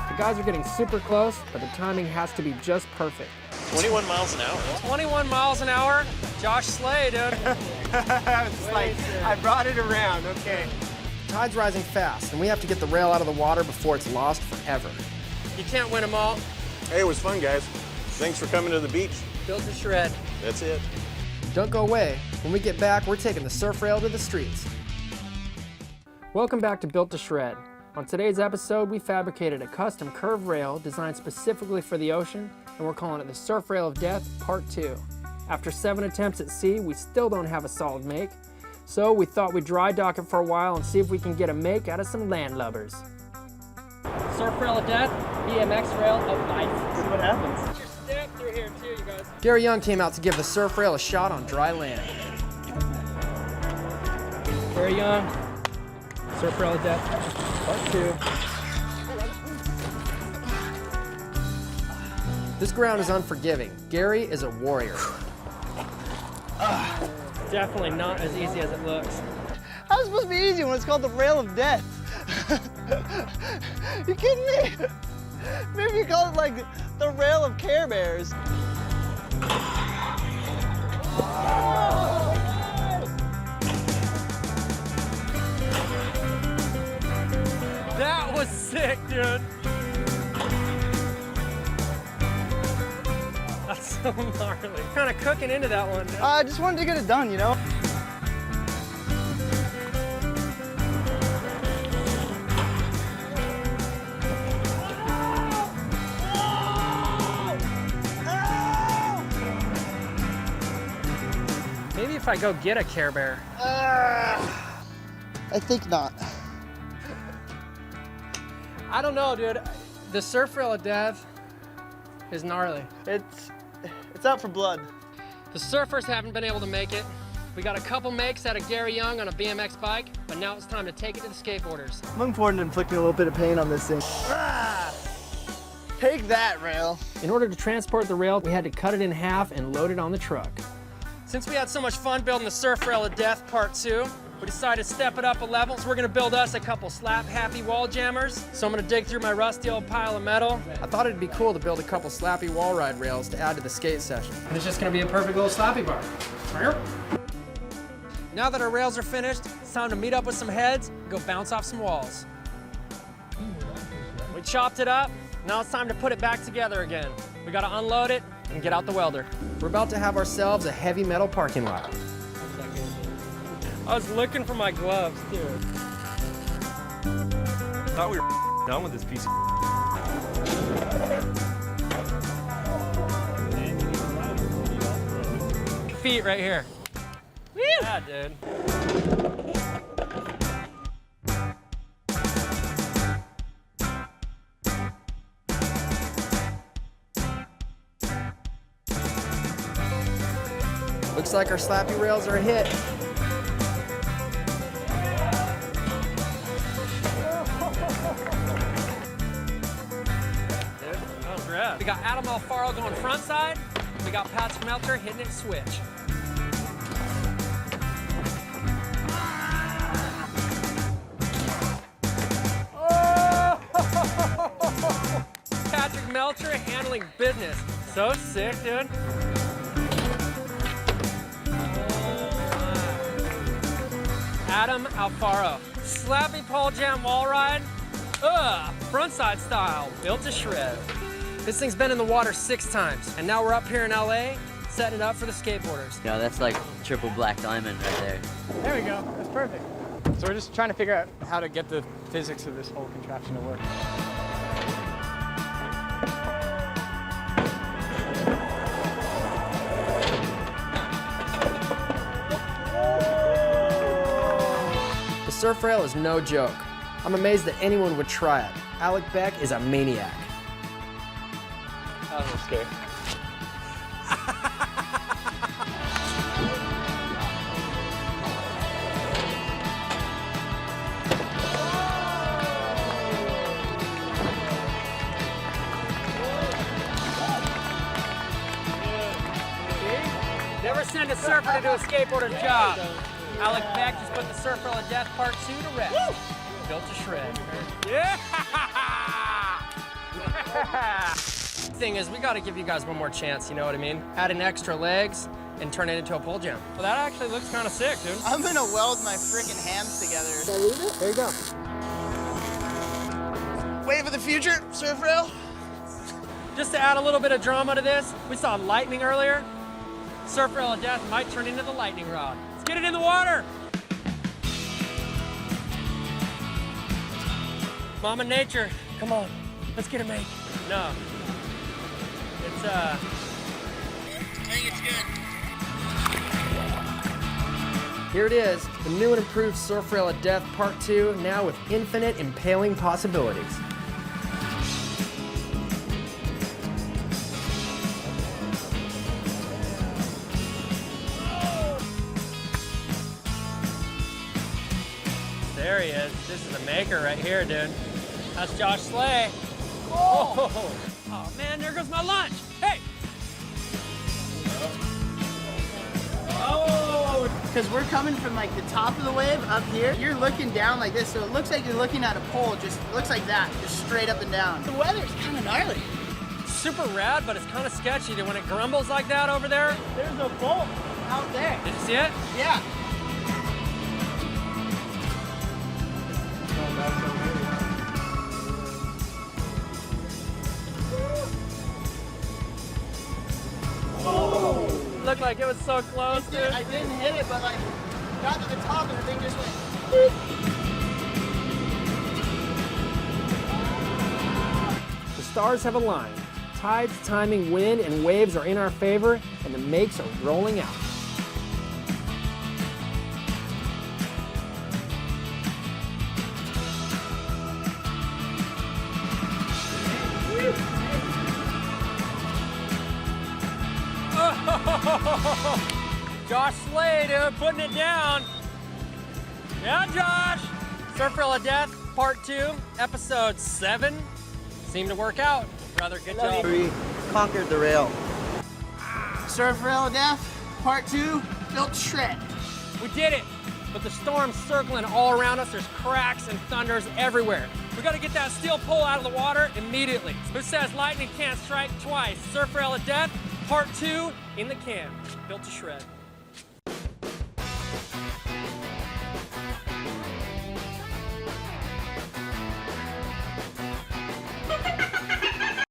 Speaker 13: The guys are getting super close, but the timing has to be just perfect.
Speaker 7: 21 miles an hour.
Speaker 1: 21 miles an hour, Josh Slay, dude.
Speaker 21: It's like, I brought it around, okay.
Speaker 13: The tide's rising fast, and we have to get the rail out of the water before it's lost forever.
Speaker 1: You can't win them all.
Speaker 7: Hey, it was fun, guys. Thanks for coming to the beach.
Speaker 1: Built to shred.
Speaker 7: That's it.
Speaker 13: Don't go away. When we get back, we're taking the surf rail to the streets. Welcome back to Built to Shred. On today's episode, we fabricated a custom curved rail designed specifically for the ocean, and we're calling it the Surf Rail of Death Part 2. After 7 attempts at sea, we still don't have a solid make, so we thought we'd dry dock it for a while and see if we can get a make out of some landlubbers.
Speaker 1: Surf Rail of Death, BMX Rail of Life.
Speaker 21: See what happens.
Speaker 1: Step through here too, you guys.
Speaker 13: Gary Young came out to give the surf rail a shot on dry land.
Speaker 1: Gary Young, Surf Rail of Death, Part 2.
Speaker 13: This ground is unforgiving. Gary is a warrior.
Speaker 1: Definitely not as easy as it looks.
Speaker 11: How's it supposed to be easy when it's called the Rail of Death? You kidding me? Maybe you call it like the Rail of Care Bears.
Speaker 1: so sick, dude. That's so gnarly. Kind of cooking into that one, dude.
Speaker 22: I just wanted to get it done, you know?
Speaker 1: Maybe if I go get a Care Bear.
Speaker 22: I think not.
Speaker 1: I don't know, dude. The surf rail of death is gnarly.
Speaker 22: It's out for blood.
Speaker 1: The surfers haven't been able to make it. We got a couple makes out of Gary Young on a BMX bike, but now it's time to take it to the skateboarders.
Speaker 22: I'm looking forward to inflicting a little bit of pain on this thing. Take that, rail.
Speaker 1: In order to transport the rail, we had to cut it in half and load it on the truck. Since we had so much fun building the surf rail of death part 2, we decided to step it up a level. So we're gonna build us a couple slap-happy wall jammers. So I'm gonna dig through my rusty old pile of metal. I thought it'd be cool to build a couple slappy wall ride rails to add to the skate session. And it's just gonna be a perfect little slappy bar. Now that our rails are finished, it's time to meet up with some heads and go bounce off some walls. We chopped it up. Now it's time to put it back together again. We gotta unload it and get out the welder. We're about to have ourselves a heavy metal parking lot. I was looking for my gloves, too.
Speaker 12: Thought we were done with this piece of
Speaker 1: Feet right here. Woo! Yeah, dude. Looks like our slappy rails are a hit. We got Adam Alfaro going front side. We got Patrick Melcher hitting it switch. Patrick Melcher handling business. So sick, dude. Adam Alfaro. Slappy pole jam wall ride. Frontside style, built to shred. This thing's been in the water 6 times, and now we're up here in LA, setting it up for the skateboarders.
Speaker 14: Yeah, that's like triple black diamond right there.
Speaker 21: There we go. That's perfect. So we're just trying to figure out how to get the physics of this whole contraption to work.
Speaker 1: The surf rail is no joke. I'm amazed that anyone would try it. Alec Beck is a maniac.
Speaker 22: I was a little scared.
Speaker 1: Never send a surfer to do a skateboarder's job. Alec Beck just put the surf rail of death part 2 to rest. Woo! Built to shred. Yeah! Thing is, we got to give you guys one more chance, you know what I mean? Add in extra legs and turn it into a pole jam. Well, that actually looks kind of sick, dude.
Speaker 22: I'm gonna weld my freaking hams together.
Speaker 1: There you go.
Speaker 22: Wave of the future, surf rail.
Speaker 1: Just to add a little bit of drama to this, we saw lightning earlier. Surf rail of death might turn into the lightning rod. Let's get it in the water. Mama Nature, come on, let's get it made. No, it's I think it's good. Here it is, the new and improved Surf Rail of Death Part 2, now with infinite impaling possibilities. There he is. This is the maker right here, dude. That's Josh Slay. Oh, oh man, there goes my lunch. Hey!
Speaker 22: Oh! Because we're coming from like the top of the wave up here. You're looking down like this, so it looks like you're looking at a pole, just looks like that, just straight up and down. The weather's kind of gnarly.
Speaker 1: Super rad, but it's kind of sketchy that when it grumbles like that over there.
Speaker 22: There's a bolt out there.
Speaker 1: Did you see it?
Speaker 22: Yeah.
Speaker 1: like it was so close, dude.
Speaker 22: I didn't hit it, but like got to the top and the thing just went. Boop.
Speaker 13: The stars have aligned. Tides, timing, wind, and waves are in our favor, and the makes are rolling out.
Speaker 1: Josh Slade, dude, putting it down. Yeah, Josh. Surf Rail of Death, Part 2, Episode 7. Seemed to work out. Brother, good job.
Speaker 15: We conquered the rail.
Speaker 22: Surf Rail of Death, Part 2, built to shred.
Speaker 13: We did it! But the storm's circling all around us. There's cracks and thunders everywhere. We gotta get that steel pole out of the water immediately. Who says lightning can't strike twice? Surf Rail of Death, Part 2 in the can. Built to shred.